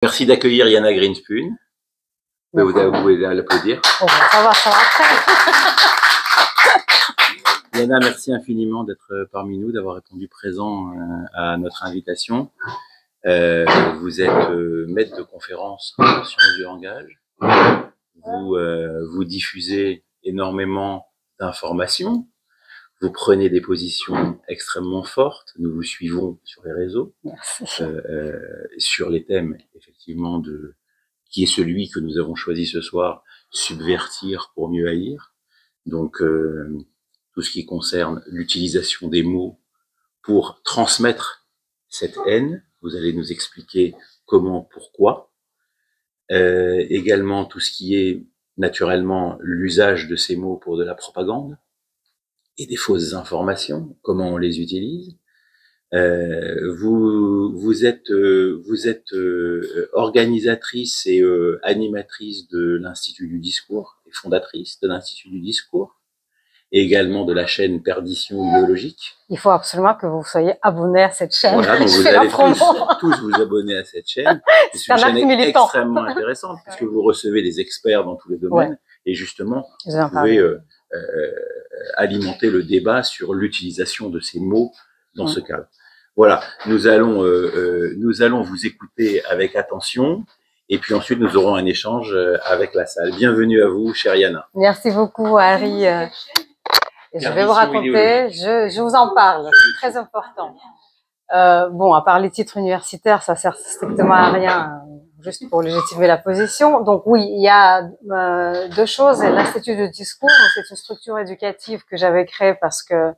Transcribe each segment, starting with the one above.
Merci d'accueillir Yana Greenspoon. Vous pouvez l'applaudir. Oh, ça va très. Yana, merci infiniment d'être parmi nous, d'avoir répondu présent à notre invitation. Vous êtes maître de conférence en sciences du langage. Vous diffusez énormément d'informations. Vous prenez des positions extrêmement fortes. Nous vous suivons sur les réseaux. Sur les thèmes, effectivement, qui est celui que nous avons choisi ce soir, subvertir pour mieux haïr. Donc, tout ce qui concerne l'utilisation des mots pour transmettre cette haine. Vous allez nous expliquer comment, pourquoi. Également, tout ce qui est, naturellement, l'usage de ces mots pour de la propagande et des fausses informations, comment on les utilise. Vous êtes organisatrice et animatrice de l'Institut du Discours et fondatrice de l'Institut du Discours et également de la chaîne Perdition idéologique. Il faut absolument que vous soyez abonné à cette chaîne. Voilà, donc vous allez tous vous abonner à cette chaîne. C'est une chaîne extrêmement intéressante puisque vous recevez des experts dans tous les domaines et justement vous pouvez alimenter le débat sur l'utilisation de ces mots dans ce cadre. Voilà, nous allons vous écouter avec attention et puis ensuite nous aurons un échange avec la salle. Bienvenue à vous, chère Yana. Merci beaucoup, Harry. Je vais vous raconter, je vous en parle, c'est très important. Bon, à part les titres universitaires, ça sert strictement à rien, juste pour légitimer la position. Donc oui, il y a deux choses. L'Institut de Discours, c'est une structure éducative que j'avais créée parce que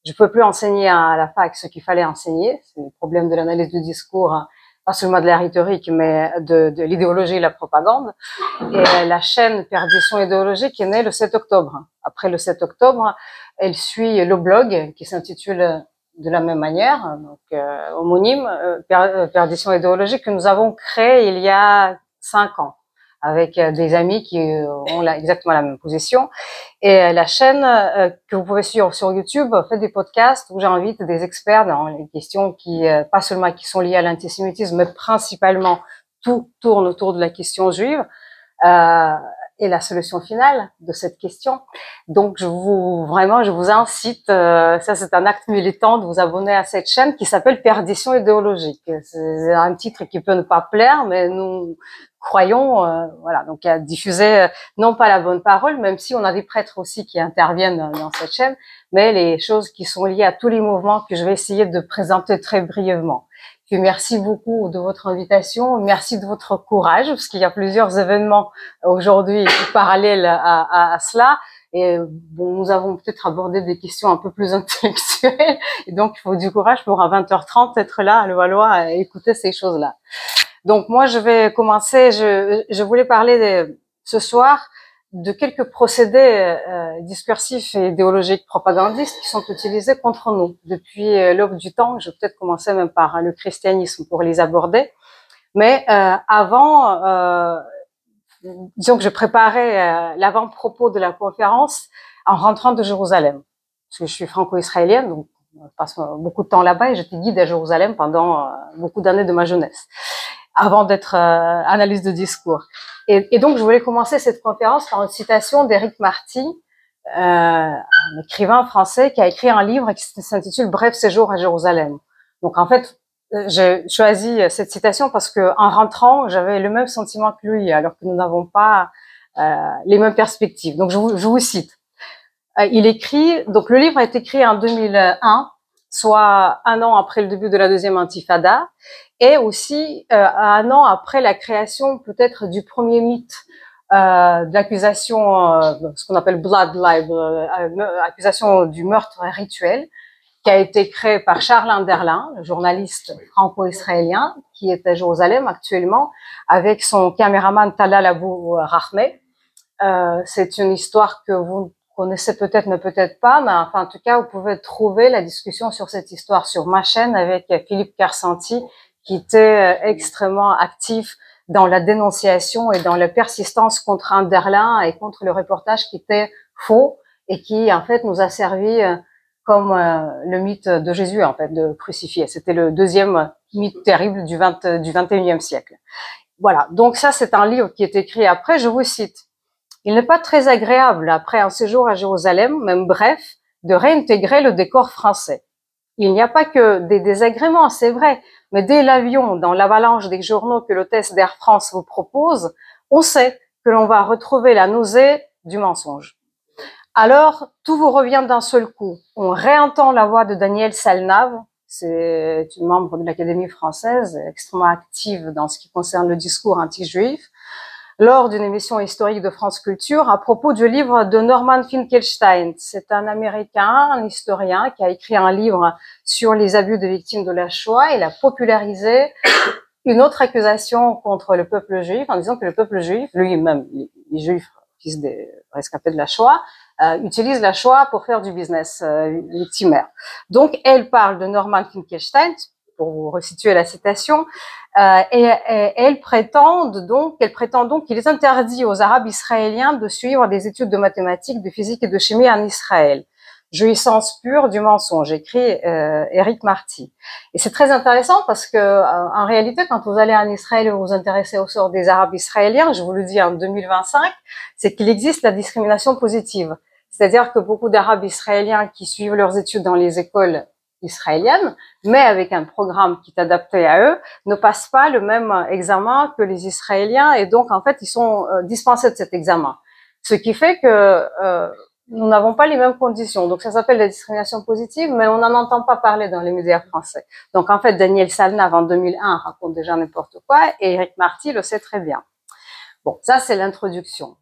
je ne pouvais plus enseigner à la fac ce qu'il fallait enseigner. C'est le problème de l'analyse du discours, pas seulement de la rhétorique, mais de l'idéologie et la propagande. Et la chaîne Perdition idéologique est née le 7 octobre. Après le 7 octobre, elle suit le blog qui s'intitule de la même manière, donc homonyme, Perdition idéologique, que nous avons créé il y a 5 ans avec des amis qui ont exactement la même position. Et la chaîne que vous pouvez suivre sur YouTube fait des podcasts où j'invite des experts dans les questions qui, pas seulement qui sont liées à l'antisémitisme, mais principalement tout tourne autour de la question juive et la solution finale de cette question. Donc, je vous incite, ça c'est un acte militant, de vous abonner à cette chaîne qui s'appelle Perdition idéologique. C'est un titre qui peut ne pas plaire, mais nous croyons, voilà, donc à diffuser non pas la bonne parole, même si on a des prêtres aussi qui interviennent dans cette chaîne, mais les choses qui sont liées à tous les mouvements que je vais essayer de présenter très brièvement. Puis merci beaucoup de votre invitation, merci de votre courage, parce qu'il y a plusieurs événements aujourd'hui parallèles à cela. Et bon, nous avons peut-être abordé des questions un peu plus intellectuelles, et donc il faut du courage pour à 20h30 être là à Levallois et écouter ces choses-là. Donc moi je vais commencer, je voulais parler ce soir de quelques procédés discursifs et idéologiques propagandistes qui sont utilisés contre nous depuis l'aube du temps. Je vais peut-être commencer même par le christianisme pour les aborder. Mais avant, disons que je préparais l'avant-propos de la conférence en rentrant de Jérusalem. Parce que je suis franco-israélienne, donc je passe beaucoup de temps là-bas et j'étais guide à Jérusalem pendant beaucoup d'années de ma jeunesse, avant d'être analyste de discours. Et donc, je voulais commencer cette conférence par une citation d'Éric Marty, un écrivain français qui a écrit un livre qui s'intitule « Bref séjour à Jérusalem ». Donc, en fait, j'ai choisi cette citation parce que en rentrant, j'avais le même sentiment que lui, alors que nous n'avons pas les mêmes perspectives. Donc, je vous cite. Il écrit, donc le livre a été écrit en 2001, soit 1 an après le début de la deuxième intifada, et aussi 1 an après la création peut-être du premier mythe de l'accusation, ce qu'on appelle blood libel, accusation du meurtre rituel, qui a été créé par Charles Anderlin, le journaliste franco-israélien, qui est à Jérusalem actuellement, avec son caméraman Talal Abou Rahmeh. C'est une histoire que vous connaissez peut-être, mais peut-être pas, mais enfin, en tout cas, vous pouvez trouver la discussion sur cette histoire sur ma chaîne avec Philippe Kersanti, qui était extrêmement actif dans la dénonciation et dans la persistance contre Anderlin et contre le reportage qui était faux et qui, en fait, nous a servi comme le mythe de Jésus, en fait, de crucifié. C'était le deuxième mythe terrible du 21e siècle. voilà. Donc ça, c'est un livre qui est écrit après. Je vous cite. Il n'est pas très agréable, après un séjour à Jérusalem, même bref, de réintégrer le décor français. Il n'y a pas que des désagréments, c'est vrai, mais dès l'avion, dans l'avalanche des journaux que l'hôtesse d'Air France vous propose, on sait que l'on va retrouver la nausée du mensonge. Alors, tout vous revient d'un seul coup. On réentend la voix de Danielle Salnave, c'est une membre de l'Académie française, extrêmement active dans ce qui concerne le discours anti-juif, lors d'une émission historique de France Culture à propos du livre de Norman Finkelstein. C'est un Américain, un historien, qui a écrit un livre sur les abus des victimes de la Shoah. Il a popularisé une autre accusation contre le peuple juif en disant que le peuple juif, lui-même, les juifs, fils des rescapés de la Shoah, utilise la Shoah pour faire du business victimaire. Donc, elle parle de Norman Finkelstein, pour vous resituer la citation, et elle prétend donc qu'il est interdit aux Arabes israéliens de suivre des études de mathématiques, de physique et de chimie en Israël. Jouissance pure du mensonge, écrit Éric Marty. Et c'est très intéressant parce que, en réalité, quand vous allez en Israël et vous vous intéressez au sort des Arabes israéliens, je vous le dis en 2025, c'est qu'il existe la discrimination positive. C'est-à-dire que beaucoup d'Arabes israéliens qui suivent leurs études dans les écoles israéliennes, mais avec un programme qui est adapté à eux, ne passent pas le même examen que les Israéliens et donc en fait ils sont dispensés de cet examen. Ce qui fait que nous n'avons pas les mêmes conditions. Donc ça s'appelle la discrimination positive, mais on n'en entend pas parler dans les médias français. Donc en fait Danielle Salnave en 2001 raconte déjà n'importe quoi et Éric Marty le sait très bien. Bon, ça c'est l'introduction.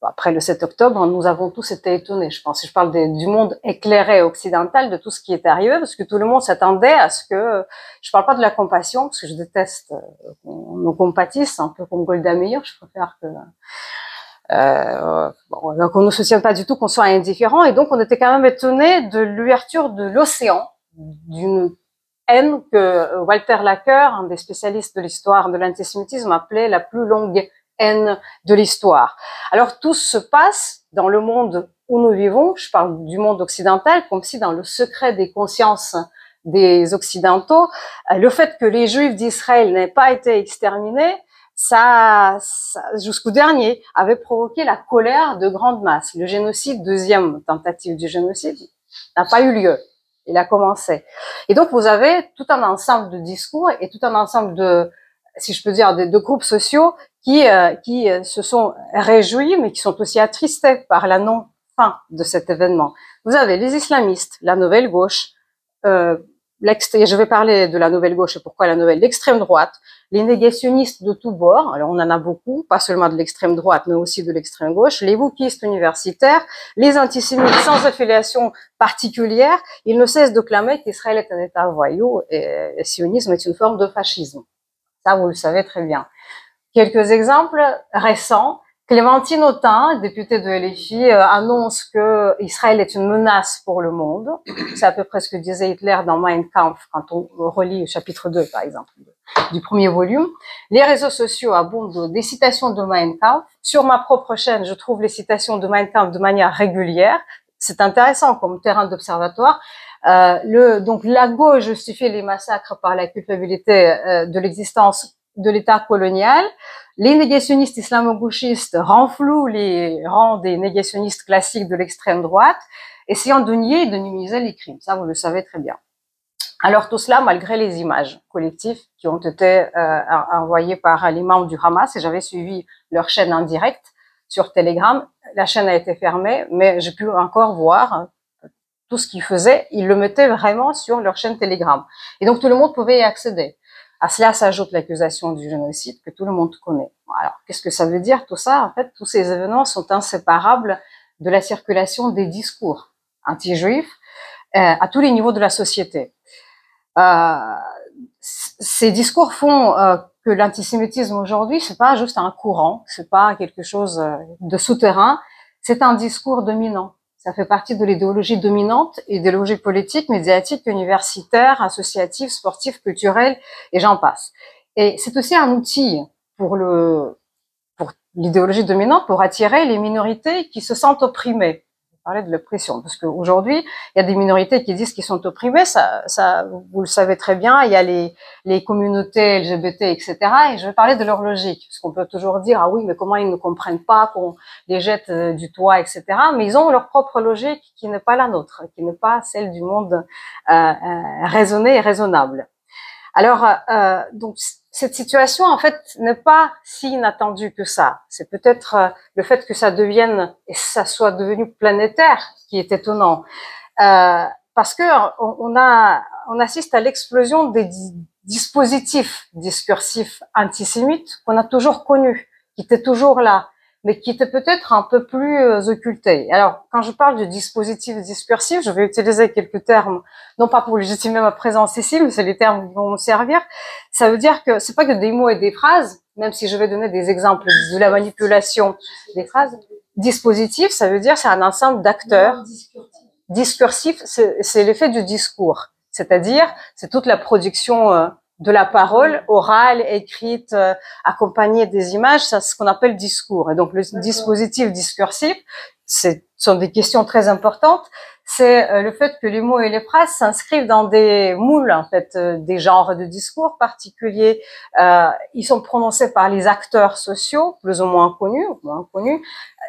Après le 7 octobre, nous avons tous été étonnés, je pense. Je parle du monde éclairé occidental, de tout ce qui est arrivé, parce que tout le monde s'attendait à ce que... Je parle pas de la compassion, parce que je déteste qu'on compatisse, un peu comme Golda Meir. Je préfère que... qu'on ne soutienne pas du tout, qu'on soit indifférent. Et donc, on était quand même étonnés de l'ouverture de l'océan, d'une haine que Walter Laqueur, un des spécialistes de l'histoire de l'antisémitisme, appelait la plus longue haine de l'histoire. Alors tout se passe dans le monde où nous vivons, je parle du monde occidental, comme si dans le secret des consciences des Occidentaux, le fait que les Juifs d'Israël n'aient pas été exterminés, ça jusqu'au dernier, avait provoqué la colère de grandes masses. Le génocide, deuxième tentative du génocide, n'a pas eu lieu. Il a commencé. Et donc vous avez tout un ensemble de discours et tout un ensemble de, si je peux dire, de groupes sociaux qui se sont réjouis, mais qui sont aussi attristés par la non-fin de cet événement. Vous avez les islamistes, la nouvelle gauche, je vais parler de la nouvelle gauche et pourquoi la nouvelle, l'extrême droite, les négationnistes de tous bords, alors on en a beaucoup, pas seulement de l'extrême droite, mais aussi de l'extrême gauche, les wokistes universitaires, les antisémites sans affiliation particulière, ils ne cessent de clamer qu'Israël est un État voyou et le sionisme est une forme de fascisme. Ça, vous le savez très bien. Quelques exemples récents. Clémentine Autain, députée de LFI, annonce que Israël est une menace pour le monde. C'est à peu près ce que disait Hitler dans Mein Kampf, quand on relit le chapitre 2, par exemple, du premier volume. Les réseaux sociaux abondent des citations de Mein Kampf. Sur ma propre chaîne, je trouve les citations de Mein Kampf de manière régulière. C'est intéressant comme terrain d'observatoire. Donc la gauche justifie les massacres par la culpabilité de l'existence de l'État colonial. Les négationnistes islamo-gauchistes renflouent les rangs des négationnistes classiques de l'extrême droite, essayant de nier et de minimiser les crimes. Ça, vous le savez très bien. Alors tout cela, malgré les images collectives qui ont été envoyées par les membres du Hamas, et j'avais suivi leur chaîne en direct sur Telegram. La chaîne a été fermée, mais j'ai pu encore voir tout ce qu'ils faisaient. Ils le mettaient vraiment sur leur chaîne Telegram. Et donc tout le monde pouvait y accéder. À cela s'ajoute l'accusation du génocide que tout le monde connaît. Alors, qu'est-ce que ça veut dire tout ça? En fait, tous ces événements sont inséparables de la circulation des discours anti-juifs à tous les niveaux de la société. Ces discours font que l'antisémitisme aujourd'hui, c'est pas juste un courant, c'est pas quelque chose de souterrain, c'est un discours dominant. Ça fait partie de l'idéologie dominante, idéologie politique, médiatique, universitaire, associative, sportive, culturelle, et j'en passe. Et c'est aussi un outil pour l'idéologie dominante pour attirer les minorités qui se sentent opprimées. parler de l'oppression, parce qu'aujourd'hui, il y a des minorités qui disent qu'ils sont opprimés, ça, vous le savez très bien, il y a les communautés LGBT, etc., et je vais parler de leur logique, parce qu'on peut toujours dire, ah oui, mais comment ils ne comprennent pas qu'on les jette du toit, etc., mais ils ont leur propre logique qui n'est pas la nôtre, qui n'est pas celle du monde raisonné et raisonnable. Alors, donc, cette situation, en fait, n'est pas si inattendue que ça. C'est peut-être le fait que ça devienne, et ça soit devenu planétaire qui est étonnant. Parce que on assiste à l'explosion des dispositifs discursifs antisémites qu'on a toujours connus, qui étaient toujours là, mais qui étaient peut-être un peu plus occultés. Alors, quand je parle de dispositif discursif, je vais utiliser quelques termes, non pas pour légitimer ma présence ici, mais c'est les termes qui vont me servir. Ça veut dire que c'est pas que des mots et des phrases, même si je vais donner des exemples de la manipulation des phrases. Dispositif, ça veut dire c'est un ensemble d'acteurs. Discursif, c'est l'effet du discours. C'est-à-dire, c'est toute la production de la parole orale, écrite, accompagnée des images, c'est ce qu'on appelle discours. Et donc, le dispositif discursif, ce sont des questions très importantes. C'est le fait que les mots et les phrases s'inscrivent dans des moules, en fait, des genres de discours particuliers. Ils sont prononcés par les acteurs sociaux, plus ou moins connus,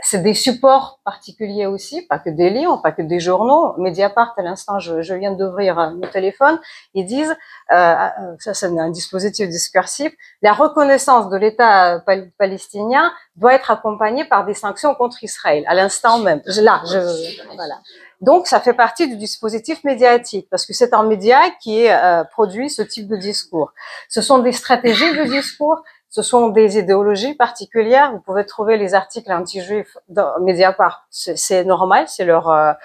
C'est des supports particuliers aussi, pas que des livres, pas que des journaux. Mediapart, à l'instant, je viens d'ouvrir mon téléphone, ils disent, ça c'est un dispositif discursif, la reconnaissance de l'État palestinien doit être accompagnée par des sanctions contre Israël, à l'instant même. Voilà. Donc, ça fait partie du dispositif médiatique, parce que c'est un média qui produit ce type de discours. Ce sont des stratégies de discours, ce sont des idéologies particulières. Vous pouvez trouver les articles anti-juifs dans Mediapart, c'est normal, c'est leur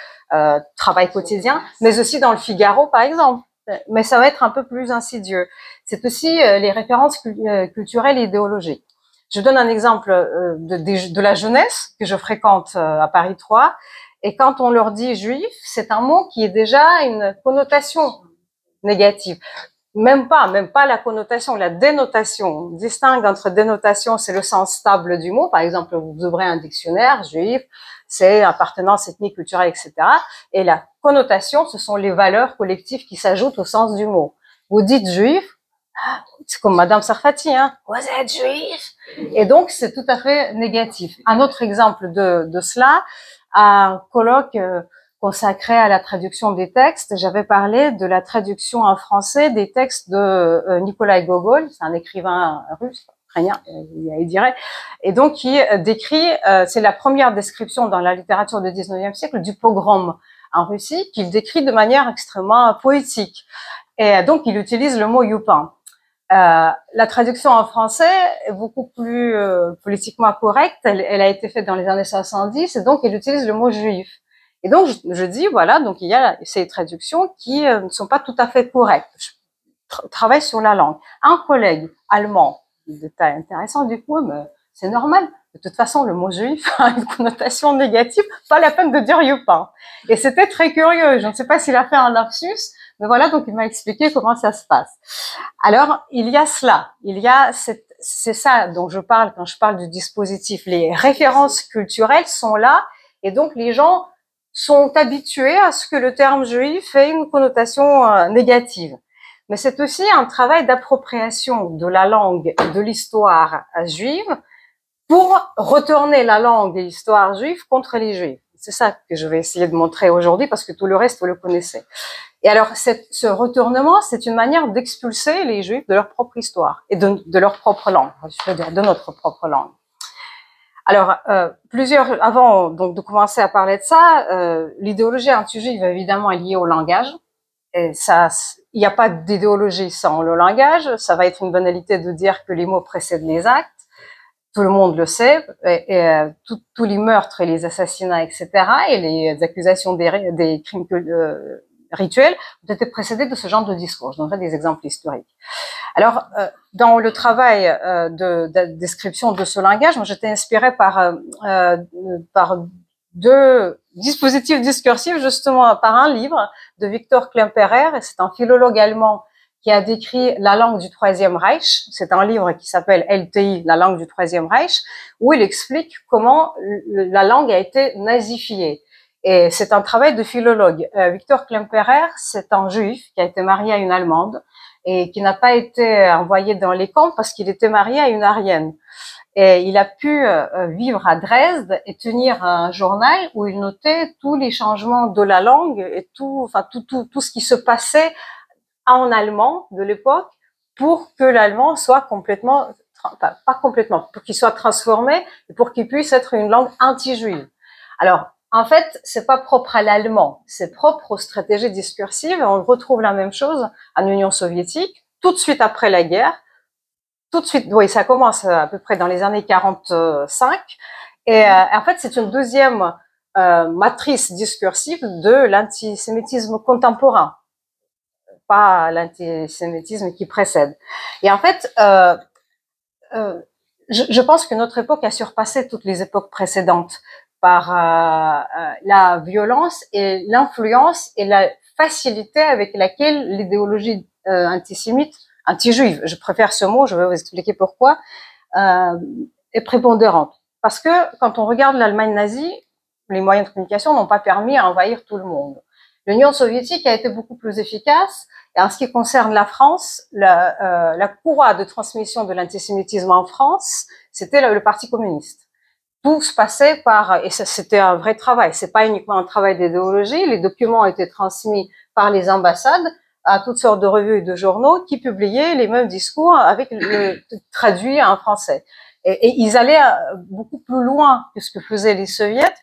travail quotidien, mais aussi dans le Figaro, par exemple. Mais ça va être un peu plus insidieux. C'est aussi les références culturelles et idéologiques. Je donne un exemple de la jeunesse que je fréquente à Paris 3. Et quand on leur dit juif, c'est un mot qui est déjà une connotation négative. Même pas la connotation, la dénotation. On distingue entre dénotation, c'est le sens stable du mot. Par exemple, vous ouvrez un dictionnaire, juif, c'est appartenance ethnique, culturelle, etc. Et la connotation, ce sont les valeurs collectives qui s'ajoutent au sens du mot. Vous dites juif, c'est comme Madame Sarfati, hein. Vous êtes juif. Et donc, c'est tout à fait négatif. Un autre exemple de cela, un colloque consacré à la traduction des textes, j'avais parlé de la traduction en français des textes de Nikolai Gogol, c'est un écrivain russe, ukrainien, il dirait, et donc qui décrit, c'est la première description dans la littérature du 19e siècle du pogrom en Russie, qu'il décrit de manière extrêmement poétique. Et donc, il utilise le mot youpin. La traduction en français est beaucoup plus politiquement correcte. Elle a été faite dans les années 70 et donc elle utilise le mot juif. Et donc je dis voilà, donc il y a ces traductions qui ne sont pas tout à fait correctes. Je travaille sur la langue. Un collègue allemand, détail intéressant du coup, mais c'est normal. De toute façon, le mot juif a une connotation négative. Pas la peine de dire youpin. Et c'était très curieux. Je ne sais pas s'il a fait un lapsus. Mais voilà, donc il m'a expliqué comment ça se passe. Alors, il y a cela, c'est ça dont je parle quand je parle du dispositif. Les références culturelles sont là, et donc les gens sont habitués à ce que le terme juif ait une connotation négative. Mais c'est aussi un travail d'appropriation de la langue et de l'histoire juive pour retourner la langue et l'histoire juive contre les juifs. C'est ça que je vais essayer de montrer aujourd'hui, parce que tout le reste, vous le connaissez. Et alors, ce retournement, c'est une manière d'expulser les Juifs de leur propre histoire et de leur propre langue, je veux dire de notre propre langue. Alors, avant donc de commencer à parler de ça, l'idéologie anti-juive évidemment est liée au langage. Et ça, il n'y a pas d'idéologie sans le langage. Ça va être une banalité de dire que les mots précèdent les actes. Tout le monde le sait, et tous les meurtres et les assassinats, etc., et les accusations des crimes rituels ont été précédés de ce genre de discours. Je donnerai des exemples historiques. Alors, dans le travail de description de ce langage, moi j'étais inspirée par deux dispositifs discursifs, justement par un livre de Victor Klemperer, c'est un philologue allemand qui a décrit la langue du Troisième Reich. C'est un livre qui s'appelle LTI, la langue du Troisième Reich, où il explique comment la langue a été nazifiée. Et c'est un travail de philologue. Victor Klemperer, c'est un juif qui a été marié à une Allemande et qui n'a pas été envoyé dans les camps parce qu'il était marié à une Aryenne. Et il a pu vivre à Dresde et tenir un journal où il notait tous les changements de la langue et tout ce qui se passait en allemand de l'époque pour que l'allemand soit complètement, pas complètement, pour qu'il soit transformé et pour qu'il puisse être une langue anti-juive. Alors, en fait, c'est pas propre à l'allemand, c'est propre aux stratégies discursives. On retrouve la même chose en Union soviétique, tout de suite après la guerre. Tout de suite, oui, ça commence à peu près dans les années 45. Et en fait, c'est une deuxième matrice discursive de l'antisémitisme contemporain, pas l'antisémitisme qui précède. Et en fait, je pense que notre époque a surpassé toutes les époques précédentes par la violence et l'influence et la facilité avec laquelle l'idéologie antisémite, anti-juive, je préfère ce mot, je vais vous expliquer pourquoi, est prépondérante. Parce que quand on regarde l'Allemagne nazie, les moyens de communication n'ont pas permis à envahir tout le monde. L'Union soviétique a été beaucoup plus efficace. Et en ce qui concerne la France, la courroie de transmission de l'antisémitisme en France, c'était le Parti communiste. Tout se passait par, et c'était un vrai travail, c'est pas uniquement un travail d'idéologie, les documents étaient transmis par les ambassades à toutes sortes de revues et de journaux qui publiaient les mêmes discours avec le traduit en français. Et ils allaient beaucoup plus loin que ce que faisaient les soviets.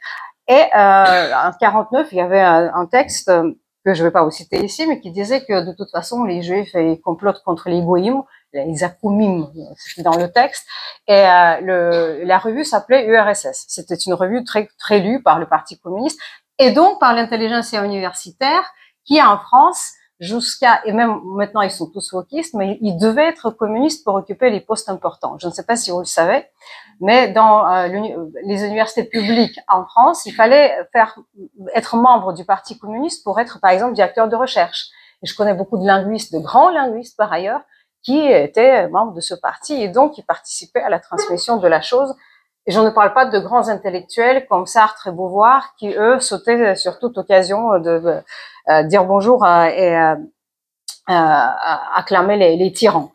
Et en 49, il y avait un texte que je ne vais pas vous citer ici, mais qui disait que de toute façon, les Juifs ils complotent contre les goïms, les akoumim, c'était dans le texte. Et la revue s'appelait URSS. C'était une revue très lue par le Parti communiste et donc par l'intelligentsia universitaire qui, en France, et même maintenant ils sont tous wokistes, mais ils devaient être communistes pour occuper les postes importants. Je ne sais pas si vous le savez, mais dans les universités publiques en France, il fallait être membre du Parti communiste pour être, par exemple, directeur de recherche. Et je connais beaucoup de linguistes, de grands linguistes par ailleurs, qui étaient membres de ce parti et donc qui participaient à la transmission de la chose. Et je ne parle pas de grands intellectuels comme Sartre et Beauvoir qui, eux, sautaient sur toute occasion de dire bonjour et acclamer les tyrans.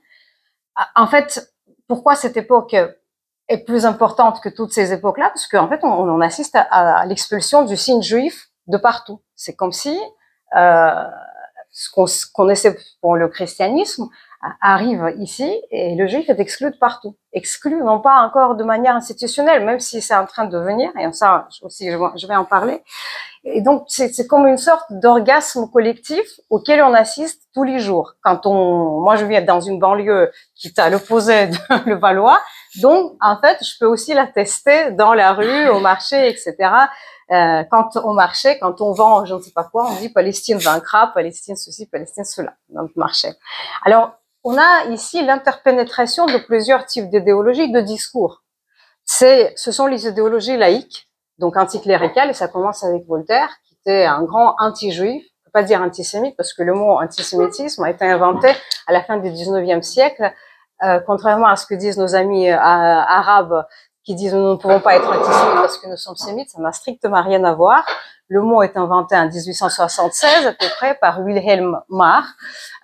En fait, pourquoi cette époque est plus importante que toutes ces époques-là? Parce qu'en fait, on assiste à l'expulsion du signe juif de partout. C'est comme si ce qu'on connaissait pour le christianisme arrive ici et le juif est exclu de partout. Exclu, non pas encore de manière institutionnelle, même si c'est en train de venir, et ça aussi je vais en parler. Et donc c'est comme une sorte d'orgasme collectif auquel on assiste tous les jours. Moi je vis dans une banlieue qui est à l'opposé de le Valois, donc en fait je peux aussi l'attester dans la rue, au marché, etc. Quand on vend je ne sais pas quoi, on dit Palestine vaincra, Palestine ceci, Palestine cela, dans le marché. Alors, on a ici l'interpénétration de plusieurs types d'idéologies, de discours. Ce sont les idéologies laïques, donc anticléricales, et ça commence avec Voltaire, qui était un grand anti-juif, on peut pas dire antisémite, parce que le mot antisémitisme a été inventé à la fin du 19e siècle, contrairement à ce que disent nos amis arabes, qui disent nous ne pouvons pas être antisémites parce que nous sommes sémites, ça n'a strictement rien à voir. Le mot est inventé en 1876 à peu près par Wilhelm Marr,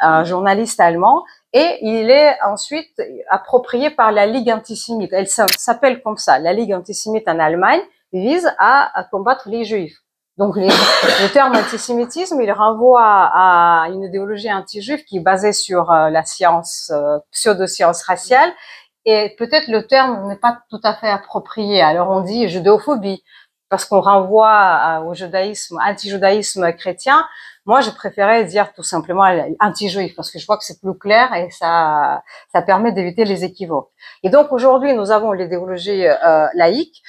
un journaliste allemand, et il est ensuite approprié par la Ligue antisémite. Elle s'appelle comme ça, la Ligue antisémite en Allemagne, vise à combattre les Juifs. Donc le terme antisémitisme, il renvoie à une idéologie anti-juive qui est basée sur la science, pseudo-science raciale, et peut-être le terme n'est pas tout à fait approprié. Alors on dit judéophobie, parce qu'on renvoie au judaïsme, anti-judaïsme chrétien. Moi, je préférais dire tout simplement anti-juif, parce que je vois que c'est plus clair et ça permet d'éviter les équivoques. Et donc aujourd'hui, nous avons l'idéologie laïque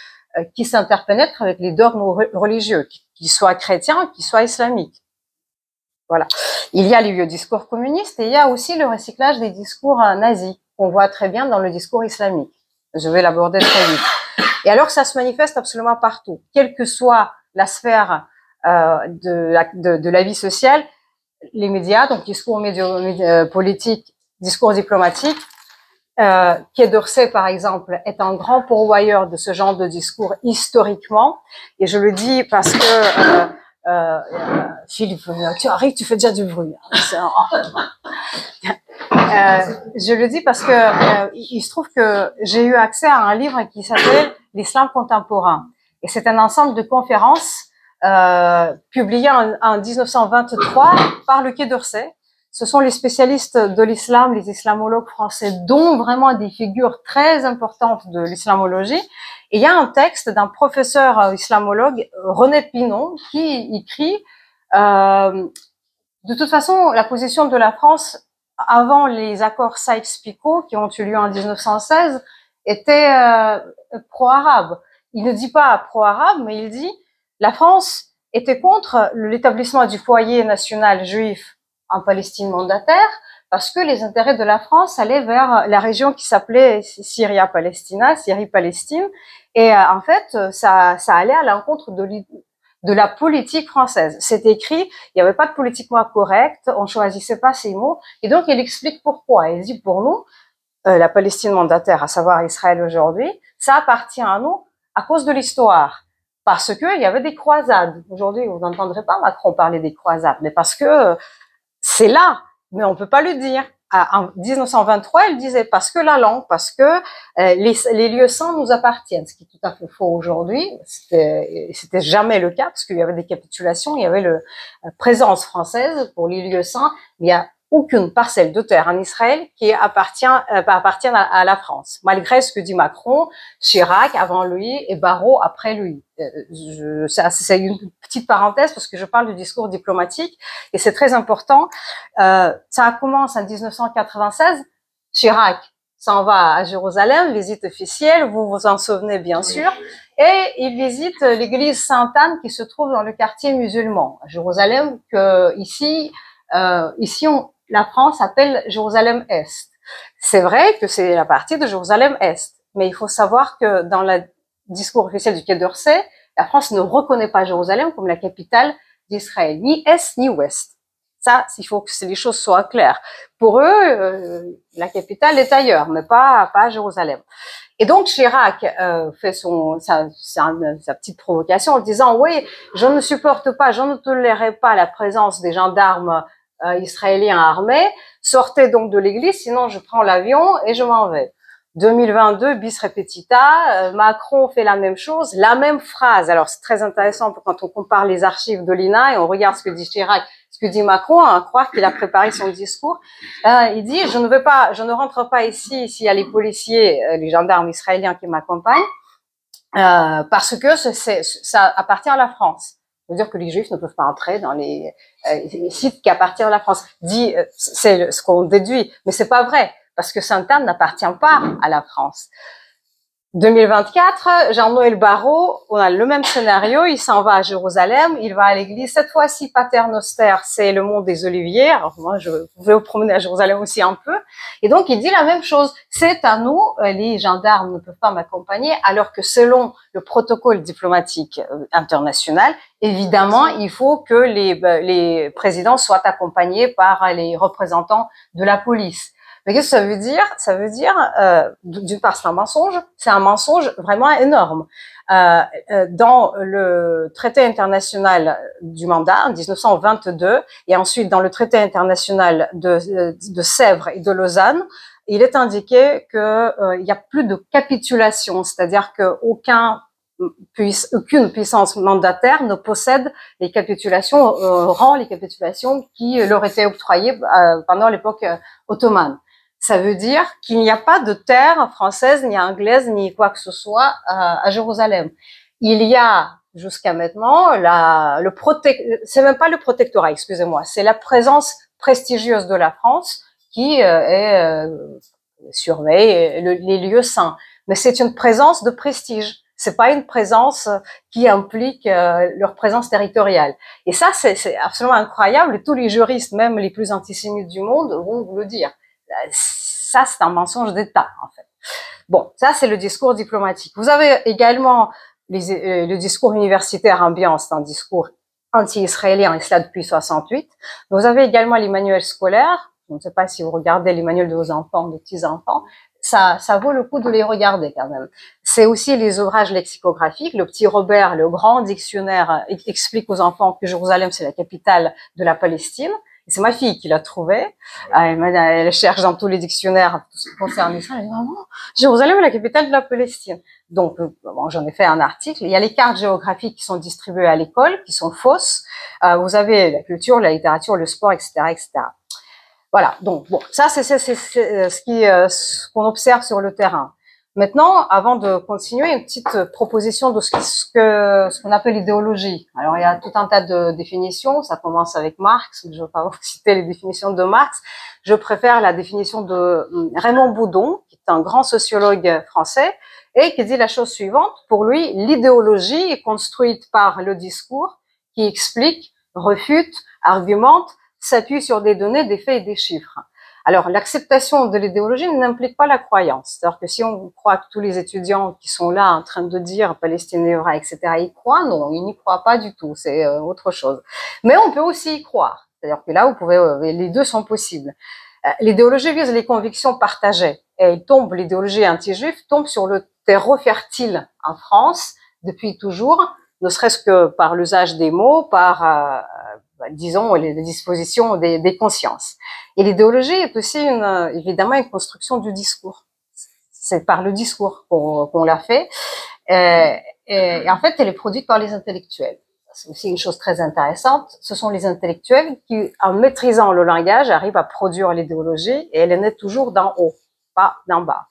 qui s'interpénètre avec les dogmes religieux, qu'ils soient chrétiens, qu'ils soient islamiques. Voilà. Il y a les vieux discours communistes et il y a aussi le recyclage des discours nazis, qu'on voit très bien dans le discours islamique. Je vais l'aborder très vite. Et alors, ça se manifeste absolument partout, quelle que soit la sphère de la vie sociale, les médias, donc discours politiques, discours diplomatiques, Quai d'Orsay, par exemple, est un grand pourvoyeur de ce genre de discours historiquement. Et je le dis parce que Philippe, tu arrives, tu fais déjà du bruit. Je le dis parce que il se trouve que j'ai eu accès à un livre qui s'appelle l'Islam contemporain. Et c'est un ensemble de conférences publiées en 1923 par le Quai d'Orsay. Ce sont les spécialistes de l'islam, les islamologues français, dont vraiment des figures très importantes de l'islamologie. Et il y a un texte d'un professeur islamologue, René Pinon, qui écrit de toute façon, la position de la France avant les accords Sykes-Picot qui ont eu lieu en 1916 était pro-arabe. Il ne dit pas pro-arabe, mais il dit la France était contre l'établissement du foyer national juif en Palestine mandataire parce que les intérêts de la France allaient vers la région qui s'appelait Syria-Palestina, Syrie-Palestine, et en fait, ça allait à l'encontre de la politique française. C'est écrit, il n'y avait pas de politiquement correct, on choisissait pas ces mots, et donc il explique pourquoi. Il dit pour nous, la Palestine mandataire, à savoir Israël aujourd'hui, ça appartient à nous à cause de l'histoire. Parce que il y avait des croisades. Aujourd'hui, vous n'entendrez pas Macron parler des croisades, mais parce que c'est là, mais on peut pas le dire. En 1923, elle disait parce que la langue, parce que les lieux saints nous appartiennent, ce qui est tout à fait faux aujourd'hui. C'était jamais le cas parce qu'il y avait des capitulations, il y avait la présence française pour les lieux saints. Il y a aucune parcelle de terre en Israël qui appartient à la France, malgré ce que dit Macron, Chirac avant lui et Barrot après lui. C'est une petite parenthèse parce que je parle du discours diplomatique et c'est très important. Ça commence en 1996. Chirac s'en va à Jérusalem, visite officielle, vous vous en souvenez bien sûr, et il visite l'église Sainte-Anne qui se trouve dans le quartier musulman à Jérusalem, que ici la France appelle Jérusalem-Est. C'est vrai que c'est la partie de Jérusalem-Est, mais il faut savoir que dans le discours officiel du Quai d'Orsay, la France ne reconnaît pas Jérusalem comme la capitale d'Israël, ni Est ni Ouest. Ça, il faut que les choses soient claires. Pour eux, la capitale est ailleurs, mais pas à Jérusalem. Et donc Chirac fait sa petite provocation en disant oui, je ne supporte pas, je ne tolérerai pas la présence des gendarmes israéliens armés. Sortez donc de l'église, sinon je prends l'avion et je m'en vais. 2022, bis repetita, Macron fait la même chose, la même phrase. Alors c'est très intéressant quand on compare les archives de l'INA et on regarde ce que dit Chirac, ce que dit Macron, à croire qu'il a préparé son discours. Il dit je ne rentre pas ici s'il y a les policiers, les gendarmes israéliens qui m'accompagnent, parce que ça appartient à la France. Ça veut dire que les Juifs ne peuvent pas entrer dans les sites qui appartiennent à la France. C'est ce qu'on déduit, mais c'est pas vrai. Parce que Sainte-Anne n'appartient pas à la France. 2024, Jean-Noël Barrot, on a le même scénario, il s'en va à Jérusalem, il va à l'église, cette fois-ci Pater Noster, c'est le mont des Oliviers, alors moi je vais vous promener à Jérusalem aussi un peu, et donc il dit la même chose, c'est à nous, les gendarmes ne peuvent pas m'accompagner, alors que selon le protocole diplomatique international, évidemment, il faut que les présidents soient accompagnés par les représentants de la police. Mais qu'est-ce que ça veut dire? Ça veut dire, d'une part, c'est un mensonge vraiment énorme. Dans le traité international du mandat, en 1922, et ensuite dans le traité international de Sèvres et de Lausanne, il est indiqué que il y a plus de capitulation, c'est-à-dire que aucune puissance mandataire ne possède les capitulations, rend les capitulations qui leur étaient octroyées pendant l'époque ottomane. Ça veut dire qu'il n'y a pas de terre française, ni anglaise, ni quoi que ce soit à Jérusalem. Il y a jusqu'à maintenant c'est même pas le protectorat, excusez-moi, c'est la présence prestigieuse de la France qui surveille les lieux saints. Mais c'est une présence de prestige. C'est pas une présence qui implique leur présence territoriale. Et ça, c'est absolument incroyable. Et tous les juristes, même les plus antisémites du monde, vont vous le dire. Ça, c'est un mensonge d'État, en fait. Bon, ça, c'est le discours diplomatique. Vous avez également le discours universitaire ambiant, c'est un discours anti-israélien, et cela depuis 68. Vous avez également les manuels scolaires. Je ne sais pas si vous regardez les manuels de vos enfants, de petits-enfants. ça vaut le coup de les regarder quand même. C'est aussi les ouvrages lexicographiques. Le petit Robert, le grand dictionnaire, explique aux enfants que Jérusalem, c'est la capitale de la Palestine. C'est ma fille qui l'a trouvé. Elle cherche dans tous les dictionnaires tout ce qui concerne Israël. Elle dit, maman, Jérusalem est la capitale de la Palestine. Donc, bon, j'en ai fait un article. Il y a les cartes géographiques qui sont distribuées à l'école, qui sont fausses. Vous avez la culture, la littérature, le sport, etc., etc. Voilà. Donc, bon, ça, c'est ce qu'on observe sur le terrain. Maintenant, avant de continuer, une petite proposition de ce qu'on appelle l'idéologie. Alors, il y a tout un tas de définitions. Ça commence avec Marx. Je ne vais pas vous citer les définitions de Marx. Je préfère la définition de Raymond Boudon, qui est un grand sociologue français, et qui dit la chose suivante. Pour lui, l'idéologie est construite par le discours qui explique, refute, argumente, s'appuie sur des données, des faits et des chiffres. Alors, l'acceptation de l'idéologie n'implique pas la croyance. C'est-à-dire que si on croit que tous les étudiants qui sont là en train de dire Palestine est vrai, etc., ils croient, non, ils n'y croient pas du tout, c'est autre chose. Mais on peut aussi y croire. C'est-à-dire que là, vous pouvez, les deux sont possibles. L'idéologie vise les convictions partagées. Et l'idéologie anti-juive tombe sur le terreau fertile en France depuis toujours, ne serait-ce que par l'usage des mots, par disons, les dispositions des consciences. Et l'idéologie est aussi évidemment une construction du discours. C'est par le discours qu'on l'a fait. Et en fait, elle est produite par les intellectuels. C'est aussi une chose très intéressante. Ce sont les intellectuels qui, en maîtrisant le langage, arrivent à produire l'idéologie et elle est née toujours d'en haut, pas d'en bas.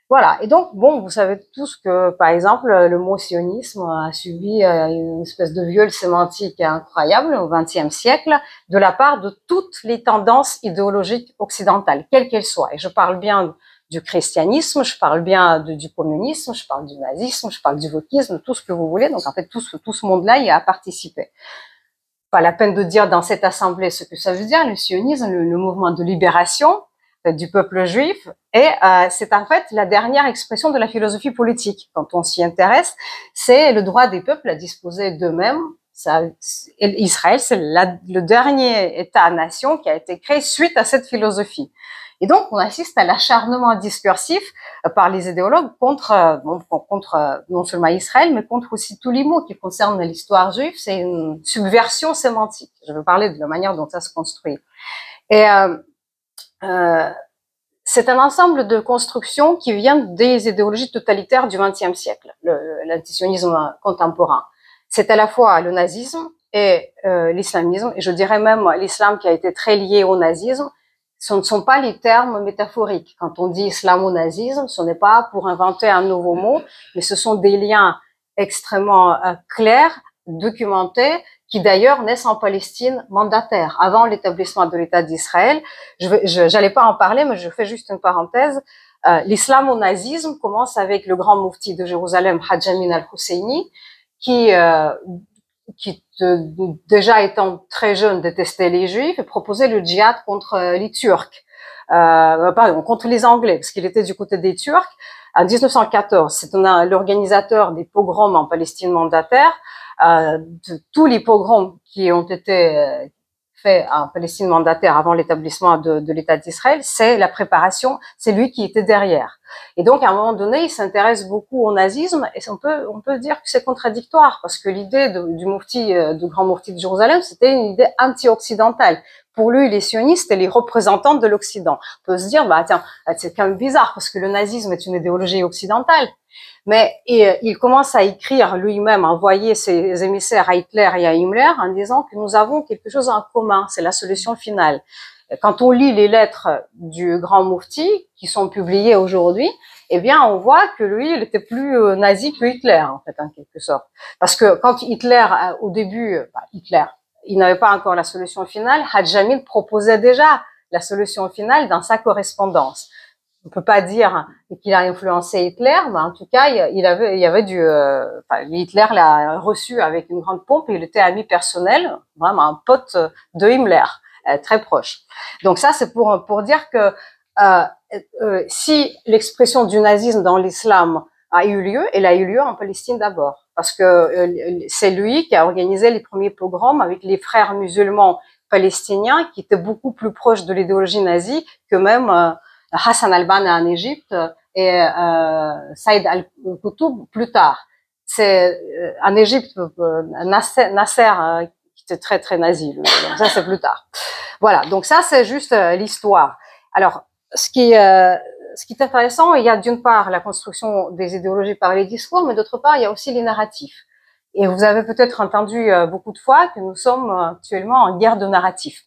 Voilà. Et donc, bon, vous savez tous que, par exemple, le mot sionisme a subi une espèce de viol sémantique incroyable au XXe siècle de la part de toutes les tendances idéologiques occidentales, quelles qu'elles soient. Et je parle bien du christianisme, je parle bien du communisme, je parle du nazisme, je parle du wokisme, tout ce que vous voulez. Donc, en fait, tout ce monde-là y a participé. Pas la peine de dire dans cette assemblée ce que ça veut dire, le sionisme, le mouvement de libération du peuple juif, et c'est en fait la dernière expression de la philosophie politique. Quand on s'y intéresse, c'est le droit des peuples à disposer d'eux-mêmes. Israël, c'est le dernier État-nation qui a été créé suite à cette philosophie. Et donc, on assiste à l'acharnement discursif par les idéologues contre non seulement Israël, mais contre aussi tous les mots qui concernent l'histoire juive. C'est une subversion sémantique. Je veux parler de la manière dont ça se construit. Et c'est un ensemble de constructions qui vient des idéologies totalitaires du XXe siècle, l'antisionisme contemporain. C'est à la fois le nazisme et l'islamisme, et je dirais même l'islam qui a été très lié au nazisme. Ce ne sont pas les termes métaphoriques. Quand on dit islamo-nazisme, ce n'est pas pour inventer un nouveau mot, mais ce sont des liens extrêmement clairs, documentés, qui d'ailleurs naissent en Palestine mandataire, avant l'établissement de l'État d'Israël. J'allais pas en parler, mais je fais juste une parenthèse. L'islamo-nazisme commence avec le grand moufti de Jérusalem, Hadj Amin al-Husseini, qui déjà étant très jeune détestait les Juifs et proposait le djihad contre les Turcs, contre les Anglais, parce qu'il était du côté des Turcs. En 1914, c'est l'organisateur des pogroms en Palestine mandataire. De tous les pogroms qui ont été faits en Palestine mandataire avant l'établissement de l'État d'Israël, c'est la préparation, c'est lui qui était derrière. Et donc, à un moment donné, il s'intéresse beaucoup au nazisme, et on peut dire que c'est contradictoire, parce que l'idée du grand moufti de Jérusalem, c'était une idée anti-occidentale. Pour lui, les sionistes étaient les représentants de l'Occident. On peut se dire, tiens, c'est quand même bizarre, parce que le nazisme est une idéologie occidentale. Mais il commence à écrire lui-même, à envoyer ses émissaires à Hitler et à Himmler en disant que nous avons quelque chose en commun, c'est la solution finale. Quand on lit les lettres du grand moufti qui sont publiées aujourd'hui, eh bien, on voit que lui, il était plus nazi que Hitler, en fait, en quelque sorte. Parce que quand Hitler, au début, il n'avait pas encore la solution finale, Hadj Amin proposait déjà la solution finale dans sa correspondance. On peut pas dire qu'il a influencé Hitler, mais en tout cas, Hitler l'a reçu avec une grande pompe et il était ami personnel, vraiment un pote de Himmler, très proche. Donc ça, c'est pour dire que si l'expression du nazisme dans l'islam a eu lieu, elle a eu lieu en Palestine d'abord, parce que c'est lui qui a organisé les premiers pogroms avec les frères musulmans palestiniens qui étaient beaucoup plus proches de l'idéologie nazie que même Hassan al-Banna en Égypte et Saïd al-Qutb plus tard. C'est en Égypte Nasser qui était très très nazi. Donc ça c'est plus tard. Voilà. Donc ça c'est juste l'histoire. Alors ce qui est intéressant, il y a d'une part la construction des idéologies par les discours, mais d'autre part il y a aussi les narratifs. Et vous avez peut-être entendu beaucoup de fois que nous sommes actuellement en guerre de narratifs.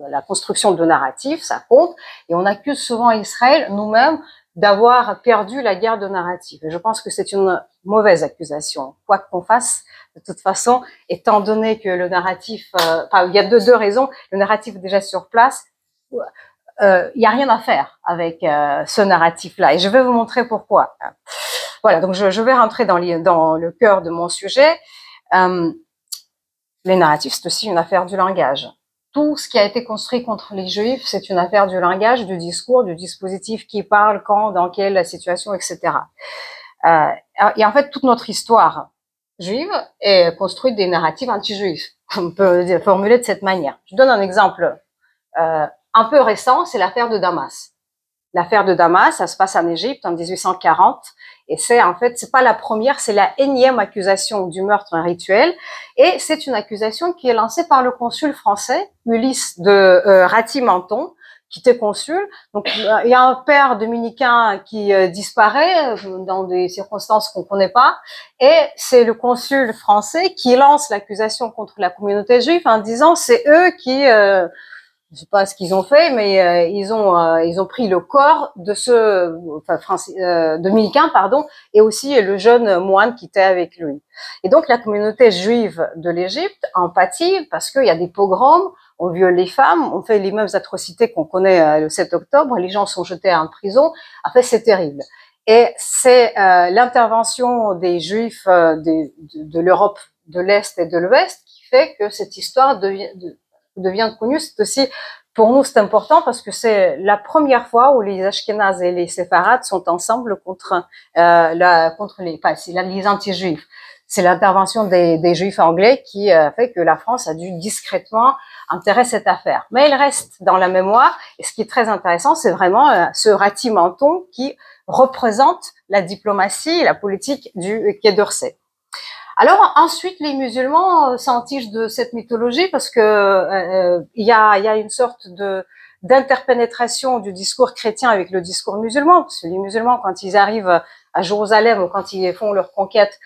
La construction de narratifs, ça compte, et on accuse souvent Israël nous-mêmes d'avoir perdu la guerre de narratifs. Et je pense que c'est une mauvaise accusation. Quoi qu'on fasse, de toute façon, étant donné que le narratif, il y a deux raisons. Le narratif est déjà sur place. Il n'y a rien à faire avec ce narratif-là. Et je vais vous montrer pourquoi. Voilà, donc je vais rentrer dans le cœur de mon sujet. Les narratifs, c'est aussi une affaire du langage. Tout ce qui a été construit contre les Juifs, c'est une affaire du langage, du discours, du dispositif qui parle, quand, dans quelle situation, etc. Et en fait, toute notre histoire juive est construite des narratifs anti-juifs. On peut formuler de cette manière. Je donne un exemple un peu récent, c'est l'affaire de Damas. L'affaire de Damas, ça se passe en Égypte en 1840, et c'est pas la première, c'est la énième accusation du meurtre rituel, et c'est une accusation qui est lancée par le consul français, Ulysse de Raty-Menton, qui était consul. Donc il y a un père dominicain qui disparaît dans des circonstances qu'on connaît pas, et c'est le consul français qui lance l'accusation contre la communauté juive en disant c'est eux qui je sais pas ce qu'ils ont fait, mais ils ont pris le corps de ce dominicain, pardon, et aussi le jeune moine qui était avec lui. Et donc la communauté juive de l'Égypte en pâtit parce qu'il y a des pogroms, on viole les femmes, on fait les mêmes atrocités qu'on connaît le 7 octobre, les gens sont jetés en prison. En fait, c'est terrible. Et c'est l'intervention des Juifs de l'Europe de l'Est et de l'Ouest qui fait que cette histoire devient connue. C'est aussi, pour nous, c'est important parce que c'est la première fois où les Ashkénazes et les Séfarades sont ensemble contre les anti-juifs. C'est l'intervention des Juifs anglais qui fait que la France a dû discrètement enterrer cette affaire. Mais il reste dans la mémoire, et ce qui est très intéressant, c'est vraiment ce Raty-Menton qui représente la diplomatie et la politique du Quai d'Orsay. Alors ensuite, les musulmans s'entichent de cette mythologie parce que il y a une sorte d'interpénétration du discours chrétien avec le discours musulman. Parce que les musulmans, quand ils arrivent à Jérusalem ou quand ils font leur conquête,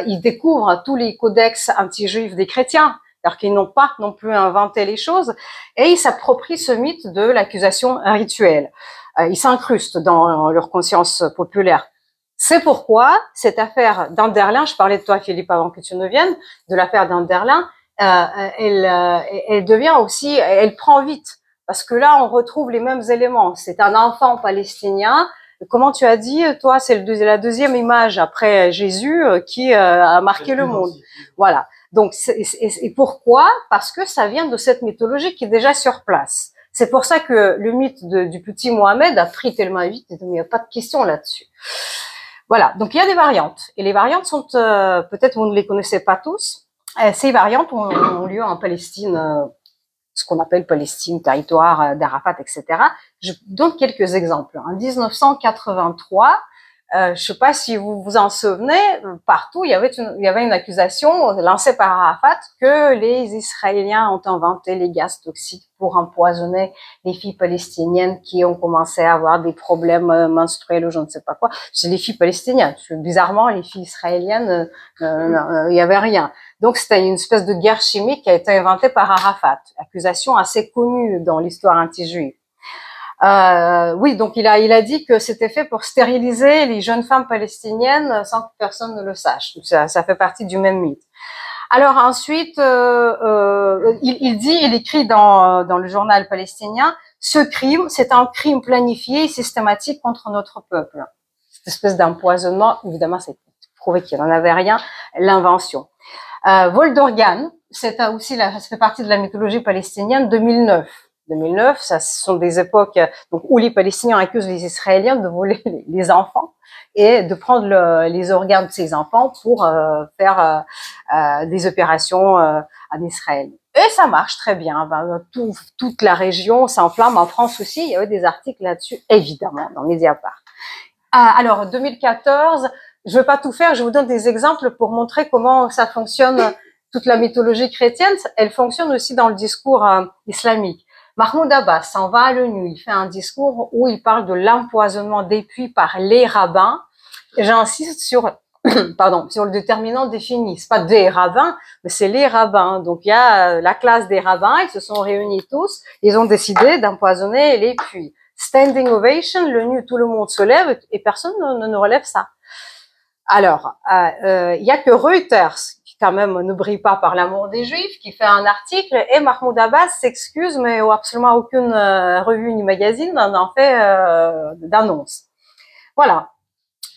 ils découvrent tous les codex anti-juifs des chrétiens, alors qu'ils n'ont pas non plus inventé les choses, et ils s'approprient ce mythe de l'accusation rituelle. Ils s'incrustent dans leur conscience populaire. C'est pourquoi cette affaire d'Anderlin, je parlais de toi Philippe avant que tu ne viennes, de l'affaire d'Anderlin, elle devient aussi, elle prend vite, parce que là on retrouve les mêmes éléments. C'est un enfant palestinien. Comment tu as dit, toi, c'est la deuxième image après Jésus qui a marqué le monde. Voilà. Donc, et pourquoi? Parce que ça vient de cette mythologie qui est déjà sur place. C'est pour ça que le mythe du petit Mohamed a pris tellement vite, il n'y a pas de question là-dessus. Voilà, donc il y a des variantes. Et les variantes sont, peut-être vous ne les connaissez pas tous, ces variantes ont lieu en Palestine, ce qu'on appelle Palestine, territoire d'Arafat, etc. Je donne quelques exemples. En 1983, je sais pas si vous vous en souvenez, partout il y avait une accusation lancée par Arafat que les Israéliens ont inventé les gaz toxiques pour empoisonner les filles palestiniennes qui ont commencé à avoir des problèmes menstruels ou je ne sais pas quoi. C'est les filles palestiniennes. Bizarrement, les filles israéliennes, il y avait rien. Donc c'était une espèce de guerre chimique qui a été inventée par Arafat. Accusation assez connue dans l'histoire anti-juive. Oui, donc il a dit que c'était fait pour stériliser les jeunes femmes palestiniennes sans que personne ne le sache. Ça fait partie du même mythe. Alors ensuite, il écrit dans le journal palestinien, ce crime, c'est un crime planifié et systématique contre notre peuple. Cette espèce d'empoisonnement, évidemment, c'est prouvé qu'il n'en avait rien, l'invention. Vol d'organes, ça fait partie de la mythologie palestinienne 2009. 2009, ça ce sont des époques donc où les Palestiniens accusent les Israéliens de voler les enfants et de prendre les organes de ces enfants pour faire des opérations en Israël. Et ça marche très bien. Toute la région s'enflamme. En France aussi, il y avait des articles là-dessus, évidemment, dans Mediapart. Alors, 2014, je ne vais pas tout faire, je vous donne des exemples pour montrer comment ça fonctionne, toute la mythologie chrétienne. Elle fonctionne aussi dans le discours islamique. Mahmoud Abbas s'en va à l'ONU, il fait un discours où il parle de l'empoisonnement des puits par les rabbins. J'insiste sur sur le déterminant défini. C'est pas des rabbins, mais c'est les rabbins. Donc il y a la classe des rabbins, ils se sont réunis tous, ils ont décidé d'empoisonner les puits. Standing ovation, tout le monde se lève et personne ne relève ça. Alors, il y a que Reuters, qui quand même ne brille pas par l'amour des Juifs, qui fait un article et Mahmoud Abbas s'excuse, mais absolument aucune revue ni magazine n'en fait d'annonce. Voilà.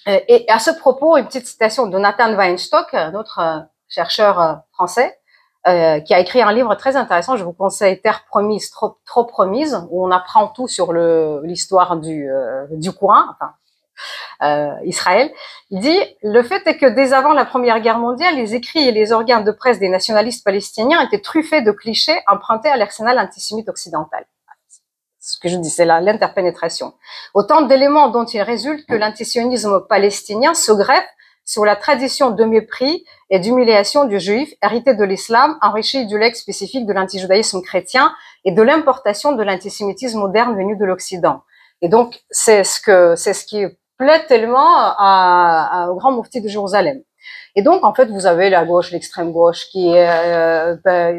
Et à ce propos, une petite citation de Nathan Weinstock, un autre chercheur français, qui a écrit un livre très intéressant, je vous conseille Terre promise, trop promise, où on apprend tout sur l'histoire du Coran, Israël. Il dit, le fait est que dès avant la Première Guerre mondiale, les écrits et les organes de presse des nationalistes palestiniens étaient truffés de clichés empruntés à l'arsenal antisémite occidental. Ce que je dis, c'est l'interpénétration. Autant d'éléments dont il résulte que l'antisionisme palestinien se greffe sur la tradition de mépris et d'humiliation du juif hérité de l'islam, enrichi du legs spécifique de l'antijudaïsme chrétien et de l'importation de l'antisémitisme moderne venu de l'Occident. Et donc, c'est ce qui plaît tellement au grand moufti de Jérusalem. Et donc, en fait, vous avez la gauche, l'extrême gauche qui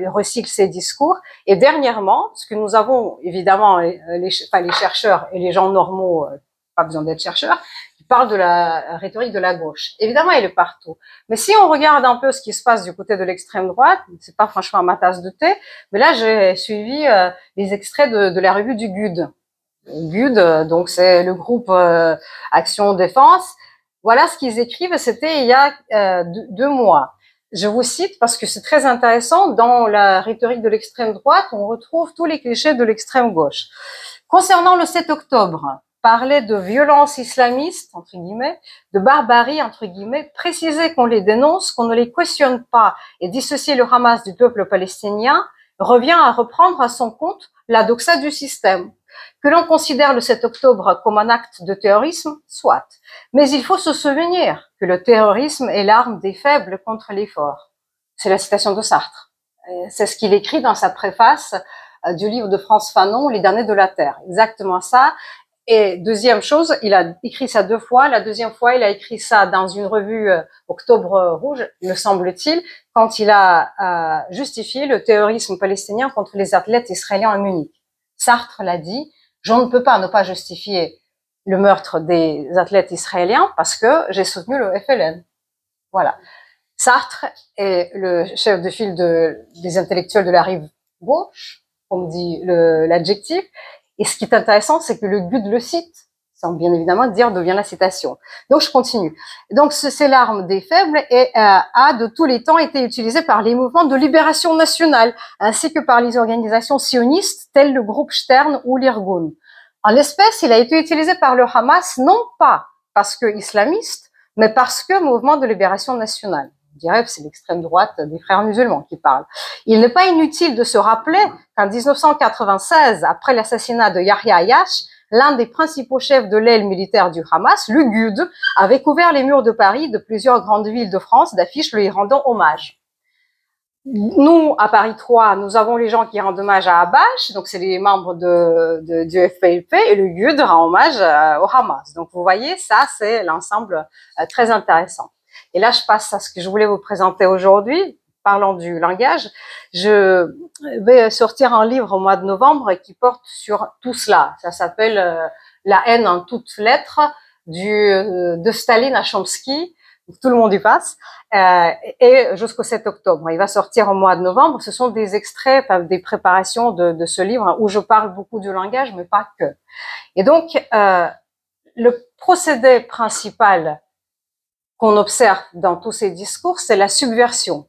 recycle ses discours. Et dernièrement, ce que nous avons, évidemment, les chercheurs et les gens normaux, pas besoin d'être chercheurs, qui parlent de la rhétorique de la gauche. Évidemment, elle est partout. Mais si on regarde un peu ce qui se passe du côté de l'extrême droite, c'est pas franchement ma tasse de thé, mais là, j'ai suivi les extraits de la revue du GUD. GUD, donc c'est le groupe Action Défense. Voilà ce qu'ils écrivent, c'était il y a 2 mois. Je vous cite parce que c'est très intéressant. Dans la rhétorique de l'extrême droite, on retrouve tous les clichés de l'extrême gauche. Concernant le 7 octobre, parler de violence islamiste, entre guillemets, de barbarie, entre guillemets, préciser qu'on les dénonce, qu'on ne les cautionne pas et dissocier le Hamas du peuple palestinien revient à reprendre à son compte la doxa du système. Que l'on considère le 7 octobre comme un acte de terrorisme, soit. Mais il faut se souvenir que le terrorisme est l'arme des faibles contre les forts. C'est la citation de Sartre. C'est ce qu'il écrit dans sa préface du livre de Frantz Fanon, Les damnés de la terre. Exactement ça. Et deuxième chose, il a écrit ça 2 fois. La deuxième fois, il a écrit ça dans une revue Octobre Rouge, me semble-t-il, quand il a justifié le terrorisme palestinien contre les athlètes israéliens à Munich. Sartre l'a dit, je ne peux pas ne pas justifier le meurtre des athlètes israéliens parce que j'ai soutenu le FLN. Voilà. Sartre est le chef de file des intellectuels de la rive gauche, comme dit l'adjectif. Et ce qui est intéressant, c'est que le GUD le cite, sans bien évidemment dire d'où vient la citation. Donc je continue. Donc c'est l'arme des faibles et a de tous les temps été utilisée par les mouvements de libération nationale, ainsi que par les organisations sionistes telles le groupe Stern ou l'Irgun. En l'espèce, il a été utilisé par le Hamas non pas parce que islamiste, mais parce que mouvement de libération nationale. Je dirais que c'est l'extrême droite des frères musulmans qui parle. Il n'est pas inutile de se rappeler qu'en 1996, après l'assassinat de Yahya Ayash, l'un des principaux chefs de l'aile militaire du Hamas, le GUD, avait couvert les murs de Paris, de plusieurs grandes villes de France, d'affiches lui rendant hommage. Nous, à Paris 3, nous avons les gens qui rendent hommage à Abache, donc c'est les membres du FPLP, et le GUD rend hommage au Hamas. Donc vous voyez, ça c'est l'ensemble très intéressant. Et là, je passe à ce que je voulais vous présenter aujourd'hui. Parlant du langage, je vais sortir un livre au mois de novembre qui porte sur tout cela. Ça s'appelle La haine en toutes lettres, de Staline à Chomsky. Tout le monde y passe. Et jusqu'au 7 octobre. Il va sortir au mois de novembre. Ce sont des extraits, des préparations de ce livre où je parle beaucoup du langage, mais pas que. Et donc, le procédé principal qu'on observe dans tous ces discours, c'est la subversion.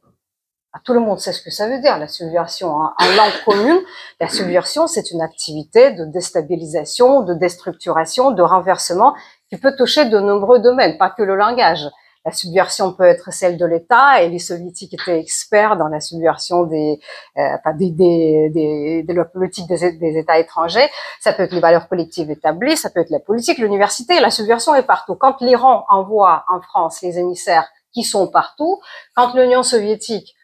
Tout le monde sait ce que ça veut dire, la subversion. En langue commune, la subversion, c'est une activité de déstabilisation, de déstructuration, de renversement qui peut toucher de nombreux domaines, pas que le langage. La subversion peut être celle de l'État, et les soviétiques étaient experts dans la subversion de la politique des États étrangers. Ça peut être les valeurs collectives établies, ça peut être la politique, l'université. La subversion est partout. Quand l'Iran envoie en France les émissaires qui sont partout, quand l'Union soviétique,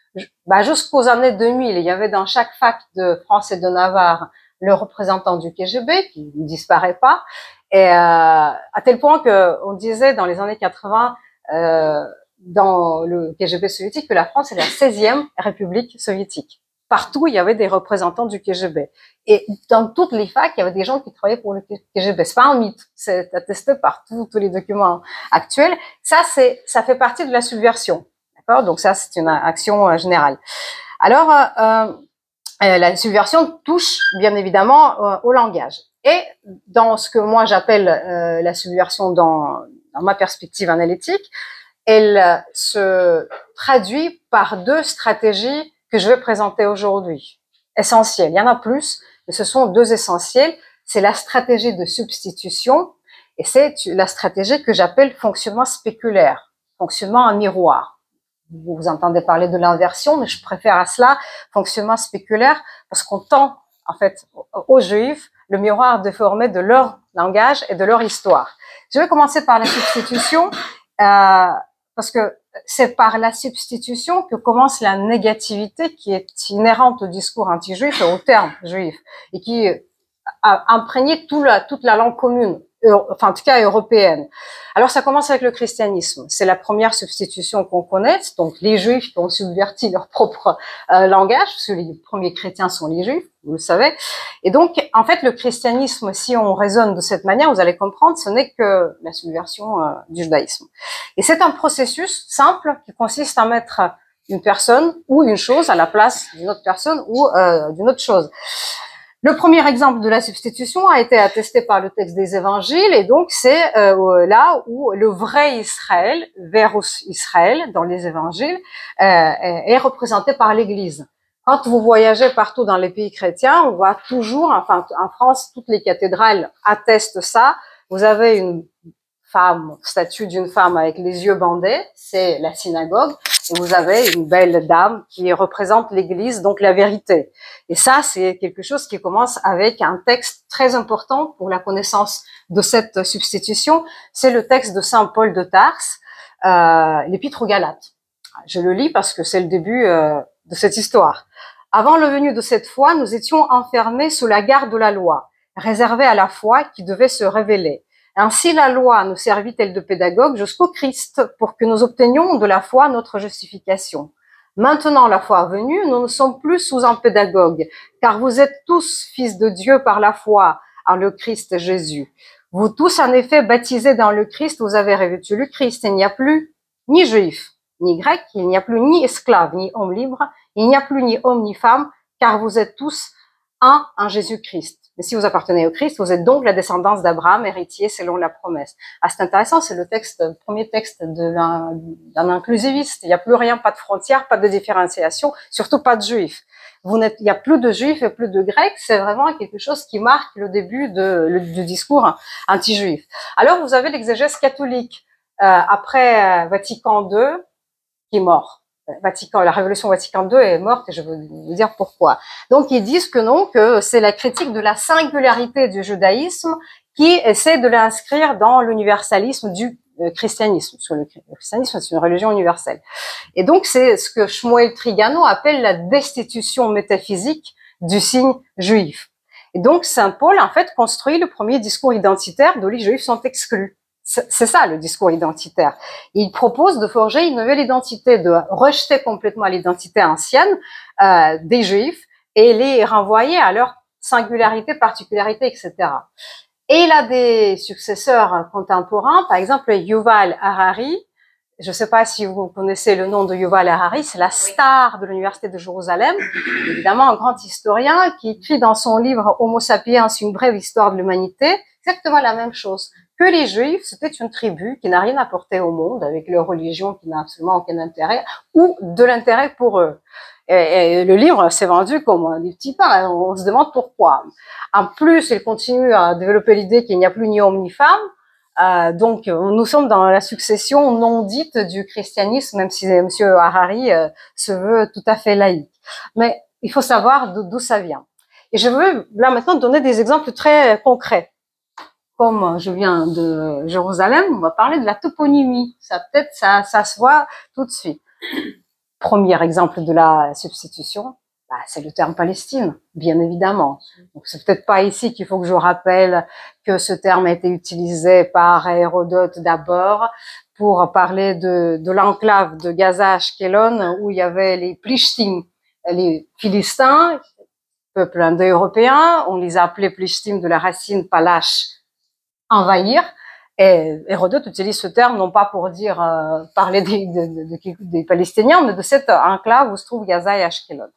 jusqu'aux années 2000, il y avait dans chaque fac de France et de Navarre le représentant du KGB qui ne disparaît pas, et à tel point que on disait dans les années 80 dans le KGB soviétique que la France est la 16e république soviétique. Partout, il y avait des représentants du KGB. Et dans toutes les facs, il y avait des gens qui travaillaient pour le KGB. C'est pas un mythe, c'est attesté par tous les documents actuels. Ça fait partie de la subversion. D'accord? Donc ça, c'est une action générale. Alors, la subversion touche bien évidemment au langage. Et dans ce que moi j'appelle la subversion dans ma perspective analytique, elle se traduit par deux stratégies que je vais présenter aujourd'hui. Essentielles. Il y en a plus, mais ce sont deux essentielles. C'est la stratégie de substitution et c'est la stratégie que j'appelle fonctionnement spéculaire, fonctionnement en miroir. Vous entendez parler de l'inversion, mais je préfère à cela fonctionnement spéculaire parce qu'on tend, en fait, aux Juifs le miroir déformé de leur langage et de leur histoire. Je vais commencer par la substitution parce que c'est par la substitution que commence la négativité qui est inhérente au discours anti-juif et au terme juif et qui a imprégné toute la langue commune, enfin en tout cas européenne. Alors ça commence avec le christianisme. C'est la première substitution qu'on connaît. Donc les juifs qui ont subverti leur propre langage, parce que les premiers chrétiens sont les juifs, vous le savez. Et donc en fait le christianisme, si on raisonne de cette manière, vous allez comprendre, ce n'est que la subversion du judaïsme. Et c'est un processus simple qui consiste à mettre une personne ou une chose à la place d'une autre personne ou d'une autre chose. Le premier exemple de la substitution a été attesté par le texte des évangiles et donc c'est là où le vrai Israël, Verus Israël, dans les évangiles, est représenté par l'Église. Quand vous voyagez partout dans les pays chrétiens, on voit toujours, enfin en France, toutes les cathédrales attestent ça. Vous avez une statue d'une femme avec les yeux bandés, c'est la synagogue, et vous avez une belle dame qui représente l'Église, donc la vérité. Et ça, c'est quelque chose qui commence avec un texte très important pour la connaissance de cette substitution. C'est le texte de Saint Paul de Tarse, l'Épître aux Galates. Je le lis parce que c'est le début de cette histoire. Avant le venu de cette foi, nous étions enfermés sous la garde de la loi, réservés à la foi qui devait se révéler. Ainsi, la loi nous servit-elle de pédagogue jusqu'au Christ pour que nous obtenions de la foi notre justification. Maintenant, la foi venue, nous ne sommes plus sous un pédagogue, car vous êtes tous fils de Dieu par la foi en le Christ Jésus. Vous tous, en effet, baptisés dans le Christ, vous avez revêtu le Christ. Il n'y a plus ni juif, ni grec, il n'y a plus ni esclave, ni homme libre, il n'y a plus ni homme ni femme, car vous êtes tous un en Jésus-Christ. Mais si vous appartenez au Christ, vous êtes donc la descendance d'Abraham, héritier selon la promesse. Ah, c'est intéressant, c'est le premier texte d'un inclusiviste. Il n'y a plus rien, pas de frontières, pas de différenciation, surtout pas de juifs. Il n'y a plus de juifs et plus de grecs. C'est vraiment quelque chose qui marque le début du discours anti-juif. Alors, vous avez l'exégèse catholique après Vatican II qui est mort. La révolution Vatican II est morte et je vais vous dire pourquoi. Donc ils disent que non, que c'est la critique de la singularité du judaïsme qui essaie de l'inscrire dans l'universalisme du christianisme. Parce que le christianisme, c'est une religion universelle. Et donc c'est ce que Shmuel Trigano appelle la destitution métaphysique du signe juif. Et donc Saint Paul, en fait, construit le premier discours identitaire d'où les juifs sont exclus. C'est ça le discours identitaire. Il propose de forger une nouvelle identité, de rejeter complètement l'identité ancienne des Juifs et les renvoyer à leur singularité, particularité, etc. Et il a des successeurs contemporains, par exemple Yuval Harari. Je ne sais pas si vous connaissez le nom de Yuval Harari, c'est la star de l'Université de Jérusalem, évidemment un grand historien qui écrit dans son livre Homo sapiens, une brève histoire de l'humanité, exactement la même chose. Que les Juifs, c'était une tribu qui n'a rien apporté au monde, avec leur religion qui n'a absolument aucun intérêt, ou de l'intérêt pour eux. Et le livre s'est vendu comme un petit pain. On se demande pourquoi. En plus, il continue à développer l'idée qu'il n'y a plus ni homme ni femme, Donc, nous sommes dans la succession non dite du christianisme, même si M. Harari se veut tout à fait laïque. Mais il faut savoir d'où ça vient. Et je veux là maintenant donner des exemples très concrets. Comme je viens de Jérusalem, on va parler de la toponymie. Ça peut-être ça se voit tout de suite. Premier exemple de la substitution, c'est le terme Palestine, bien évidemment. Donc c'est peut-être pas ici qu'il faut que je rappelle que ce terme a été utilisé par Hérodote d'abord pour parler de l'enclave de Gaza-Ashkelon où il y avait les Plishtim, les Philistins, peuple indo-européen. On les appelait Plishtim de la racine Palash, envahir. Et Hérodote utilise ce terme non pas pour dire parler des Palestiniens, mais de cette enclave où se trouve Gaza et Ashkelon.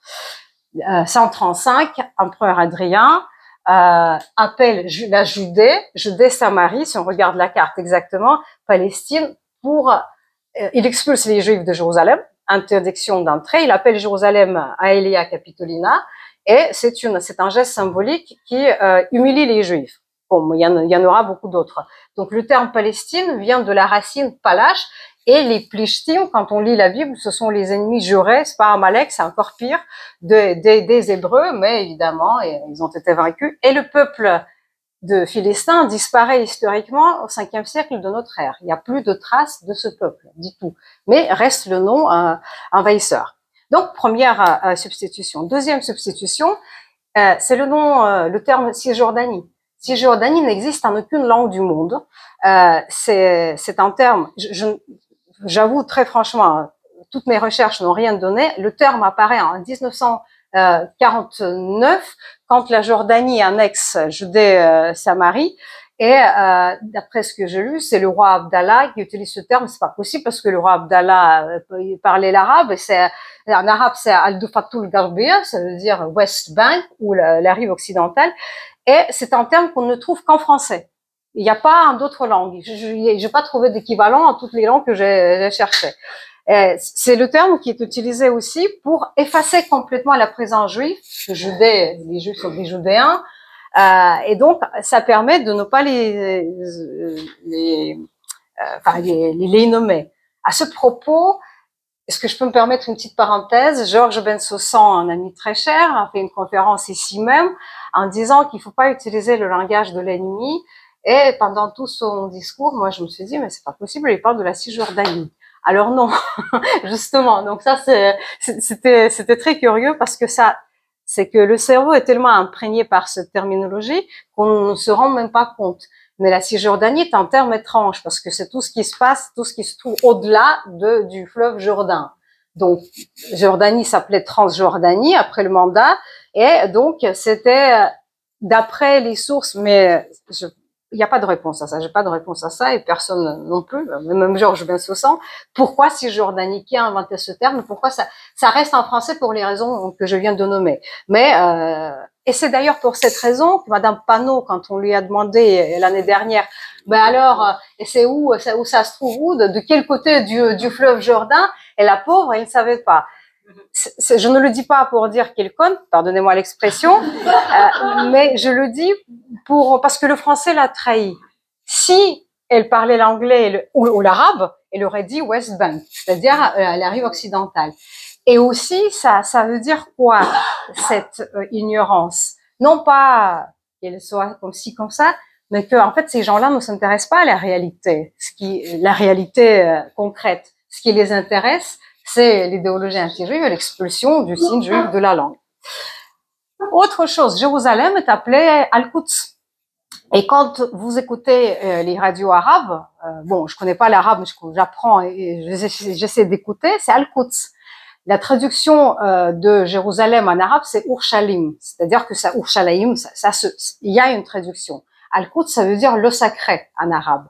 135, empereur Adrien appelle la Judée-Samarie, si on regarde la carte exactement, Palestine, pour il expulse les Juifs de Jérusalem, interdiction d'entrée, il appelle Jérusalem Aelia Capitolina, et c'est un geste symbolique qui humilie les Juifs. Bon, il y en aura beaucoup d'autres. Donc le terme Palestine vient de la racine Palash, et les Plishtim, quand on lit la Bible, ce sont les ennemis jurés, c'est pas Amalek, c'est encore pire, des Hébreux, mais évidemment, ils ont été vaincus. Et le peuple de Philistins disparaît historiquement au 5e siècle de notre ère. Il n'y a plus de traces de ce peuple, du tout. Mais reste le nom envahisseur. Donc, première substitution. Deuxième substitution, c'est le terme Cisjordanie. Cisjordanie n'existe en aucune langue du monde. C'est un terme, j'avoue très franchement, toutes mes recherches n'ont rien donné. Le terme apparaît en 1949, quand la Jordanie annexe Judée-Samarie. Et d'après ce que j'ai lu, c'est le roi Abdallah qui utilise ce terme. C'est pas possible parce que le roi Abdallah parlait l'arabe. En arabe, c'est Al-Dufatul Garbiya, ça veut dire West Bank ou la rive occidentale. Et c'est un terme qu'on ne trouve qu'en français. Il n'y a pas en d'autres langues. Je n'ai pas trouvé d'équivalent en toutes les langues que j'ai cherché. C'est le terme qui est utilisé aussi pour effacer complètement la présence juive. Les Juifs sont des Judéens. Et donc, ça permet de ne pas les nommer. À ce propos, est-ce que je peux me permettre une petite parenthèse? Georges Bensoussan, un ami très cher, a fait une conférence ici même en disant qu'il ne faut pas utiliser le langage de l'ennemi. Et pendant tout son discours, moi, je me suis dit, mais c'est pas possible, il parle de la Cisjordanie. Alors non, justement. Donc ça, c'était très curieux parce que c'est que le cerveau est tellement imprégné par cette terminologie qu'on ne se rend même pas compte. Mais la Cisjordanie est un terme étrange parce que c'est tout ce qui se passe, tout ce qui se trouve au-delà du fleuve Jourdain. Donc, Jordanie s'appelait Transjordanie après le mandat, et donc c'était d'après les sources, mais il n'y a pas de réponse à ça. J'ai pas de réponse à ça et personne non plus, même Georges Bensoussan. Pourquoi Cisjordanie? Qui a inventé ce terme? Pourquoi ça reste en français pour les raisons que je viens de nommer. Mais et c'est d'ailleurs pour cette raison que Madame Panot, quand on lui a demandé l'année dernière, ben alors, et c'est où ça se trouve où, de quel côté du fleuve Jourdain? Et la pauvre, elle ne savait pas. Je ne le dis pas pour dire qu'elle conne, pardonnez-moi l'expression, mais je le dis parce que le français l'a trahi. Si elle parlait l'anglais ou l'arabe, elle aurait dit West Bank, c'est-à-dire la rive occidentale. Et aussi, ça veut dire quoi, cette ignorance? Non pas qu'elle soit comme ci, comme ça, mais que, en fait, ces gens-là ne s'intéressent pas à la réalité, la réalité concrète. Ce qui les intéresse, c'est l'idéologie anti-juive et l'expulsion du signe juif de la langue. Autre chose, Jérusalem est appelée Al-Quds. Et quand vous écoutez les radios arabes, bon, je connais pas l'arabe, mais j'apprends et j'essaie d'écouter, c'est Al-Quds. La traduction de Jérusalem en arabe, c'est Urshalim, c'est-à-dire que ça, Urshalim, il y a une traduction. Al-Quds, ça veut dire le sacré en arabe.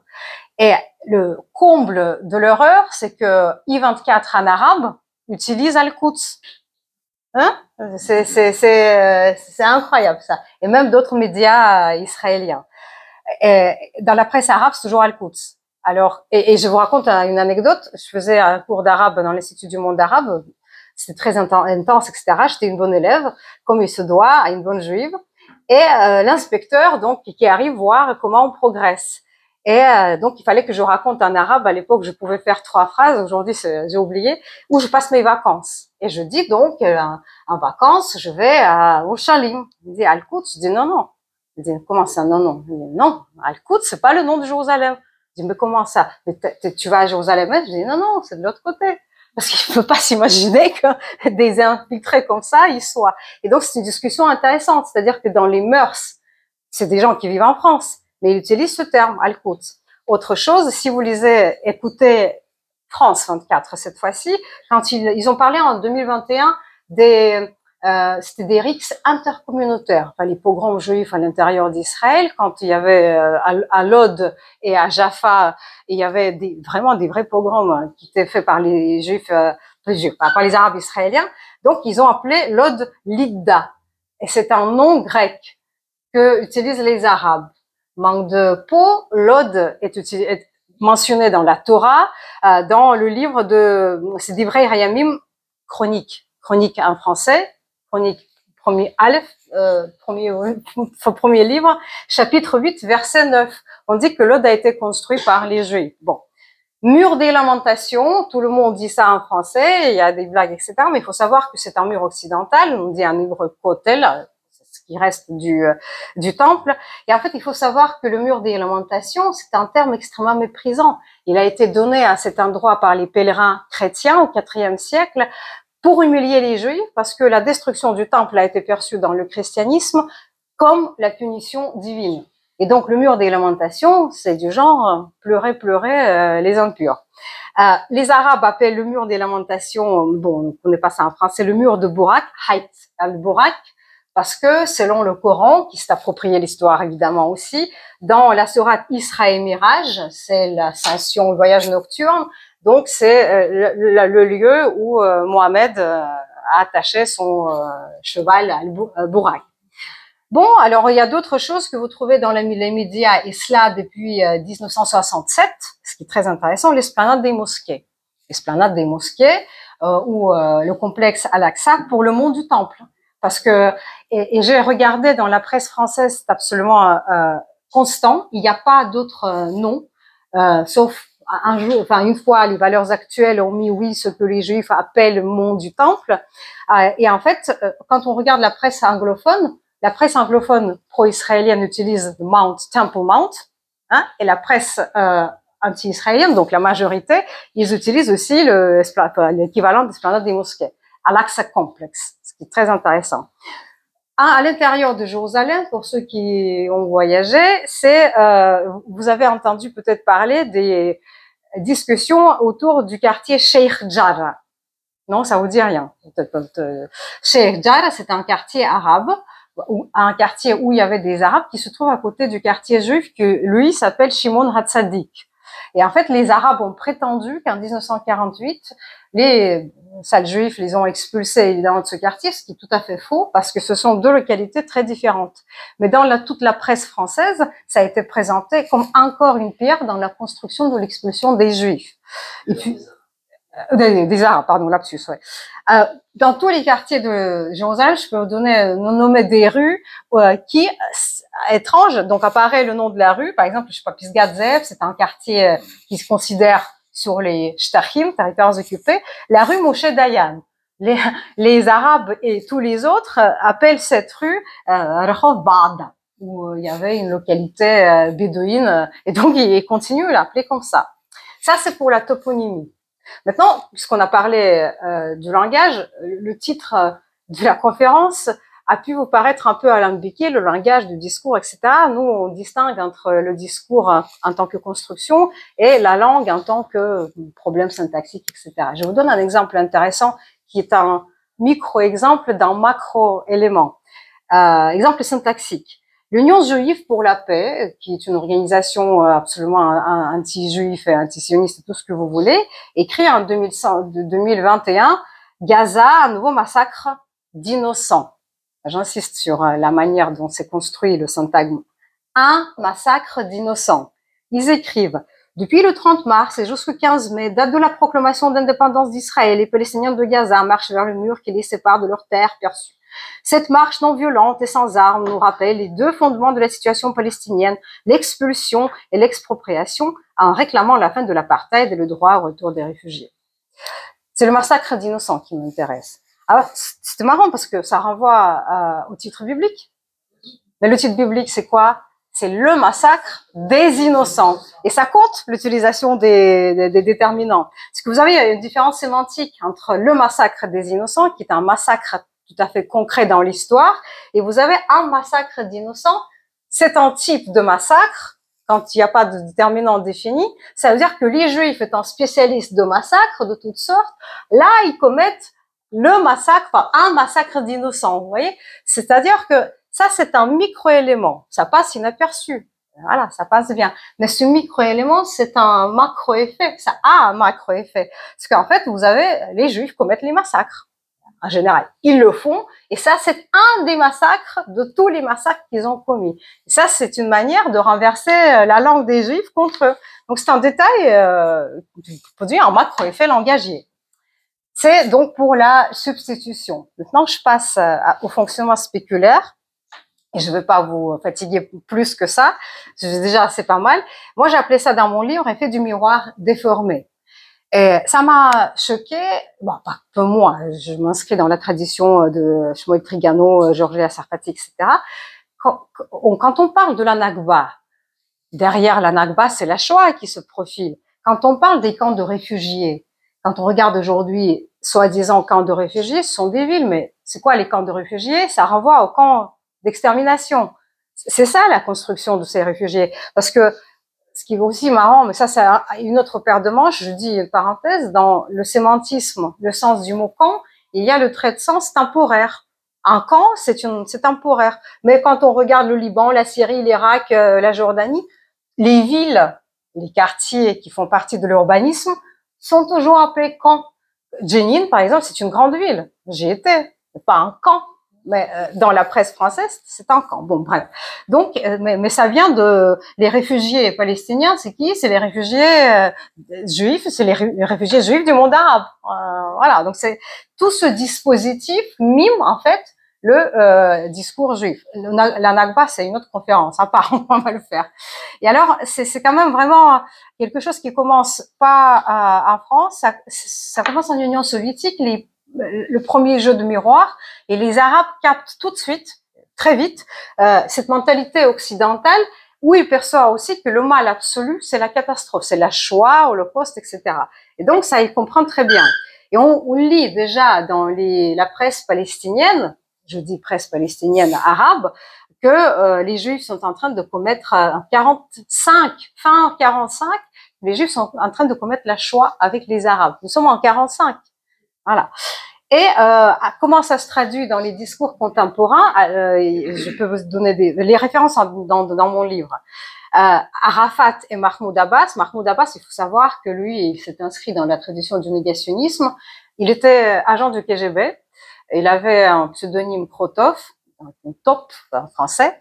Et le comble de l'horreur, c'est que I24 en arabe utilise Al-Quds. Hein? C'est incroyable ça. Et même d'autres médias israéliens. Et dans la presse arabe, c'est toujours Al-Quds. Alors, et je vous raconte une anecdote. Je faisais un cours d'arabe dans l'Institut du monde arabe. C'était très intense, etc. J'étais une bonne élève, comme il se doit à une bonne juive. Et l'inspecteur, donc, qui arrive voir comment on progresse. Et donc, il fallait que je raconte en arabe. À l'époque, je pouvais faire 3 phrases. Aujourd'hui, j'ai oublié. Où je passe mes vacances. Et je dis donc, en vacances, je vais à Ourchalim. Il dit Al-Quds. Je dis non. Il dit comment ça non. Je dis non, Al-Quds, c'est pas le nom de Jérusalem. Je dis mais comment ça? Mais tu vas à Jérusalem? Je dis non, c'est de l'autre côté. Parce qu'il ne peut pas s'imaginer que des infiltrés comme ça y soient. Et donc, c'est une discussion intéressante. C'est-à-dire que dans les mœurs, c'est des gens qui vivent en France, mais ils utilisent ce terme, Al-Quds. Autre chose, si vous lisez, écoutez France 24 cette fois-ci, quand ils ont parlé en 2021 c'était des rixes intercommunautaires, enfin les pogroms juifs à l'intérieur d'Israël, quand il y avait à Lod et à Jaffa, il y avait vraiment des vrais pogroms qui étaient faits par les juifs, par les arabes israéliens. Donc ils ont appelé Lod Lidda, et c'est un nom grec que utilisent les Arabes. Manque de peau, Lod est mentionné dans la Torah, dans le livre c'est d'Ivrei Hayamim, chronique en français, chronique, premier livre, chapitre 8, verset 9. On dit que Lod a été construit par les Juifs. Bon. Mur des lamentations, tout le monde dit ça en français, il y a des blagues, etc. Mais il faut savoir que c'est un mur occidental, on dit un mur kotel, ce qui reste du temple. Et en fait, il faut savoir que le mur des lamentations, c'est un terme extrêmement méprisant. Il a été donné à cet endroit par les pèlerins chrétiens au IVe siècle pour humilier les Juifs, parce que la destruction du temple a été perçue dans le christianisme comme la punition divine. Et donc, le mur des lamentations, c'est du genre pleurer les impurs. Les Arabes appellent le mur des lamentations, bon, on ne connaît pas ça en français, le mur de Bourak, Hayt al-Bourak, parce que selon le Coran, qui s'est approprié l'histoire évidemment aussi, dans la sourate Isra et Miraj, c'est l'ascension, le voyage nocturne, donc c'est le lieu où Mohamed a attaché son cheval à Bourak. Bon, alors il y a d'autres choses que vous trouvez dans les médias, et cela depuis 1967, ce qui est très intéressant, l'esplanade des mosquées. L'esplanade des mosquées ou le complexe Al-Aqsa pour le mont du Temple. Parce que, et j'ai regardé dans la presse française, c'est absolument constant, il n'y a pas d'autres noms, sauf un jour, enfin une fois, les valeurs actuelles ont mis oui ce que les Juifs appellent le mont du Temple. Et en fait, quand on regarde la presse anglophone pro-israélienne utilise Temple Mount, hein, et la presse anti-israélienne, donc la majorité, ils utilisent aussi l'équivalent d'esplanade des mosquées, Al-Aqsa Complex, ce qui est très intéressant. À l'intérieur de Jérusalem, pour ceux qui ont voyagé, vous avez entendu peut-être parler des discussions autour du quartier Sheikh Jarrah. Non, ça vous dit rien. Sheikh Jarrah, c'est un quartier arabe, un quartier où il y avait des Arabes qui se trouvent à côté du quartier juif que lui s'appelle Shimon HaTzadik. Et en fait, les Arabes ont prétendu qu'en 1948, les salles juifs les ont expulsés évidemment de ce quartier, ce qui est tout à fait faux parce que ce sont deux localités très différentes. Mais dans toute la presse française, ça a été présenté comme encore une pierre dans la construction de l'expulsion des Juifs. Et puis, des Arabes, pardon, lapsus, ouais. Dans tous les quartiers de Jérusalem, je peux vous nommer des rues qui, étranges, donc apparaît le nom de la rue, par exemple, je sais pas, Pisgat Zev, c'est un quartier qui se considère sur les Shtachim, territoires occupés, la rue Moshe Dayan. Les Arabes et tous les autres appellent cette rue Rehov Ba'ada, où il y avait une localité bédouine, et donc ils continuent à l'appeler comme ça. Ça, c'est pour la toponymie. Maintenant, puisqu'on a parlé du langage, le titre de la conférence a pu vous paraître un peu alambiqué, le langage du discours, etc. Nous, on distingue entre le discours en tant que construction et la langue en tant que problème syntaxique, etc. Je vous donne un exemple intéressant qui est un micro-exemple d'un macro-élément. Exemple syntaxique. L'Union juive pour la paix, qui est une organisation absolument anti-juif et anti-sioniste, tout ce que vous voulez, écrit en 2021, Gaza, un nouveau massacre d'innocents. J'insiste sur la manière dont c'est construit le syntagme. Un massacre d'innocents. Ils écrivent, depuis le 30 mars et jusqu'au 15 mai, date de la proclamation d'indépendance d'Israël, les Palestiniens de Gaza marchent vers le mur qui les sépare de leur terre perçue Cette marche non violente et sans armes nous rappelle les deux fondements de la situation palestinienne, l'expulsion et l'expropriation, en réclamant la fin de l'apartheid et le droit au retour des réfugiés. C'est le massacre d'innocents qui m'intéresse. Alors, c'est marrant parce que ça renvoie au titre biblique. Mais le titre biblique, c'est quoi? C'est le massacre des innocents. Et ça compte l'utilisation des déterminants. Parce que vous avez une différence sémantique entre le massacre des innocents, qui est un massacre tout à fait concret dans l'histoire, et vous avez un massacre d'innocents. C'est un type de massacre, quand il n'y a pas de déterminant défini, ça veut dire que les Juifs étant spécialistes de massacres de toutes sortes, là, ils commettent le massacre, enfin, un massacre d'innocents, vous voyez? C'est-à-dire que ça, c'est un micro-élément. Ça passe inaperçu. Voilà, ça passe bien. Mais ce micro-élément, c'est un macro-effet. Ça a un macro-effet. Parce qu'en fait, vous avez, les Juifs commettent les massacres. En général, ils le font. Et ça, c'est un des massacres de tous les massacres qu'ils ont commis. Et ça, c'est une manière de renverser la langue des Juifs contre eux. Donc, c'est un détail qui produit un macro-effet langagier. C'est donc pour la substitution. Maintenant, je passe au fonctionnement spéculaire. Et je ne vais pas vous fatiguer plus que ça. Déjà, c'est pas mal. Moi, j'ai appelé ça dans mon livre effet du miroir déformé. Et ça m'a choqué. Bon, pas que moi. Je m'inscris dans la tradition de Shmuel Trigano, Georges Sarfati, etc. Quand on parle de la Nakba, derrière la Nakba, c'est la Shoah qui se profile. Quand on parle des camps de réfugiés, quand on regarde aujourd'hui, soi-disant camps de réfugiés, ce sont des villes, mais c'est quoi les camps de réfugiés? Ça renvoie aux camps d'extermination. C'est ça la construction de ces réfugiés. Parce que ce qui est aussi marrant, mais ça c'est une autre paire de manches, je dis une parenthèse, dans le sémantisme, le sens du mot camp, il y a le trait de sens temporaire. Un camp, c'est temporaire. Mais quand on regarde le Liban, la Syrie, l'Irak, la Jordanie, les villes, les quartiers qui font partie de l'urbanisme sont toujours appelés camps. Jenin, par exemple, c'est une grande ville. J'y étais. C'est pas un camp. Mais dans la presse française, c'est un camp. Bon, bref. Donc, mais ça vient de les réfugiés palestiniens. C'est qui? C'est les réfugiés juifs. C'est les réfugiés juifs du monde arabe. Voilà. Donc, c'est tout ce dispositif mime en fait le discours juif. La Nakba, c'est une autre conférence à part. On va le faire. Et alors, c'est quand même vraiment quelque chose qui commence pas en France. Ça commence en Union soviétique. Le premier jeu de miroir, et les Arabes captent tout de suite, très vite, cette mentalité occidentale où ils perçoivent aussi que le mal absolu, c'est la catastrophe, c'est la Shoah, Holocauste, etc. Et donc ça, ils comprennent très bien. Et on lit déjà dans la presse palestinienne, je dis presse palestinienne arabe, que les Juifs sont en train de commettre fin 45, les Juifs sont en train de commettre la Shoah avec les Arabes. Nous sommes en 45. Voilà. Et comment ça se traduit dans les discours contemporains? Je peux vous donner les références dans mon livre. Arafat et Mahmoud Abbas. Mahmoud Abbas, il faut savoir que lui, il s'est inscrit dans la tradition du négationnisme. Il était agent du KGB. Il avait un pseudonyme Krotov, un top en français,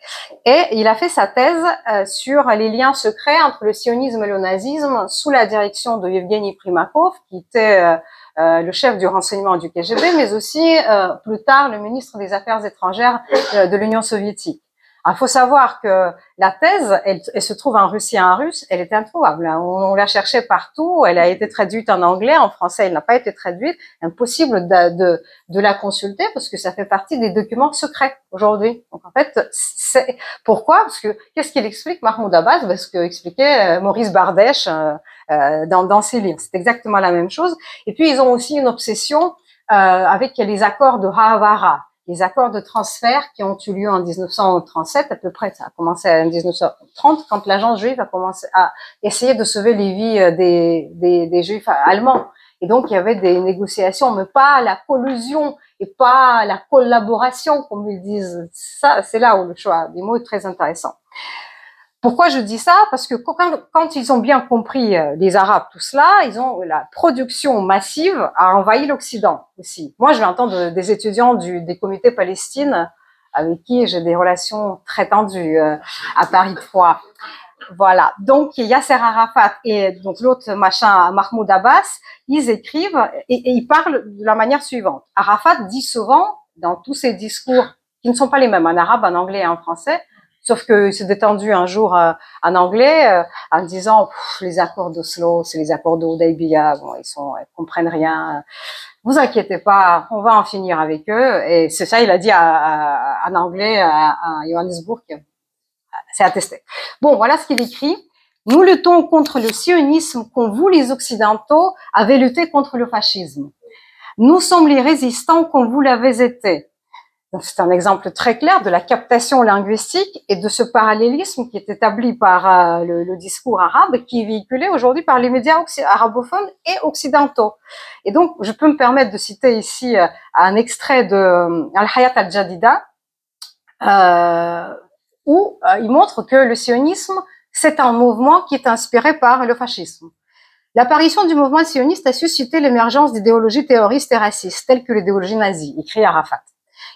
et il a fait sa thèse sur les liens secrets entre le sionisme et le nazisme sous la direction de Yevgeny Primakov, qui était le chef du renseignement du KGB, mais aussi plus tard le ministre des Affaires étrangères de l'Union soviétique. Il faut savoir que la thèse, elle se trouve en Russie et en russe, elle était introuvable. On l'a cherchée partout, elle a été traduite en anglais, en français, elle n'a pas été traduite. Impossible de la consulter parce que ça fait partie des documents secrets aujourd'hui. Donc en fait, c'est pourquoi? Parce que qu'est-ce qu'il explique Mahmoud Abbas? Parce que expliquait Maurice Bardèche dans ses livres. C'est exactement la même chose. Et puis ils ont aussi une obsession avec les accords de Havara. Les accords de transfert qui ont eu lieu en 1937, à peu près, ça a commencé en 1930, quand l'agence juive a commencé à essayer de sauver les vies des juifs allemands. Et donc, il y avait des négociations, mais pas la collusion et pas la collaboration, comme ils disent. Ça, c'est là où le choix des mots est très intéressant. Pourquoi je dis ça? Parce que quand ils ont bien compris, les Arabes, tout cela, la production massive a envahi l'Occident aussi. Moi, je vais entendre des étudiants des comités Palestine avec qui j'ai des relations très tendues à Paris 3. Voilà. Donc, Yasser Arafat et donc l'autre Mahmoud Abbas, ils écrivent et ils parlent de la manière suivante. Arafat dit souvent, dans tous ces discours qui ne sont pas les mêmes en arabe, en anglais et en français, sauf que s'est détendu un jour en anglais en disant les accords d'Oslo, c'est les accords d'Hudaybiyah, bon, ils comprennent rien. Vous inquiétez pas, on va en finir avec eux. Et c'est ça, il a dit en anglais à Johannesburg. C'est attesté. Bon, voilà ce qu'il écrit. Nous luttons contre le sionisme quand vous, les Occidentaux, avez lutté contre le fascisme. Nous sommes les résistants quand vous l'avez été. Donc, c'est un exemple très clair de la captation linguistique et de ce parallélisme qui est établi par le discours arabe qui est véhiculé aujourd'hui par les médias arabophones et occidentaux. Et donc, je peux me permettre de citer ici un extrait de Al-Hayat al-Jadida où il montre que le sionisme, c'est un mouvement qui est inspiré par le fascisme. L'apparition du mouvement sioniste a suscité l'émergence d'idéologies terroristes et racistes, telles que l'idéologie nazie, écrit Arafat.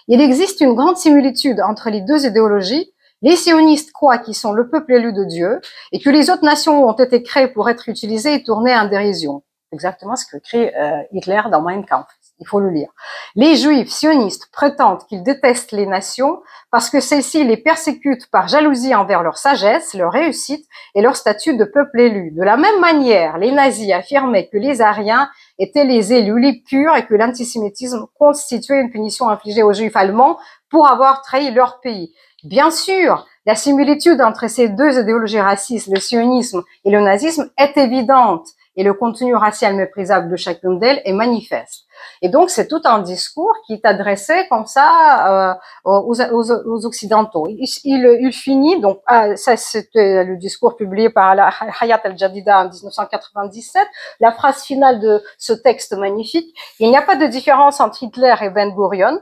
Il existe une grande similitude entre les deux idéologies. Les sionistes croient qu'ils sont le peuple élu de Dieu et que les autres nations ont été créées pour être utilisées et tournées en dérision. Exactement ce que écrit Hitler dans Mein Kampf. Il faut le lire. Les juifs sionistes prétendent qu'ils détestent les nations parce que celles-ci les persécutent par jalousie envers leur sagesse, leur réussite et leur statut de peuple élu. De la même manière, les nazis affirmaient que les Aryens étaient les élus, les purs, et que l'antisémitisme constituait une punition infligée aux juifs allemands pour avoir trahi leur pays. Bien sûr, la similitude entre ces deux idéologies racistes, le sionisme et le nazisme, est évidente et le contenu racial méprisable de chacune d'elles est manifeste. Et donc, c'est tout un discours qui est adressé comme ça aux Occidentaux. Il finit, donc ça c'était le discours publié par Hayat al-Jadida en 1997. La phrase finale de ce texte magnifique: il n'y a pas de différence entre Hitler et Ben Gurion.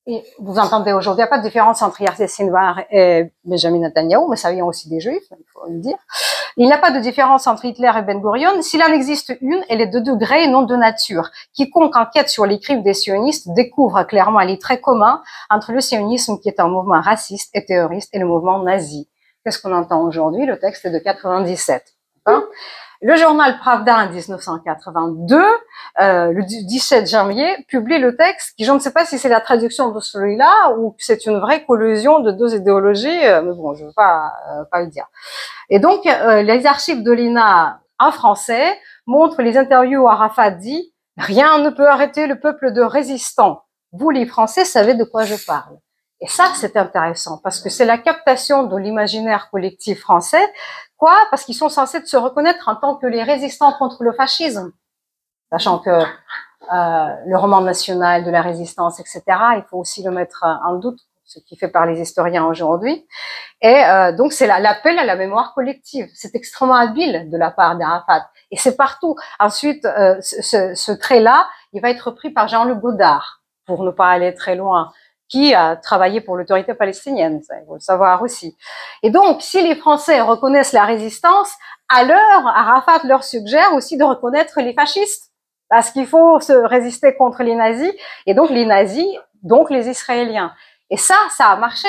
Et vous entendez aujourd'hui, il n'y a pas de différence entre Yasser Sinwar et Benjamin Netanyahu, mais ça vient aussi des Juifs, il faut le dire. Il n'y a pas de différence entre Hitler et Ben Gurion. S'il en existe une, elle est de degré et non de nature. Quiconque enquête sur les crimes des sionistes découvre clairement les traits communs entre le sionisme, qui est un mouvement raciste et terroriste, et le mouvement nazi. Qu'est-ce qu'on entend aujourd'hui? Le texte est de 97. Hein? Le journal Pravda en 1982, le 17 janvier, publie le texte qui, je ne sais pas si c'est la traduction de celui-là ou que c'est une vraie collusion de deux idéologies, mais bon, je ne veux pas le dire. Et donc, les archives de l'INA en français montrent les interviews où Arafat dit « Rien ne peut arrêter le peuple de résistants. Vous, les Français, savez de quoi je parle. » Et ça, c'est intéressant parce que c'est la captation de l'imaginaire collectif français. Quoi? Parce qu'ils sont censés se reconnaître en tant que les résistants contre le fascisme. Sachant que le roman national de la résistance, etc., il faut aussi le mettre en doute, ce qui fait par les historiens aujourd'hui. Et donc, c'est l'appel à la mémoire collective. C'est extrêmement habile de la part d'Arafat. Et c'est partout. Ensuite, ce trait-là, il va être repris par Jean-Luc Godard, pour ne pas aller très loin, qui a travaillé pour l'autorité palestinienne, ça, il faut le savoir aussi. Et donc, si les Français reconnaissent la résistance, alors Arafat leur suggère aussi de reconnaître les fascistes, parce qu'il faut se résister contre les nazis, et donc les nazis, donc les Israéliens. Et ça a marché.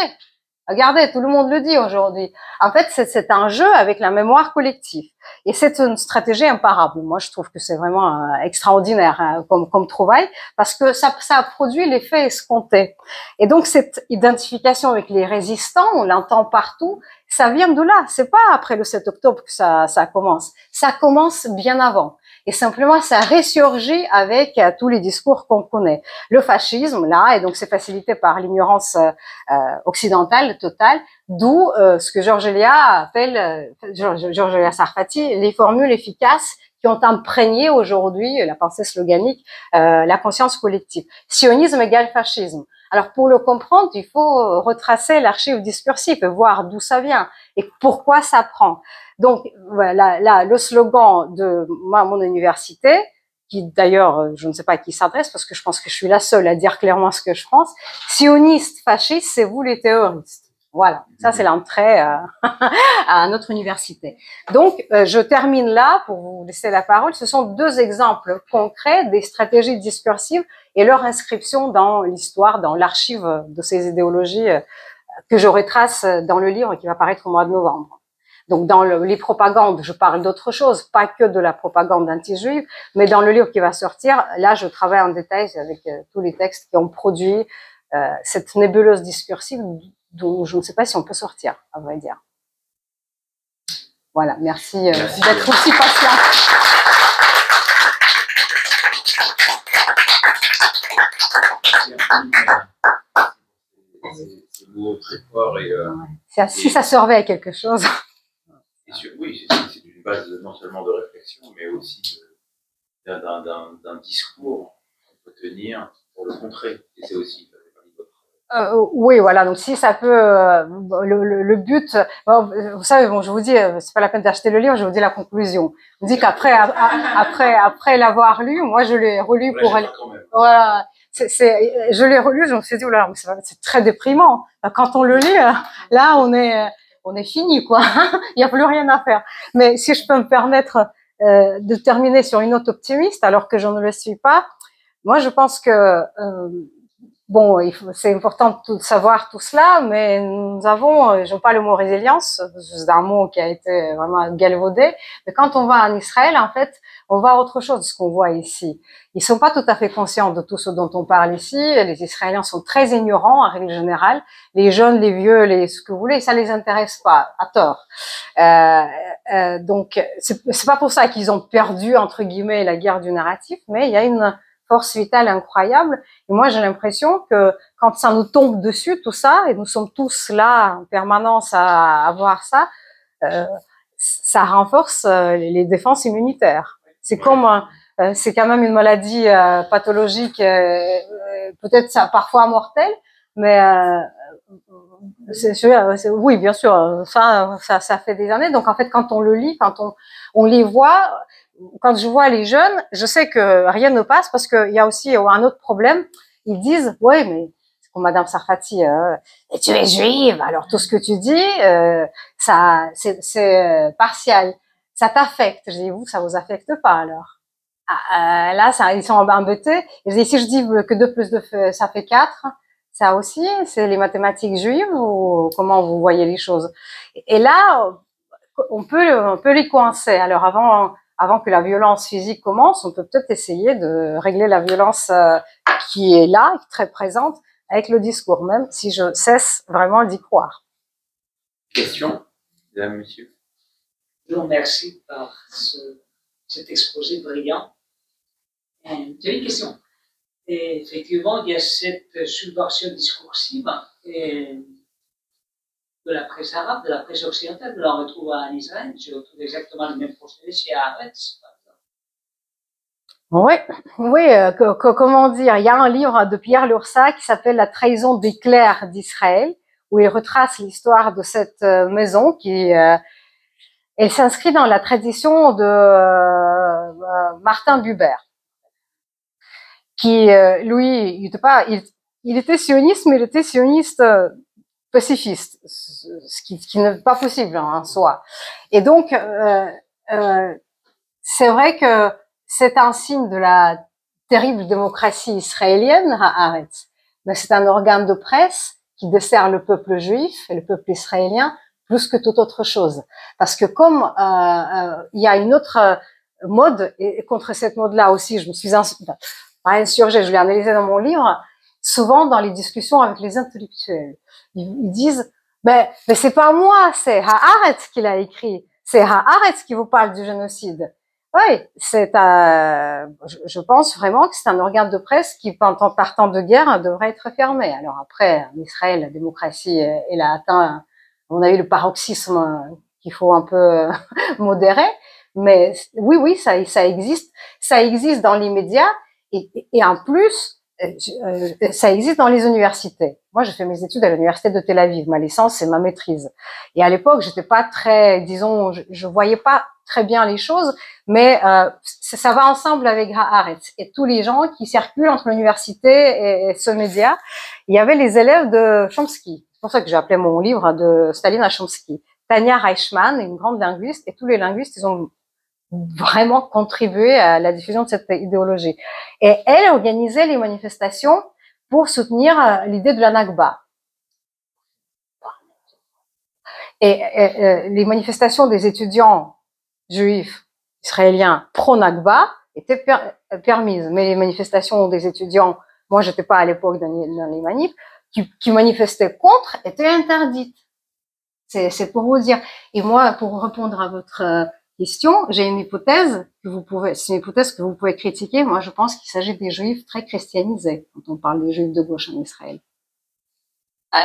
Regardez, tout le monde le dit aujourd'hui. En fait, c'est un jeu avec la mémoire collective. Et c'est une stratégie imparable. Moi, je trouve que c'est vraiment extraordinaire hein, comme trouvaille, parce que ça a produit l'effet escompté. Et donc, cette identification avec les résistants, on l'entend partout, ça vient de là. C'est pas après le 7 octobre que ça commence. Ça commence bien avant. Et simplement, ça ressurgit avec tous les discours qu'on connaît. Le fascisme, là, et donc c'est facilité par l'ignorance occidentale totale, d'où ce que Georges Elia appelle, Georges Elia Sarfati, les formules efficaces qui ont imprégné aujourd'hui la pensée sloganique, la conscience collective. Sionisme égale fascisme. Alors pour le comprendre, il faut retracer l'archive discursive et voir d'où ça vient et pourquoi ça prend. Donc voilà, là, le slogan de mon université, qui d'ailleurs, je ne sais pas à qui s'adresse parce que je pense que je suis la seule à dire clairement ce que je pense, sioniste, fasciste, c'est vous les terroristes. Voilà, ça c'est l'entrée à notre université. Donc, je termine là pour vous laisser la parole. Ce sont deux exemples concrets des stratégies discursives et leur inscription dans l'histoire, dans l'archive de ces idéologies que je retrace dans le livre qui va paraître au mois de novembre. Donc, dans les propagandes, je parle d'autre chose, pas que de la propagande anti-juive, mais dans le livre qui va sortir, là, je travaille en détail avec tous les textes qui ont produit cette nébuleuse discursive dont je ne sais pas si on peut sortir, à vrai dire. Voilà, merci. D'être aussi patient. C'est beau, très fort et si ça servait à quelque chose. Oui, c'est une base non seulement de réflexion, mais aussi d'un discours qu'on peut tenir pour le contrer. Et c'est aussi oui, voilà. Donc si ça peut, le but, bon, vous savez, bon, je vous dis, c'est pas la peine d'acheter le livre. Je vous dis la conclusion. Je vous dis qu'après, après l'avoir lu, moi je l'ai relu pour aller. Voilà. Je l'ai relu, je me suis dit, oula, c'est très déprimant. Quand on le lit, là, on est fini, quoi. Il n'y a plus rien à faire. Mais si je peux me permettre de terminer sur une note optimiste, alors que je ne le suis pas, moi, je pense que bon, c'est important de savoir tout cela, mais nous avons, je n'aime pas le mot résilience, c'est un mot qui a été vraiment galvaudé, mais quand on va en Israël, en fait, on voit autre chose de ce qu'on voit ici. Ils sont pas tout à fait conscients de tout ce dont on parle ici. Les Israéliens sont très ignorants, en règle générale. Les jeunes, les vieux, ce que vous voulez, ça les intéresse pas, à tort. Donc, c'est pas pour ça qu'ils ont perdu, entre guillemets, la guerre du narratif, mais il y a une force vitale incroyable. Et moi, j'ai l'impression que quand ça nous tombe dessus, tout ça, et nous sommes tous là en permanence à voir ça, ça renforce les défenses immunitaires. C'est comme, c'est quand même une maladie pathologique, peut-être ça parfois mortelle, mais oui, bien sûr, ça fait des années. Donc en fait, quand on le lit, quand on les voit. Quand je vois les jeunes, je sais que rien ne passe parce qu'il y a aussi un autre problème. Ils disent, ouais, mais c'est comme Madame Sarfati, tu es juive, alors tout ce que tu dis, ça, c'est partial. Ça t'affecte. Je dis, vous, ça vous affecte pas alors. Là, ils sont embêtés. Je dis, si je dis que 2 plus 2, ça fait 4, ça aussi, c'est les mathématiques juives ou comment vous voyez les choses? Et là, on peut les coincer. Alors avant que la violence physique commence, on peut peut-être essayer de régler la violence qui est là, qui est très présente, avec le discours, même si je cesse vraiment d'y croire. Question, mesdames, messieurs. Je vous remercie par cet exposé brillant. J'ai une question. Et effectivement, il y a cette subversion discursive de la presse arabe, de la presse occidentale, que l'on retrouve en Israël. Je retrouve exactement le même procédé chez Haaretz. Oui, comment dire, il y a un livre de Pierre Lursa qui s'appelle La trahison des clercs d'Israël, où il retrace l'histoire de cette maison qui elle s'inscrit dans la tradition de Martin Buber, qui lui, il était sioniste, mais il était sioniste pacifiste, ce qui n'est pas possible en soi. Et donc, c'est vrai que c'est un signe de la terrible démocratie israélienne, Haaretz. Mais c'est un organe de presse qui dessert le peuple juif et le peuple israélien plus que toute autre chose. Parce que comme il y a une autre mode, et contre cette mode-là aussi, je me suis insurgée, je l'ai analysé dans mon livre, souvent dans les discussions avec les intellectuels. Ils disent, mais c'est pas moi, c'est Haaretz qui l'a écrit. C'est Haaretz qui vous parle du génocide. Oui, je pense vraiment que c'est un organe de presse qui, partant de guerre, devrait être fermé. Alors après, en Israël, la démocratie, elle a atteint, on a eu le paroxysme qu'il faut un peu modérer. Mais oui, ça existe. Ça existe dans les médias et en plus, ça existe dans les universités. Moi, j'ai fait mes études à l'université de Tel Aviv. Ma licence, c'est ma maîtrise. Et à l'époque, j'étais pas très, disons, je voyais pas très bien les choses, mais ça va ensemble avec Haaretz. Et tous les gens qui circulent entre l'université et ce média, il y avait les élèves de Chomsky. C'est pour ça que j'ai appelé mon livre de Staline à Chomsky. Tania Reichmann, une grande linguiste, et tous les linguistes, ils ont vraiment contribué à la diffusion de cette idéologie. Et elle organisait les manifestations pour soutenir l'idée de la Nakba. Et les manifestations des étudiants juifs israéliens pro-Nakba étaient permises, mais les manifestations des étudiants moi j'étais pas à l'époque dans les manifs, qui manifestaient contre, étaient interdites. C'est pour vous dire. Et moi, pour répondre à votre question, j'ai une hypothèse c'est une hypothèse que vous pouvez critiquer. Moi, je pense qu'il s'agit des juifs très christianisés quand on parle des juifs de gauche en Israël.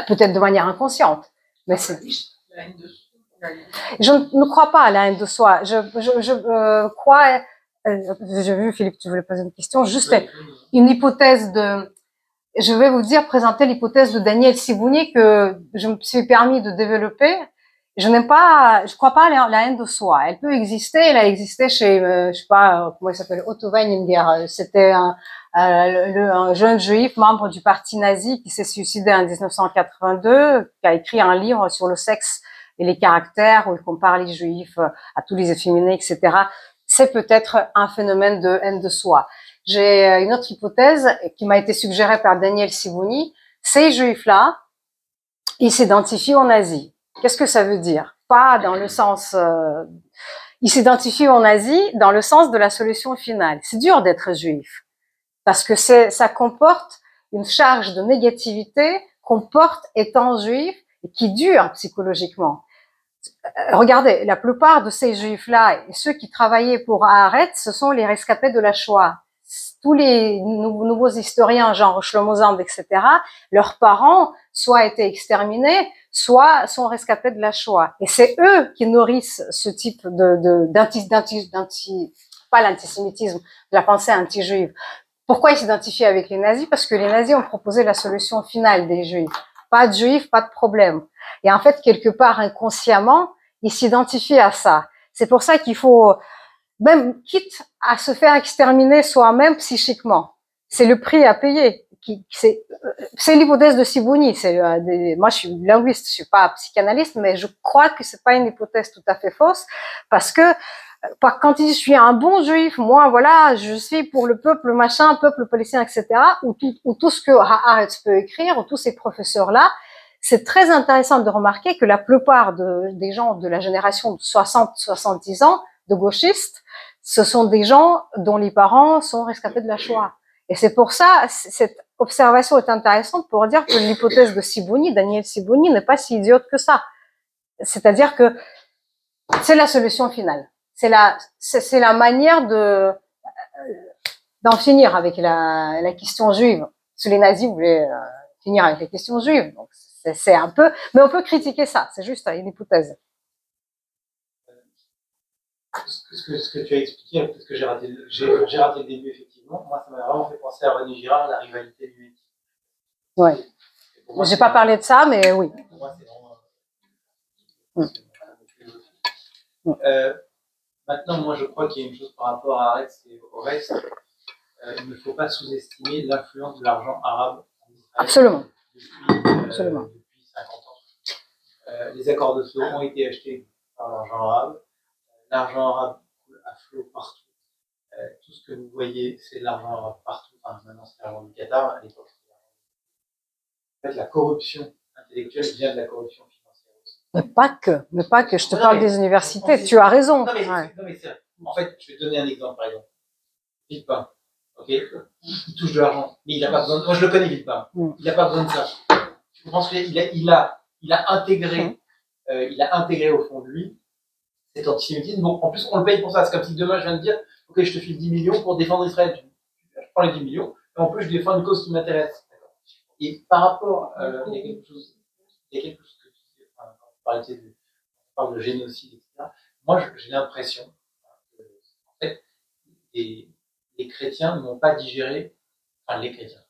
Peut-être de manière inconsciente, mais c'est. Je ne crois pas à la haine de soi. Je crois. J'ai vu, Philippe, tu voulais poser une question. Juste une hypothèse de. Je vais vous dire, présenter l'hypothèse de Daniel Sibouni que je me suis permis de développer. Je crois pas à la haine de soi. Elle peut exister. Elle a existé chez, je sais pas, comment il s'appelle, Otto Weininger. C'était un jeune juif, membre du parti nazi, qui s'est suicidé en 1982, qui a écrit un livre sur le sexe et les caractères, où il compare les juifs à tous les efféminés, etc. C'est peut-être un phénomène de haine de soi. J'ai une autre hypothèse qui m'a été suggérée par Daniel Sibouni. Ces juifs-là, ils s'identifient aux nazis. Qu'est-ce que ça veut dire? Pas dans le sens... ils s'identifient aux nazis dans le sens de la solution finale. C'est dur d'être juif parce que ça comporte une charge de négativité qu'on porte étant juif et qui dure psychologiquement. Regardez, la plupart de ces juifs-là et ceux qui travaillaient pour Haaretz, ce sont les rescapés de la Shoah. Tous les nouveaux historiens, genre Shlomo Zand, etc., leurs parents soit étaient exterminés, soit sont rescapés de la Shoah. Et c'est eux qui nourrissent ce type pas l'antisémitisme, de la pensée anti-juive. Pourquoi ils s'identifient avec les nazis? Parce que les nazis ont proposé la solution finale des juifs. Pas de juifs, pas de problème. Et en fait, quelque part, inconsciemment, ils s'identifient à ça. C'est pour ça qu'il faut, même quitte à se faire exterminer soi-même psychiquement, c'est le prix à payer. C'est l'hypothèse de Sibouni. Moi, je suis linguiste, je suis pas psychanalyste, mais je crois que c'est pas une hypothèse tout à fait fausse, parce que quand il dit je suis un bon juif, moi voilà, je suis pour le peuple machin, peuple palestinien, etc., ou tout ce que Haaretz peut écrire, ou tous ces professeurs-là, c'est très intéressant de remarquer que la plupart des gens de la génération de 60-70 ans, de gauchistes, ce sont des gens dont les parents sont rescapés de la Shoah. Et c'est pour ça, cette observation est intéressante pour dire que l'hypothèse de Sibouni, Daniel Sibouni, n'est pas si idiote que ça. C'est-à-dire que c'est la solution finale. C'est la manière d'en finir avec la question juive. Parce que les nazis voulaient finir avec la question juive. Donc c'est un peu, mais on peut critiquer ça. C'est juste une hypothèse. Ce que tu as expliqué, parce que j'ai raté le début, effectivement, moi, ça m'a vraiment fait penser à René Girard, la rivalité du métier. Oui. J'ai pas parlé de ça, mais oui. Pour moi, c'est vraiment... Maintenant, moi, je crois qu'il y a une chose par rapport à Haaretz et au reste. Il ne faut pas sous-estimer l'influence de l'argent arabe en Israël. Absolument. Absolument. Depuis 50 ans. Les accords d'Oslo ont été achetés par l'argent arabe. L'argent arabe coule à flot partout. Tout ce que vous voyez, c'est de l'argent arabe partout. Enfin, maintenant, c'est l'argent du Qatar. À l'époque, c'était l'argent du Qatar. En fait, la corruption intellectuelle vient de la corruption financière aussi. Mais pas que. Je te parle des universités. Tu as raison. Non, mais c'est vrai. En fait, je vais te donner un exemple, par exemple. Villepin. Ok, il touche de l'argent, mais il n'a pas besoin. Moi, je le connais, Villepin. Il n'a pas besoin de ça. Je pense qu'il a intégré, au fond de lui cet antisémitisme. Donc, en plus, on le paye pour ça. C'est comme si demain, je viens de dire, ok, je te file 10 millions pour défendre Israël. Je prends les 10 millions, et en plus, je défends une cause qui m'intéresse. Et par rapport, il y a quelque chose que tu disais, quand on parle de génocide, etc. Moi, j'ai l'impression que, en fait, les chrétiens n'ont pas digéré, enfin les chrétiens,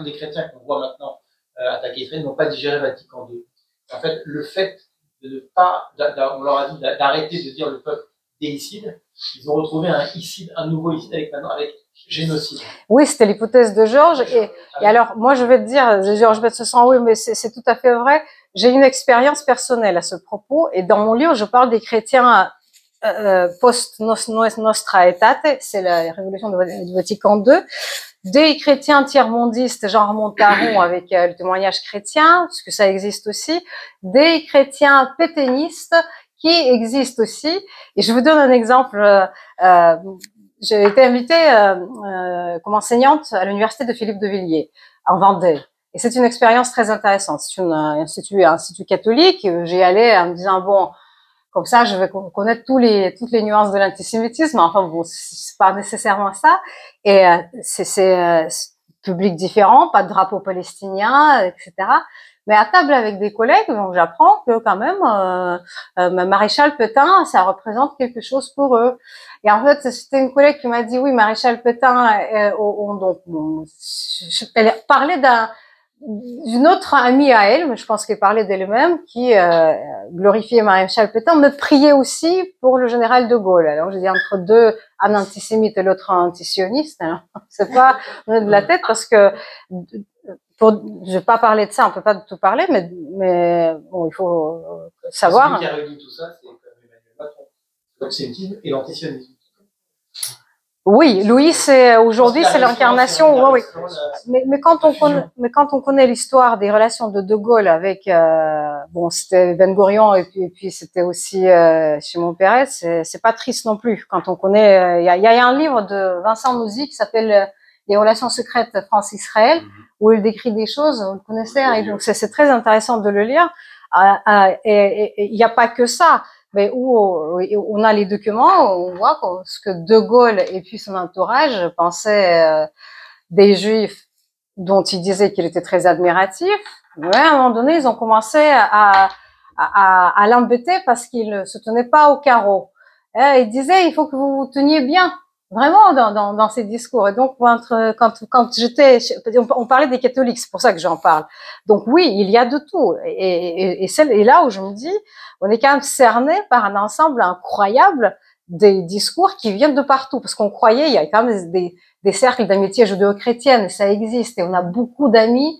les chrétiens qu'on voit maintenant attaquer Israël n'ont pas digéré Vatican II. En fait, le fait de ne pas, on leur a dit d'arrêter de dire le peuple déicide, ils ont retrouvé un nouveau icide avec génocide. Oui, c'était l'hypothèse de Georges. Et alors, moi, je vais te dire, Georges Betsessan, oui, mais c'est tout à fait vrai. J'ai une expérience personnelle à ce propos. Et dans mon livre, je parle des chrétiens post Nostra Aetate, c'est la révolution du Vatican II, des chrétiens tiers-mondistes, genre Montaron avec le témoignage chrétien, parce que ça existe aussi, des chrétiens pétainistes qui existent aussi. Et je vous donne un exemple j'ai été invitée comme enseignante à l'université de Philippe de Villiers, en Vendée. Et c'est une expérience très intéressante. C'est un institut catholique. J'y allais en me disant, bon, comme ça, je vais connaître toutes les nuances de l'antisémitisme. Enfin, bon, c'est pas nécessairement ça. Et c'est public différent, pas de drapeau palestinien, etc. Mais à table avec des collègues, donc j'apprends que quand même, Maréchal Pétain, ça représente quelque chose pour eux. Et en fait, c'était une collègue qui m'a dit, oui, Maréchal Pétain, elle parlait d'une autre amie à elle, mais je pense qu'elle parlait d'elle-même, qui glorifiait Maréchal Pétain, mais priait aussi pour le général de Gaulle. Alors, je dis entre deux, un antisémite et l'autre antisioniste. Alors, c'est pas de la tête parce que je vais pas parler de ça, on peut pas de tout parler, mais bon, il faut savoir. Celui qui a réuni tout ça, c'est Emmanuel Macron. L'antisémitisme et l'antisionisme. Oui, Louis, aujourd'hui, c'est l'incarnation. Oui, oui. Mais quand on connaît l'histoire des relations de Gaulle avec, bon, c'était Ben Gurion et puis c'était aussi Shimon Peres, c'est pas triste non plus. Quand on connaît, il y a un livre de Vincent Nozy qui s'appelle Les relations secrètes France-Israël, où il décrit des choses, vous le connaissez, et donc c'est très intéressant de le lire. Et il n'y a pas que ça. Mais où on a les documents, on voit ce que De Gaulle et puis son entourage pensaient des Juifs dont il disait qu'il était très admiratif. Mais à un moment donné, ils ont commencé à l'embêter parce qu'il ne se tenait pas au carreau. Et il disait, il faut que vous vous teniez bien, vraiment dans ces discours. Et donc, quand j'étais, on parlait des catholiques, c'est pour ça que j'en parle. Donc oui, il y a de tout. Et là où je me dis, on est quand même cerné par un ensemble incroyable des discours qui viennent de partout. Parce qu'on croyait, il y a quand même des cercles d'amitié judéo-chrétienne, ça existe. Et on a beaucoup d'amis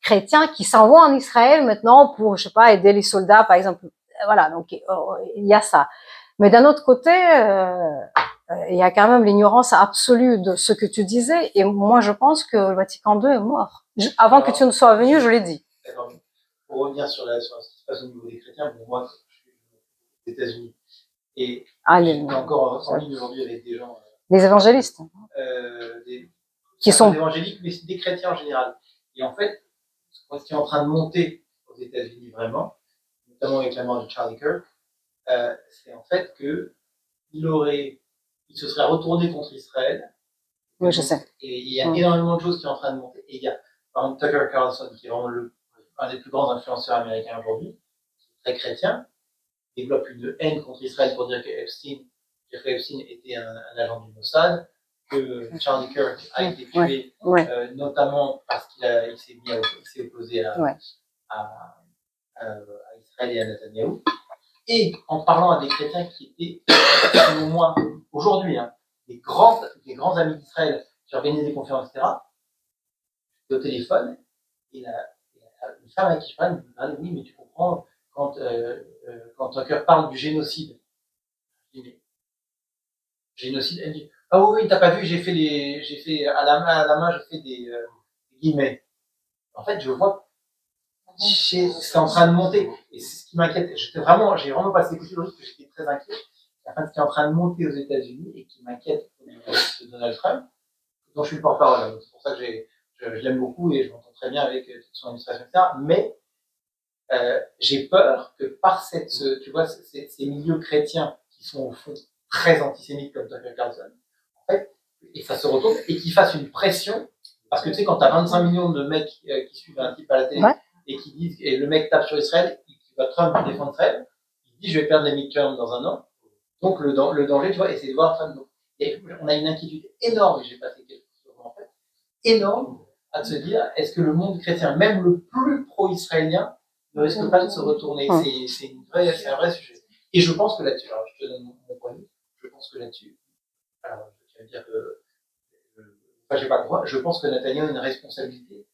chrétiens qui s'en vont en Israël maintenant pour, je sais pas, aider les soldats, par exemple. Voilà, donc il y a ça. Mais d'un autre côté, il y a quand même l'ignorance absolue de ce que tu disais. Et moi, je pense que le Vatican II est mort. Avant que tu ne sois venu, je l'ai dit. Pour revenir sur ce qui se passe au niveau des chrétiens, bon, moi, je suis aux États-Unis et je suis encore en ligne aujourd'hui avec des gens. Les évangélistes. Qui sont évangéliques, mais des chrétiens en général. Et en fait, ce qui est en train de monter aux États-Unis vraiment, notamment avec la mort de Charlie Kirk, c'est en fait que il se serait retourné contre Israël. Oui, je sais. Et il y a énormément de choses qui sont en train de monter. Et il y a, par exemple, Tucker Carlson, qui est vraiment un des plus grands influenceurs américains aujourd'hui, très chrétien, développe une haine contre Israël pour dire que Jeffrey Epstein était un agent du Mossad, que Charlie Kirk a été tué, notamment parce qu'il s'est opposé à Israël et à Netanyahou. Et en parlant à des chrétiens qui étaient, selon moi, aujourd'hui, des grands amis d'Israël qui organisent des conférences, etc., j'étais au téléphone, et une femme avec qui je parlais me dit, oui, mais tu comprends, quand Tucker parle du génocide, je dis, mais génocide, elle me dit, ah oui, t'as pas vu, j'ai fait à la main, j'ai fait des guillemets. En fait, je vois, c'est en train de monter, et c'est ce qui m'inquiète. J'ai vraiment passé beaucoup de choses que j'étais très inquiet. Enfin, ce qui est en train de monter aux États-Unis et qui m'inquiète de Donald Trump, dont je suis le porte-parole. C'est pour ça que je l'aime beaucoup et je m'entends très bien avec toute son administration, etc. Mais j'ai peur que par tu vois, ces milieux chrétiens qui sont au fond très antisémites comme Tucker Carlson, en fait, et ça se retourne et qu'ils fassent une pression, parce que tu sais, quand tu as 25 millions de mecs qui suivent un type à la télé et qui disent, et le mec tape sur Israël, et qui va Trump défendre Israël, il dit je vais perdre les midterms dans un an. Donc le danger, tu vois, et c'est de voir Trump. On a une inquiétude énorme, et j'ai passé quelques jours en fait, énorme à se dire, est-ce que le monde chrétien, même le plus pro-israélien, ne risque pas de se retourner? C'est un vrai sujet. Et je pense que là-dessus, alors je te donne mon point de vue, je pense que là-dessus, alors tu vas me dire que, j'ai pas le droit, je pense que Netanyahou a une responsabilité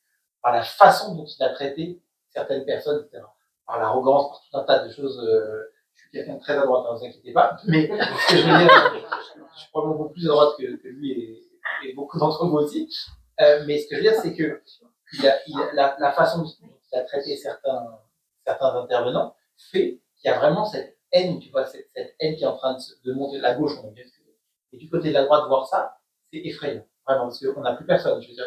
par la façon dont il a traité certaines personnes, etc. Par l'arrogance, par tout un tas de choses. Je suis quelqu'un de très à droite, ne vous inquiétez pas. Mais ce que je veux dire, je suis probablement beaucoup plus à droite que lui et beaucoup d'entre vous aussi. Mais ce que je veux dire, c'est que la façon dont il a traité certains intervenants fait qu'il y a vraiment cette haine, tu vois, cette haine qui est en train de monter. La gauche, on a bien Et du côté de la droite, voir ça, c'est effrayant. Vraiment, parce qu'on n'a plus personne. Je veux dire,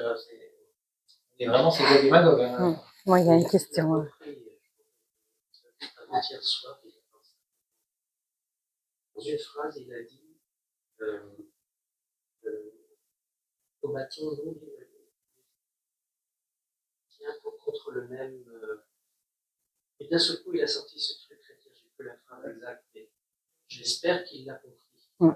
c'est vraiment, c'est des démagogues. Hein. Moi, il y a une question. Avant-hier soir, dans une phrase, il a dit combattons nous contre le même. Et d'un seul coup, il a sorti ce truc, j'ai plus la phrase exacte, mais j'espère qu'il l'a compris.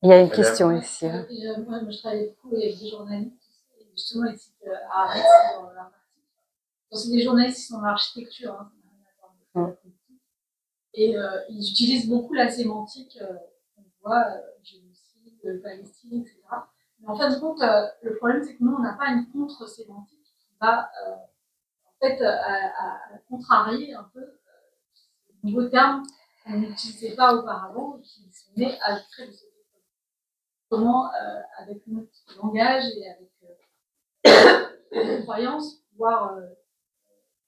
Il y a une question ici. Moi, je travaille beaucoup avec des journalistes, et justement, ici, à Arles, dans la partie. C'est des journalistes qui sont dans l'architecture, hein, ça n'a rien à voir avec la politique. Et ils utilisent beaucoup la sémantique, on voit, génocide, Palestine, etc. Mais en fin de compte, le problème, c'est que nous, on n'a pas une contre-sémantique qui va, en fait, à contrarier un peu de nouveaux termes qu'on n'utilisait pas auparavant, qui sont nés à l'entrée de cette époque. Comment, avec notre langage et avec nos croyances, pouvoir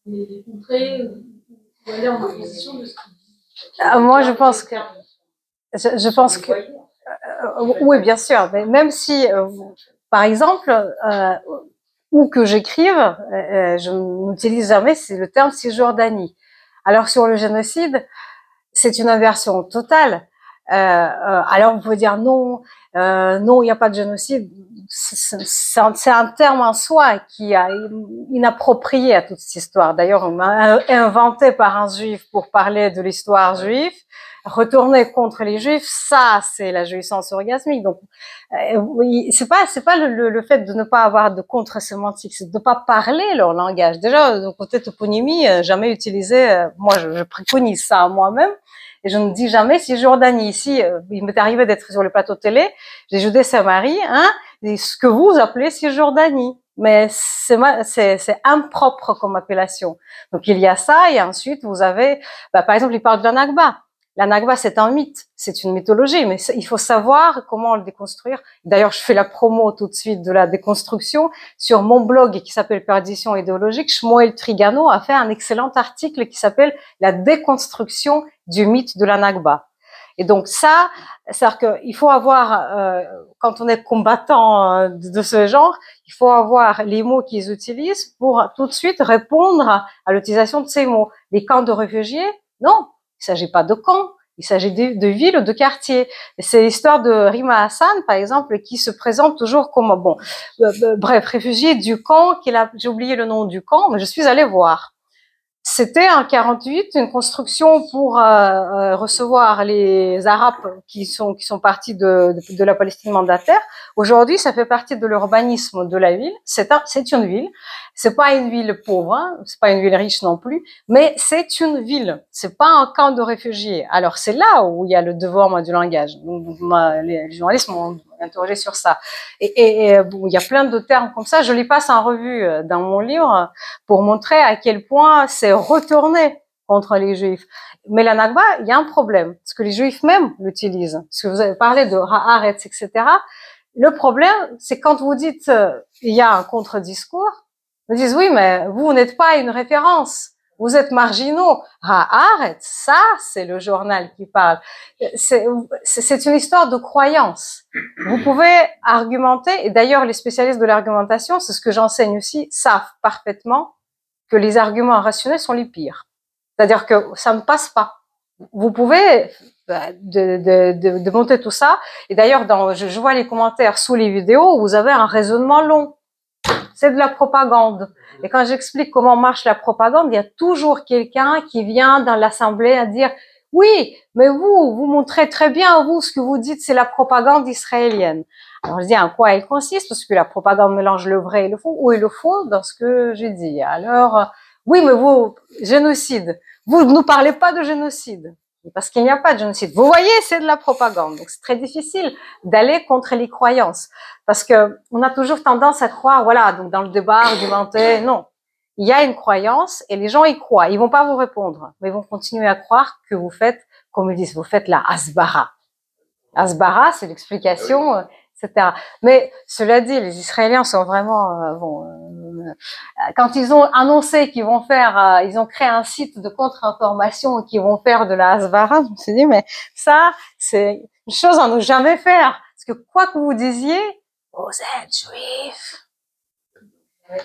les contrer ou aller en opposition de ce qu'ils disent. Moi, je pense que oui, bien sûr, mais même si, par exemple, où que j'écrive, je n'utilise jamais le terme Cisjordanie. Alors sur le génocide, c'est une inversion totale. Alors on peut dire non, non, il n'y a pas de génocide. C'est un terme en soi qui est inapproprié à toute cette histoire. D'ailleurs, inventé par un juif pour parler de l'histoire juive, retourner contre les juifs, ça, c'est la jouissance orgasmique. Donc, c'est pas le fait de ne pas avoir de contre-sémantique, c'est de ne pas parler leur langage. Déjà, du côté toponymie, jamais utilisé. Moi, je préconise ça moi-même. Et je ne dis jamais Cisjordanie. Ici, il m'est arrivé d'être sur le plateau télé, j'ai Judée Samarie, hein, ce que vous appelez Cisjordanie. Mais c'est impropre comme appellation. Donc il y a ça, et ensuite vous avez, par exemple, il parle de la Nakba. La Nakba, c'est un mythe, c'est une mythologie, mais il faut savoir comment le déconstruire. D'ailleurs, je fais la promo tout de suite de la déconstruction sur mon blog qui s'appelle Perdition idéologique. Shmuel Trigano a fait un excellent article qui s'appelle La déconstruction du mythe de la Nakba. Et donc ça, c'est-à-dire qu'il faut avoir, quand on est combattant de ce genre, il faut avoir les mots qu'ils utilisent pour tout de suite répondre à l'utilisation de ces mots. Les camps de réfugiés, non. Il s'agit pas de camps, il s'agit de villes ou de quartiers. C'est l'histoire de Rima Hassan, par exemple, qui se présente toujours comme, bref, réfugié du camp, j'ai oublié le nom du camp, mais je suis allée voir. C'était en 48 une construction pour recevoir les Arabes qui sont partis de la Palestine mandataire. Aujourd'hui, ça fait partie de l'urbanisme de la ville. C'est une ville. C'est pas une ville pauvre, hein, c'est pas une ville riche non plus, mais c'est une ville. C'est pas un camp de réfugiés. Alors c'est là où il y a le devoir du langage. Les journalistes m'ont interrogé sur ça. Et il y a plein de termes comme ça. Je les passe en revue dans mon livre pour montrer à quel point c'est retourné contre les Juifs. Mais la Nakba, il y a un problème, parce que les Juifs même l'utilisent. Parce que vous avez parlé de Haaretz, etc. Le problème, c'est quand vous dites il y a un contre-discours, ils disent oui, mais vous n'êtes pas une référence. Vous êtes marginaux. Haaretz, ça, c'est le journal qui parle. C'est une histoire de croyance. Vous pouvez argumenter, et d'ailleurs, les spécialistes de l'argumentation, c'est ce que j'enseigne aussi, savent parfaitement que les arguments rationnels sont les pires. C'est-à-dire que ça ne passe pas. Vous pouvez de monter tout ça. Et d'ailleurs, je vois les commentaires sous les vidéos, vous avez un raisonnement long. C'est de la propagande. Et quand j'explique comment marche la propagande, il y a toujours quelqu'un qui vient dans l'assemblée à dire « Oui, mais vous montrez très bien, vous, ce que vous dites, c'est la propagande israélienne. » Alors je dis en quoi elle consiste, parce que la propagande mélange le vrai et le faux. Où est le faux dans ce que j'ai dit? Alors, oui, mais vous, génocide. Vous ne nous parlez pas de génocide. Parce qu'il n'y a pas de génocide. Vous voyez, c'est de la propagande. Donc, c'est très difficile d'aller contre les croyances. Parce que on a toujours tendance à croire, voilà, donc dans le débat, argumenter, non. Il y a une croyance et les gens y croient. Ils vont pas vous répondre, mais ils vont continuer à croire que vous faites, comme ils disent, vous faites la hasbara. Hasbara, c'est l'explication, etc. Mais cela dit, les Israéliens sont vraiment, quand ils ont annoncé qu'ils vont faire, ils ont créé un site de contre-information qui vont faire de la hasbara, je me suis dit, mais ça, c'est une chose à ne jamais faire. Parce que quoi que vous disiez, vous êtes juif.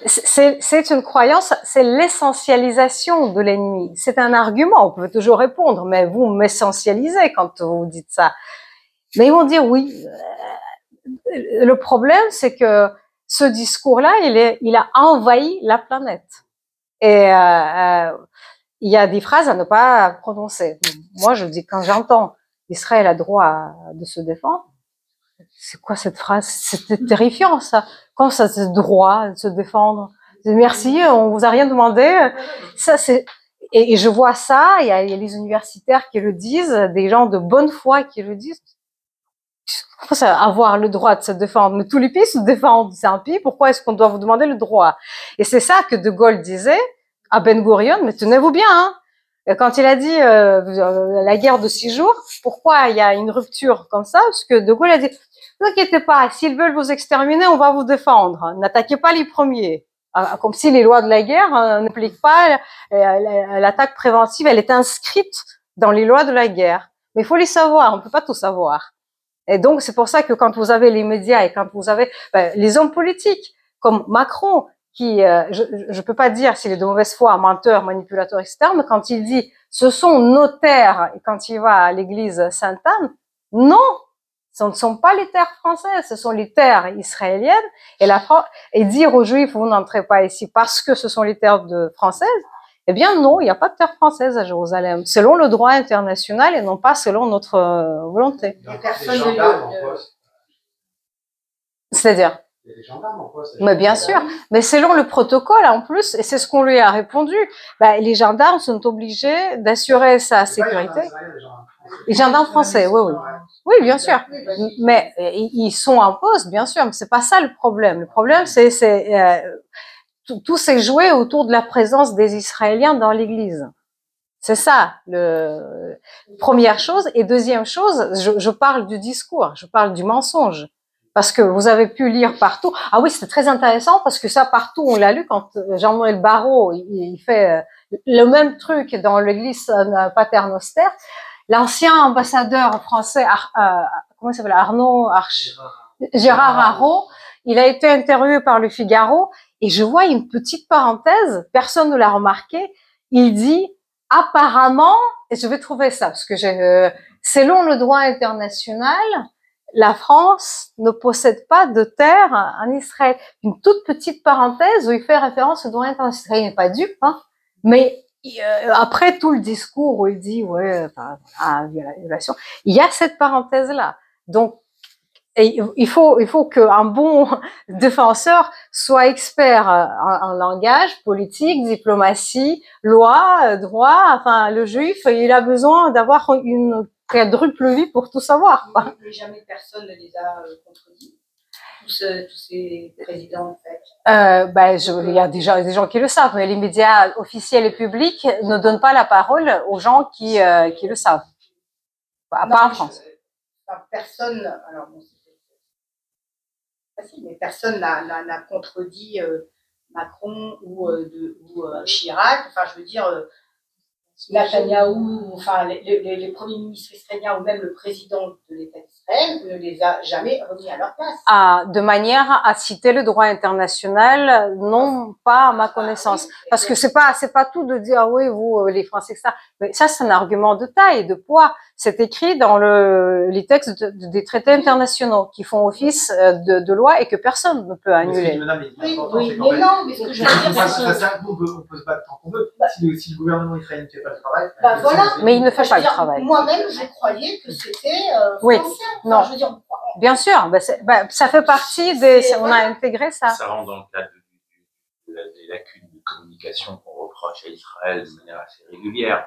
C'est une croyance, c'est l'essentialisation de l'ennemi. C'est un argument, on peut toujours répondre, mais vous m'essentialisez quand vous dites ça. Mais ils vont dire oui. Le problème, c'est que ce discours-là, il a envahi la planète. Et il y a des phrases à ne pas prononcer. Moi, je dis, quand j'entends Israël a droit de se défendre, c'est quoi cette phrase? C'était terrifiant, ça. Quand ça, c'est droit de se défendre. Merci, on vous a rien demandé. Ça, c'est, et je vois ça, il y a les universitaires qui le disent, des gens de bonne foi qui le disent. Comment ça, avoir le droit de se défendre? Mais tous les pays se défendent. C'est un pays, pourquoi est-ce qu'on doit vous demander le droit? Et c'est ça que De Gaulle disait à Ben Gurion, mais tenez-vous bien, hein. Quand il a dit la guerre de 6 jours, pourquoi il y a une rupture comme ça? Parce que De Gaulle a dit, ne vous inquiétez pas, s'ils veulent vous exterminer, on va vous défendre. N'attaquez pas les premiers. Comme si les lois de la guerre n'appliquent pas l'attaque préventive, elle est inscrite dans les lois de la guerre. Mais il faut les savoir, on ne peut pas tout savoir. Et donc, c'est pour ça que quand vous avez les médias et quand vous avez les hommes politiques, comme Macron, qui, je peux pas dire s'il est de mauvaise foi, menteur, manipulateur, etc., mais quand il dit « ce sont nos terres » et quand il va à l'église Sainte-Anne, non, ce ne sont pas les terres françaises, ce sont les terres israéliennes. Et dire aux Juifs « vous n'entrez pas ici parce que ce sont les terres françaises », eh bien non, il n'y a pas de terre française à Jérusalem, selon le droit international et non pas selon notre volonté. C'est-à-dire? Il y a des gendarmes en poste. Mais bien sûr, mais selon le protocole en plus, et c'est ce qu'on lui a répondu, les gendarmes sont obligés d'assurer sa sécurité. Les gendarmes français, oui, oui. Oui, bien sûr. Mais ils sont en poste, bien sûr, mais c'est pas ça le problème. Le problème, tout s'est joué autour de la présence des Israéliens dans l'église. C'est ça, première chose. Et deuxième chose, je parle du discours, je parle du mensonge. Parce que vous avez pu lire partout. Ah oui, c'était très intéressant parce que ça, partout, on l'a lu quand Jean-Noël Barrot, il fait le même truc dans l'église Paternoster. L'ancien ambassadeur français, comment il s'appelle, Gérard Haro, il a été interviewé par Le Figaro et je vois une petite parenthèse, personne ne l'a remarqué. Il dit apparemment, et je vais trouver ça parce que selon le droit international, la France ne possède pas de terre en Israël. Une toute petite parenthèse où il fait référence au droit international. Il n'est pas dupe, hein. Mais après tout le discours où il dit violation, il y a cette parenthèse-là. Donc, il faut qu'un bon défenseur soit expert en langage, politique, diplomatie, loi, droit. Enfin, le juif, il a besoin d'avoir une quadruple vie pour tout savoir. Mais jamais personne ne les a contredits. Tous ces présidents, en fait. Il y a des gens qui le savent, mais les médias officiels et publics ne donnent pas la parole aux gens qui le savent. Pas en France. Personne, alors bon, c'est facile, mais personne n'a contredit Macron ou Chirac. Enfin, je veux dire, Netanyahou, enfin les premiers ministres israéliens ou même le président de l'État d'Israël ne les a jamais remis à leur place. De manière à citer le droit international, non, pas à ma connaissance. Parce que c'est pas tout de dire, oui, vous, les Français, ça. Mais ça, c'est un argument de taille, de poids. C'est écrit dans les textes des traités internationaux qui font office de loi et que personne ne peut annuler. Oui, mais non, mais ce que je veux dire, c'est que... On peut se battre tant qu'on veut. Si le gouvernement israélien ne fait pas le travail... voilà. Mais il ne fait pas le travail. Moi-même, je croyais que c'était oui, français. non. Enfin, je veux dire, bien sûr, ça fait partie on a intégré ça. Ça rentre dans le cadre des lacunes de communication qu'on reproche à Israël de manière assez régulière.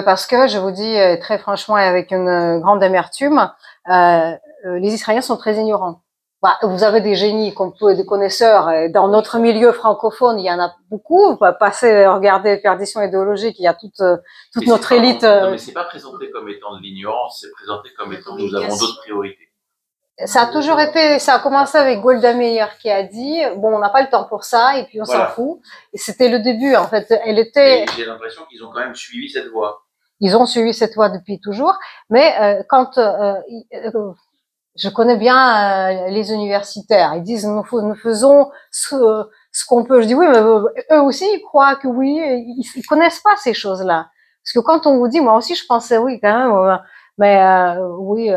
Parce que, je vous dis très franchement et avec une grande amertume, les Israéliens sont très ignorants. Vous avez des génies, des connaisseurs. Et dans notre milieu francophone, il y en a beaucoup. Regarder Perdition idéologique, il y a toute notre élite. Non, mais c'est pas présenté comme étant de l'ignorance, c'est présenté comme étant nous avons d'autres priorités. Ça a toujours été, ça a commencé avec Golda Meir qui a dit, bon, on n'a pas le temps pour ça, et puis on s'en fout. Et c'était le début, en fait. Elle était... J'ai l'impression qu'ils ont quand même suivi cette voie. Ils ont suivi cette loi depuis toujours, mais quand je connais bien les universitaires, ils disent nous faisons ce qu'on peut. Je dis oui, mais eux aussi ils croient que oui, ils connaissent pas ces choses-là. Parce que quand on vous dit, moi aussi je pensais oui quand même, mais oui.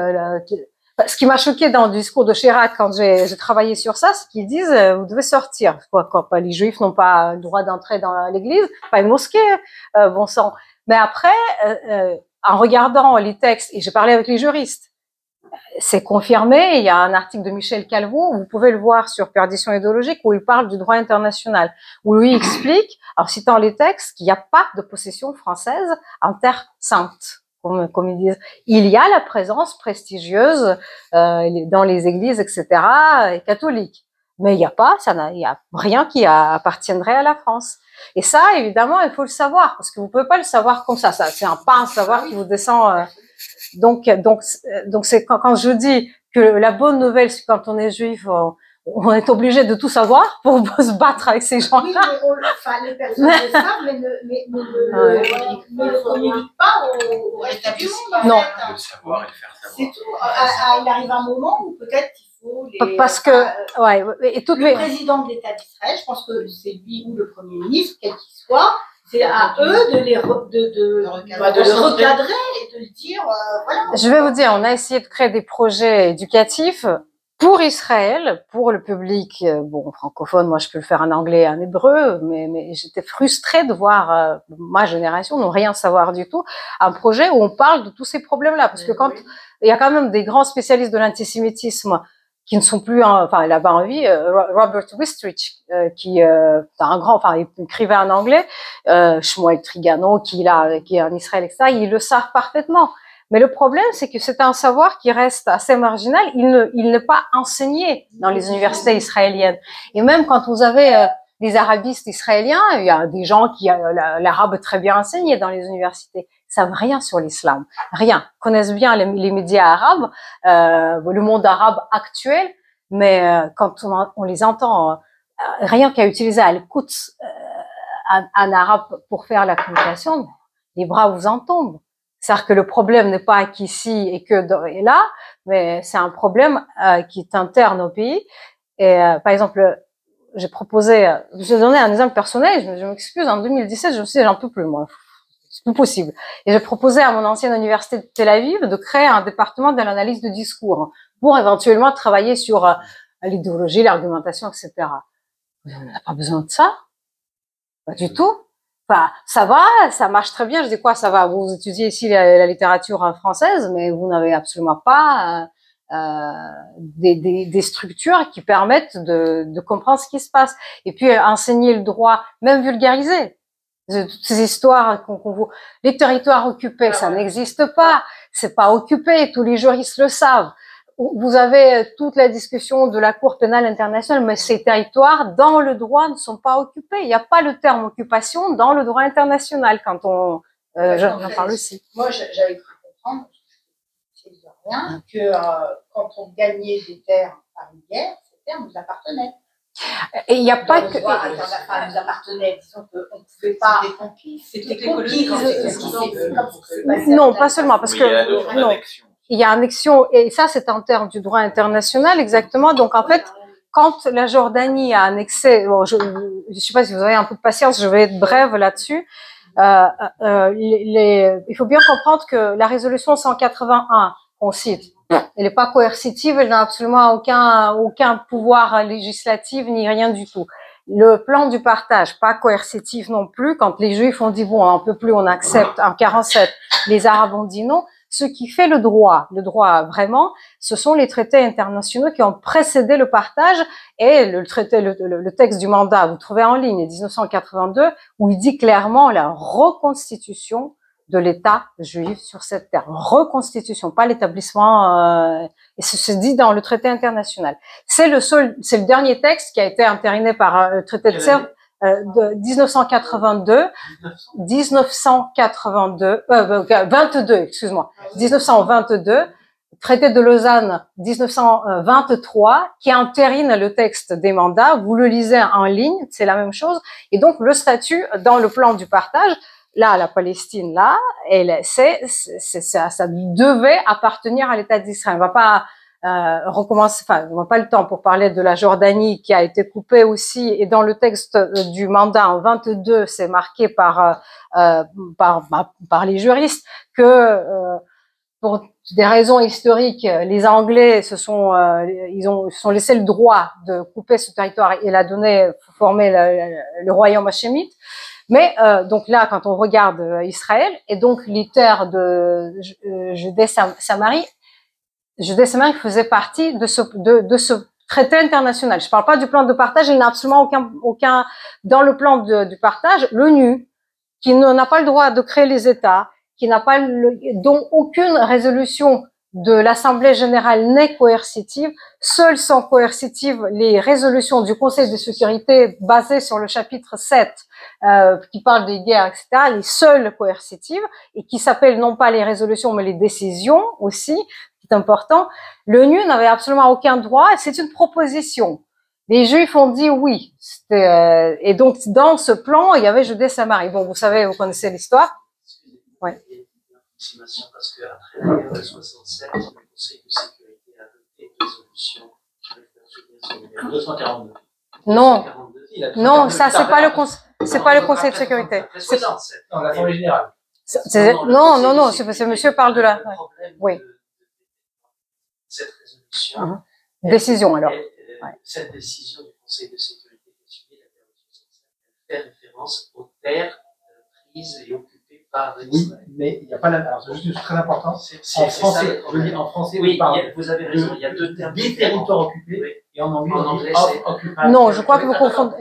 Ce qui m'a choqué dans le discours de Chirac quand j'ai travaillé sur ça, c'est qu'ils disent vous devez sortir. Quoi, les Juifs n'ont pas le droit d'entrer dans l'Église, pas une mosquée, bon sang. Mais après, en regardant les textes, et j'ai parlé avec les juristes, c'est confirmé. Il y a un article de Michel Calvo, vous pouvez le voir sur Perdition idéologique, où il parle du droit international, où lui explique, en citant les textes, qu'il n'y a pas de possession française en terre sainte. Comme ils disent, il y a la présence prestigieuse dans les églises, etc., catholiques. Mais il n'y a rien qui appartiendrait à la France. Et ça, évidemment, il faut le savoir, parce que vous pouvez pas le savoir comme ça. C'est pas un savoir qui vous descend. Donc c'est quand je dis que la bonne nouvelle, c'est quand on est juif, on est obligé de tout savoir pour se battre avec ces gens-là. Oui, mais les personnes le savent, mais ne le communiquent pas au reste du monde. Non. Le savoir et le faire savoir. C'est tout. Il arrive un moment où peut-être il faut parce que le président de l'État d'Israël, je pense que c'est lui ou le Premier ministre, quel qu'il soit, c'est à eux de le recadrer et de le dire. Voilà. Je vais vous dire, on a essayé de créer des projets éducatifs pour Israël, pour le public, bon, francophone, moi je peux le faire en anglais et en hébreu, mais j'étais frustrée de voir ma génération ne rien savoir du tout, un projet où on parle de tous ces problèmes-là, parce que quand il y a quand même des grands spécialistes de l'antisémitisme qui ne sont plus, enfin là-bas en vie, Robert Wistrich, qui il écrivait en anglais, Shmuel Trigano, qui est en Israël, etc., ils le savent parfaitement. Mais le problème, c'est que c'est un savoir qui reste assez marginal. Il n'est pas enseigné dans les universités israéliennes. Et même quand vous avez des arabistes israéliens, il y a des gens qui l'arabe très bien enseigné dans les universités. Ils savent rien sur l'islam, rien. Ils connaissent bien les médias arabes, le monde arabe actuel, mais quand on les entend, rien qu'à utiliser à l'écoute un arabe pour faire la communication, les bras vous en tombent. C'est-à-dire que le problème n'est pas qu'ici et là, mais c'est un problème qui est interne au pays. Et par exemple, j'ai proposé, je vais donner un exemple personnel, je m'excuse, en 2017, je me suis dit, j'en peux plus, moi. C'est plus possible. Et j'ai proposé à mon ancienne université de Tel Aviv de créer un département de l'analyse de discours pour éventuellement travailler sur l'idéologie, l'argumentation, etc. On n'a pas besoin de ça. Pas du tout. Enfin, ça va, ça marche très bien. Je dis quoi, ça va. Vous étudiez ici la littérature française, mais vous n'avez absolument pas des structures qui permettent de comprendre ce qui se passe. Et puis enseigner le droit, même vulgariser. Toutes ces histoires les territoires occupés, ça n'existe pas. C'est pas occupé. Tous les juristes le savent. Vous avez toute la discussion de la Cour pénale internationale, mais ces territoires, dans le droit, ne sont pas occupés. Il n'y a pas le terme occupation dans le droit international quand j'en parle aussi. Moi, j'avais cru comprendre, c'est rien, que quand on gagnait des terres par une guerre, ces terres nous appartenaient. Et il n'y a pas que. Ça nous appartenait, disons qu'on ne pouvait pas. C'était conquis. Non, pas seulement, parce que. Non. Il y a annexion, et ça, c'est en termes du droit international, exactement. Donc, en fait, quand la Jordanie a annexé, bon, je sais pas si vous avez un peu de patience, je vais être brève là-dessus. Il faut bien comprendre que la résolution 181, qu'on cite, elle n'est pas coercitive, elle n'a absolument aucun pouvoir législatif ni rien du tout. Le plan du partage, pas coercitif non plus. Quand les Juifs ont dit bon, on peut plus, on accepte en 47, les Arabes ont dit non. Ce qui fait le droit vraiment, ce sont les traités internationaux qui ont précédé le partage et le texte du mandat, vous trouvez en ligne, 1982, où il dit clairement la reconstitution de l'État juif sur cette terre. Reconstitution, pas l'établissement, et c'est dit dans le traité international. C'est le dernier texte qui a été entériné par le traité de Sèvres, de 1982, 1922, traité de Lausanne 1923, qui entérine le texte des mandats. Vous le lisez en ligne, c'est la même chose. Et donc le statut dans le plan du partage, là, la Palestine, là, ça devait appartenir à l'État d'Israël. On va pas recommencer, enfin, on n'a pas le temps pour parler de la Jordanie qui a été coupée aussi, et dans le texte du mandat en 22, c'est marqué par les juristes que pour des raisons historiques, les Anglais se sont laissé le droit de couper ce territoire et l'a donné pour former le royaume hachémite. Mais donc là, quand on regarde Israël et donc les terres de Judée-Samarie, Judée-Samarie faisait partie de ce traité international. Je ne parle pas du plan de partage, il n'y a absolument aucun dans le plan du partage, l'ONU, qui n'a pas le droit de créer les États, qui n'a pas dont aucune résolution de l'Assemblée générale n'est coercitive. Seules sont coercitives les résolutions du Conseil de sécurité basées sur le chapitre 7 qui parle des guerres, etc. Les seules coercitives et qui s'appellent non pas les résolutions mais les décisions aussi, qui est important. L'ONU n'avait absolument aucun droit et c'est une proposition. Les Juifs ont dit oui. Et donc dans ce plan, il y avait Judée-Samarie. Bon, vous savez, vous connaissez l'histoire. Ouais. Parce qu'après la guerre de 67, le Conseil de sécurité a adopté une résolution, je vais faire souvenir 242. Non, non, ça c'est pas le Conseil de sécurité. C'est dans l'Assemblée générale. Non, c'est monsieur parle de la. Oui. Cette résolution. Décision alors. Cette décision du Conseil de sécurité qui suivie la guerre de 67 fait référence aux terres prises et occupées. Oui, mais il n'y a pas la. Alors, c'est juste très important. En français, je dis en français, oui, vous avez raison, il y a deux termes. Des territoires occupés, oui. Et en anglais, occupation. Non, je crois que vous confondez.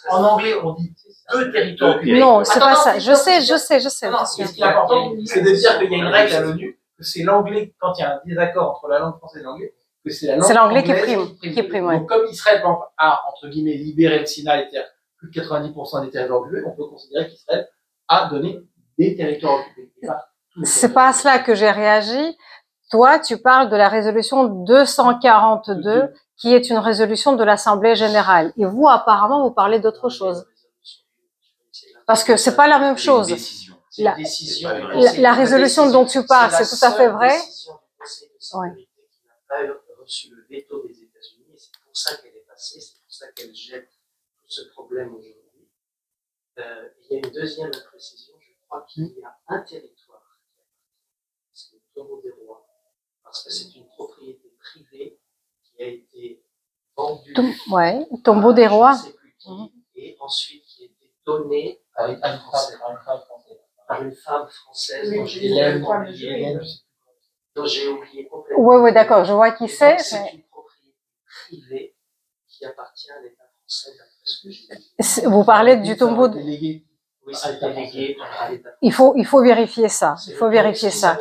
En anglais, on dit deux territoires occupés. Non, c'est pas ça. Je sais. Non, ce qui est important, c'est de dire qu'il y a une règle à l'ONU, que c'est l'anglais, quand il y a un désaccord entre la langue française et l'anglais, que c'est la langue l'anglais qui prime. Ouais. Donc, comme Israël a, entre guillemets, libéré le Sinaï, c'est-à-dire plus de 90% des territoires occupés, on peut considérer qu'Israël a donné des territoires occupés. C'est pas à cela que j'ai réagi. Toi, tu parles de la résolution 242, qui est une résolution de l'Assemblée générale. Et vous, apparemment, vous parlez d'autre chose. Parce que c'est pas la même chose. La résolution dont tu parles, c'est tout à fait vrai. Ouais. Qui n'a pas reçu le veto des États-Unis, et c'est pour ça qu'elle est passée, c'est pour ça qu'elle jette tout ce problème aujourd'hui. Il y a une deuxième précision, je crois qu'il y a un territoire, c'est le Tombeau des Rois, parce que c'est une propriété privée qui a été vendue Tombeau des Rois. Je ne sais plus qui, et ensuite qui a été donnée par une femme française dont j'ai oublié complètement. Oui, d'accord, je vois qui c'est. C'est une propriété privée qui appartient à l'État français, d'après ce que j'ai dit. Vous parlez du tombeau délégué. Oui, c'est délégué à l'État. Il faut vérifier ça. Il faut vérifier ça.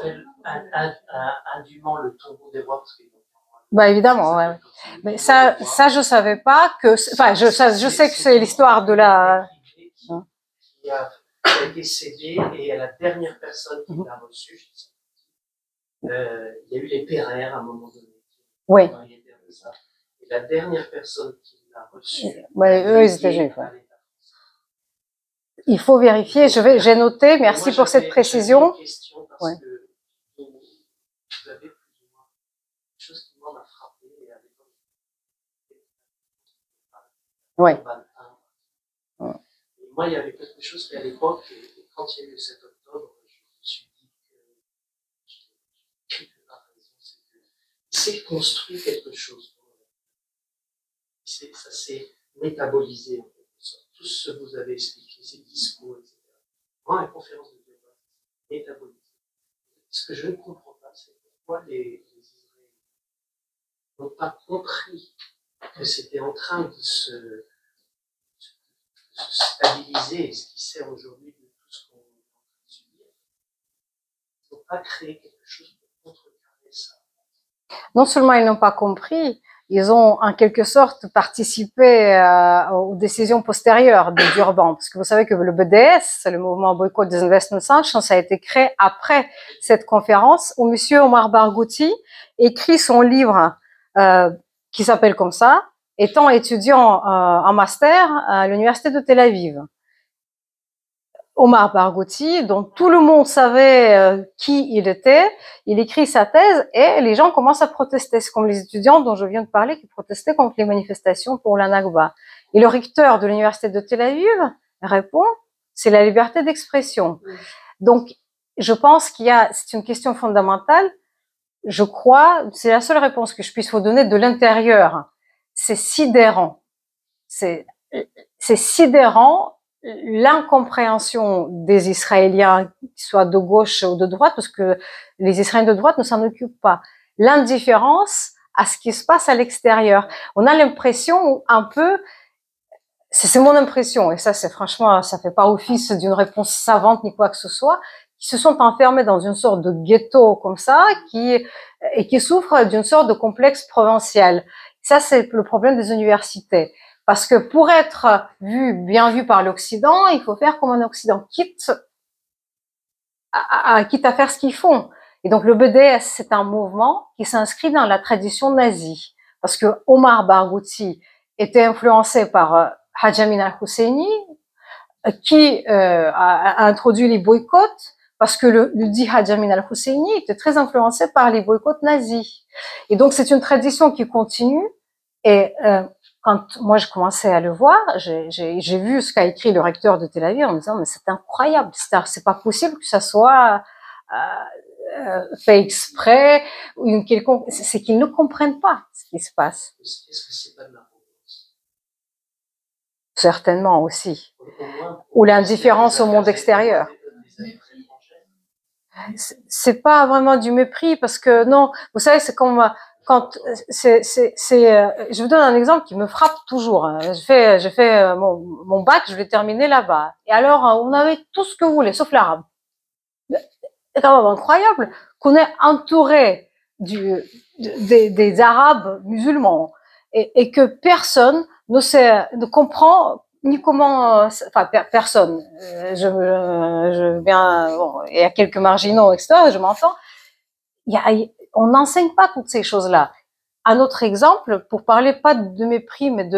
Indûment le tombeau des rois, parce que bah évidemment, ouais. Mais ça je savais pas que. Enfin, je sais que c'est l'histoire de la. Qui a été cédée, et à la dernière personne qui l'a reçue, il y a eu les Pereire à un moment donné. Oui. Et la dernière personne qui l'a reçue. Eux, ils étaient juifs. Ouais. Il faut vérifier. J'ai noté. Merci pour cette précision. Une question parce que vous avez plus ou moins quelque chose qui m'a frappé à l'époque. Oui. Moi, il y avait quelque chose qu'à l'époque, quand il y a eu le 7 octobre, je me suis dit que c'est construit quelque chose. Ça s'est métabolisé en quelque sorte. Tout ce que vous avez expliqué, ces discours, etc. Moi, la conférence de débat, métabolisé. Ce que je ne comprends pas, c'est pourquoi les Israéliens n'ont pas compris que c'était en train de se stabiliser, ce qui sert aujourd'hui de tout ce qu'on est en train de subir. Ils n'ont pas créé quelque chose pour contrecarrer ça. Non seulement ils n'ont pas compris, ils ont en quelque sorte participé aux décisions postérieures de Durban. Parce que vous savez que le BDS, le mouvement Boycott des Investment Sanctions, ça a été créé après cette conférence où monsieur Omar Barghouti écrit son livre qui s'appelle comme ça, étant étudiant en master à l'université de Tel Aviv. Omar Barghouti, dont tout le monde savait qui il était. Il écrit sa thèse et les gens commencent à protester. C'est comme les étudiants dont je viens de parler qui protestaient contre les manifestations pour la Nakba. Et le recteur de l'université de Tel Aviv répond, c'est la liberté d'expression. Donc, je pense c'est une question fondamentale. Je crois, c'est la seule réponse que je puisse vous donner de l'intérieur. C'est sidérant. C'est sidérant l'incompréhension des Israéliens, qu'ils soient de gauche ou de droite, parce que les Israéliens de droite ne s'en occupent pas. L'indifférence à ce qui se passe à l'extérieur. On a l'impression un peu, c'est mon impression, et ça c'est franchement, ça fait pas office d'une réponse savante ni quoi que ce soit, qui se sont enfermés dans une sorte de ghetto comme ça, qui souffrent d'une sorte de complexe provincial. Ça c'est le problème des universités. Parce que pour être bien vu par l'Occident, il faut faire comme un Occident, quitte à faire ce qu'ils font. Et donc le BDS, c'est un mouvement qui s'inscrit dans la tradition nazie. Parce que Omar Barghouti était influencé par Haj Amin al-Husseini, qui a introduit les boycotts, parce que le dit Haj Amin al-Husseini était très influencé par les boycotts nazis. Et donc c'est une tradition qui continue. Et quand moi je commençais à le voir, j'ai vu ce qu'a écrit le recteur de Tel Aviv en me disant mais c'est incroyable, c'est pas possible que ça soit fait exprès ou une quelconque, c'est qu'ils ne comprennent pas ce qui se passe. Est-ce que c'est pas de l'arrogance? Certainement aussi. Ou l'indifférence au monde extérieur. C'est pas vraiment du mépris parce que non, vous savez c'est comme quand je vous donne un exemple qui me frappe toujours. J'ai fait mon bac, je l'ai terminé là-bas. Et alors, on avait tout ce que vous voulez, sauf l'arabe. C'est quand même incroyable qu'on est entouré des Arabes musulmans et que personne ne comprend ni comment, enfin personne. Je viens, bon, il y a quelques marginaux, etc. Je m'entends. On n'enseigne pas toutes ces choses-là. Un autre exemple, pour parler pas de mépris, mais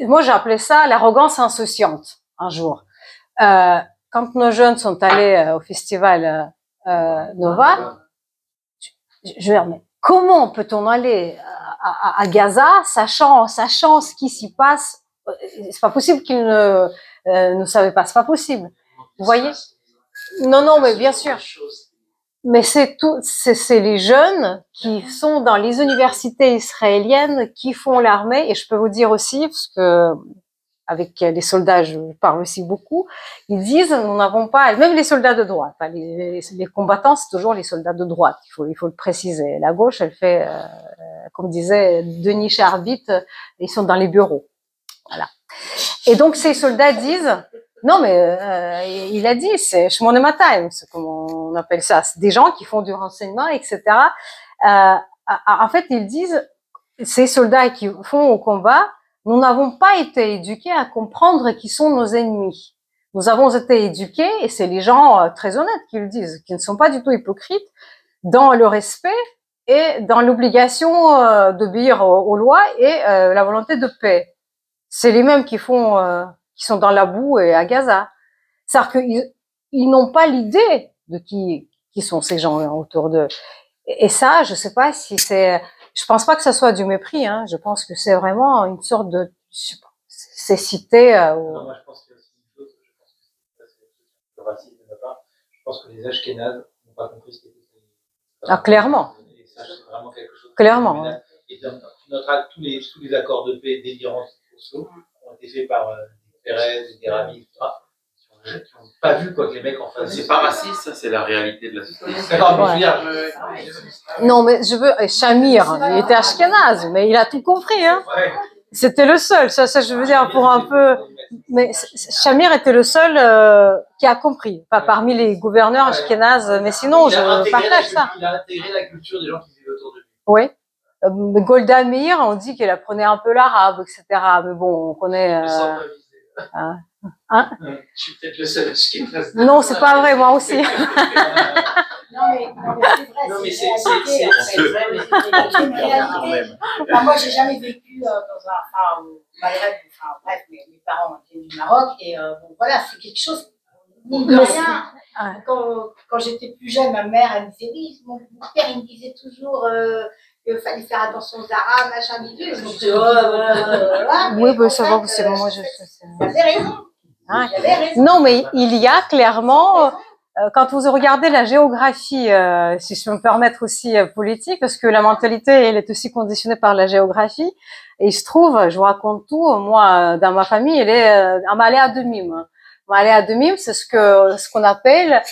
moi j'ai appelé ça l'arrogance insouciante. Un jour, quand nos jeunes sont allés au festival Nova, je veux dire, mais comment peut-on aller à Gaza, sachant ce qui s'y passe? C'est pas possible qu'ils ne savaient pas. C'est pas possible. Vous voyez? Non, mais bien sûr. Mais c'est les jeunes qui sont dans les universités israéliennes qui font l'armée. Et je peux vous dire aussi, parce que avec les soldats, je parle aussi beaucoup, ils disent, nous n'avons pas, même les soldats de droite, les combattants, c'est toujours les soldats de droite, il faut le préciser. La gauche, elle fait, comme disait Denis Charbit, ils sont dans les bureaux. Voilà. Et donc ces soldats disent, non mais il a dit, c'est Shmone Time, c'est comme on appelle ça, c'est des gens qui font du renseignement, etc. En fait, ils disent, ces soldats qui font au combat, nous n'avons pas été éduqués à comprendre qui sont nos ennemis. Nous avons été éduqués, et c'est les gens très honnêtes qui le disent, qui ne sont pas du tout hypocrites, dans le respect et dans l'obligation d'obéir aux lois et la volonté de paix. C'est les mêmes qui sont dans la boue et à Gaza. C'est-à-dire qu'ils n'ont pas l'idée de qui sont ces gens autour d'eux. Et ça, je sais pas si c'est, je pense pas que ça soit du mépris, hein. Je pense que c'est vraiment une sorte de, c'est cité. Non, moi je pense qu'il y a aussi une chose, je pense que c'est le racisme de ma part. Je pense que les Ashkénazes n'ont pas compris ce qu'était. Ah, clairement. Et ça, c'est vraiment quelque chose. Clairement. Ouais. Et tu noteras que tous les accords de paix délirants ont été faits par Pérez, des Rami, etc. Qui n'ont pas vu quoi que les mecs en face. C'est pas raciste, ça, c'est la réalité de la société. Non, mais Shamir, il était ashkénaze, mais il a tout compris, hein. Ouais. C'était le seul, ça je veux dire, pour un peu, mais Shamir était le seul qui a compris, pas parmi les gouverneurs ashkénazes, mais sinon je partage ça. Il a intégré la culture des gens qui vivaient autour de lui. Oui. Golda Meir, on dit qu'elle apprenait un peu l'arabe, etc. Mais bon, on connaît. Je suis peut-être le seul ashkénaze. Non, c'est pas vrai, moi aussi. Non, mais c'est vrai, mais c'est une réalité. Enfin, moi, j'ai jamais vécu dans un, au Maghreb, bref, mes parents viennent du Maroc, et bon, voilà, c'est quelque chose, mine de rien, quand j'étais plus jeune, ma mère, elle me disait, oui, mon père, il me disait toujours qu'il fallait faire attention aux Arabes, machin, bidule. Je me disais, oui, bah, ça va, c'est bon, moi, je sais. Vous avez raison. Hein? J'avais raison. Non, mais il y a clairement, quand vous regardez la géographie, si je peux me permettre aussi politique, parce que la mentalité, elle est aussi conditionnée par la géographie, et il se trouve, je vous raconte tout, moi, dans ma famille, elle est à Malea de Mime. Malea de Mime, c'est ce qu'on appelle,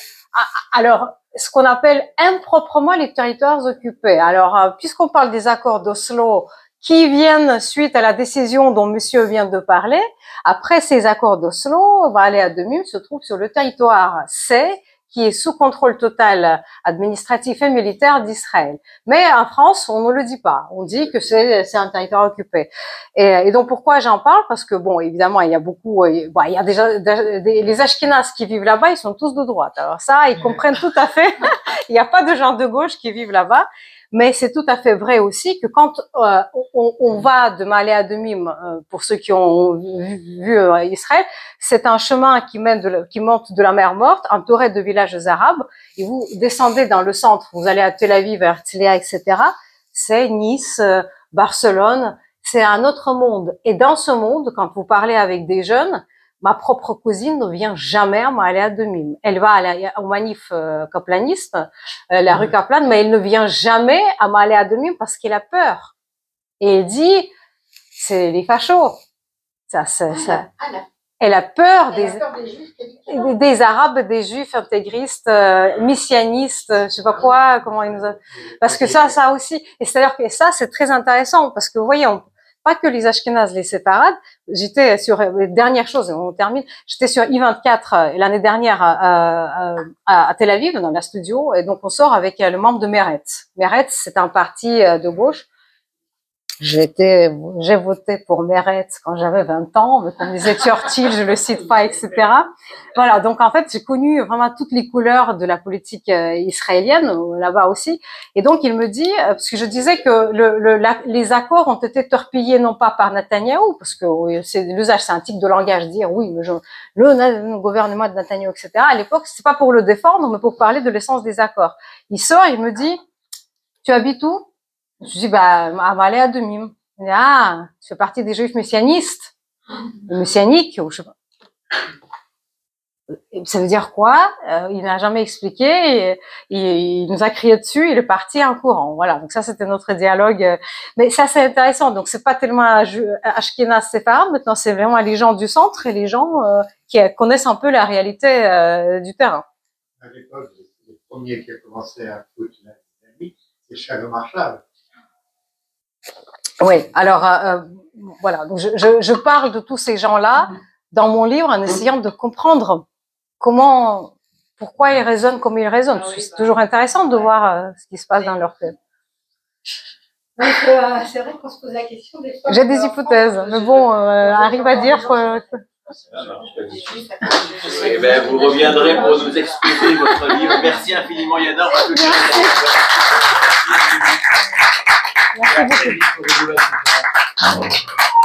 alors, ce qu'on appelle improprement les territoires occupés. Alors, puisqu'on parle des accords d'Oslo, qui viennent suite à la décision dont monsieur vient de parler, après ces accords d'Oslo, Malea de Mime se trouve sur le territoire C, qui est sous contrôle total administratif et militaire d'Israël. Mais en France, on ne le dit pas. On dit que c'est un territoire occupé. Et donc pourquoi j'en parle? Parce que bon, évidemment, il y a beaucoup, il y a déjà les Ashkénazes qui vivent là-bas, ils sont tous de droite. Alors ça, ils comprennent tout à fait. Il n'y a pas de gens de gauche qui vivent là-bas. Mais c'est tout à fait vrai aussi que quand on va de Malea de Mime, pour ceux qui ont vu Israël, c'est un chemin qui monte de la mer Morte, entouré de villages arabes, et vous descendez dans le centre, vous allez à Tel Aviv, Herzliya, etc. C'est Nice, Barcelone, c'est un autre monde. Et dans ce monde, quand vous parlez avec des jeunes, ma propre cousine ne vient jamais à Malea de Mime. Elle va au manif kaplaniste, la rue Kaplan, mais elle ne vient jamais à Malea de Mime parce qu'elle a peur. Et elle dit, c'est les fachos. Elle a peur des Arabes, des Juifs intégristes, messianistes, je sais pas quoi, comment ils nous ont... Parce que ça aussi, et c'est-à-dire que ça, c'est très intéressant, parce que vous voyez, pas que les Ashkénazes, les séparades. J'étais sur les dernières choses, et on termine. J'étais sur I24 l'année dernière à Tel Aviv, dans la studio, et donc on sort avec le membre de Meretz. Meretz, c'est un parti de gauche. J'ai voté pour Meretz quand j'avais 20 ans, mais comme disait Churchill, je le cite pas, etc. Voilà, donc en fait, j'ai connu vraiment toutes les couleurs de la politique israélienne, là-bas aussi. Et donc, il me dit, parce que je disais que les accords ont été torpillés non pas par Netanyahou, parce que c'est l'usage, c'est un type de langage, dire oui, mais le gouvernement de Netanyahou, etc. À l'époque, c'est pas pour le défendre, mais pour parler de l'essence des accords. Il sort, il me dit, tu habites où? Je dis, à Malea de Mime. Il dit, tu fais partie des juifs messianistes. Messianiques, ou je sais pas. Ça veut dire quoi? Il n'a jamais expliqué. Il nous a crié dessus. Il est parti en courant. Voilà. Donc ça, c'était notre dialogue. Mais ça, c'est intéressant. Donc c'est pas tellement Ashkénaz séparés. Maintenant, c'est vraiment les gens du centre et les gens qui connaissent un peu la réalité du terrain. À l'époque, le premier qui a commencé à foutre la dynamique, c'est Shalom Arshad. Oui, alors voilà, donc je parle de tous ces gens-là dans mon livre en essayant de comprendre pourquoi ils raisonnent comme ils raisonnent. C'est toujours intéressant de voir ce qui se passe dans leur tête. Donc, c'est vrai qu'on se pose la question des fois. J'ai des hypothèses, mais bon, arrive à dire que... Eh ben, vous reviendrez pour nous exposer votre livre. Merci infiniment, Yana. On va tout dire. Merci beaucoup.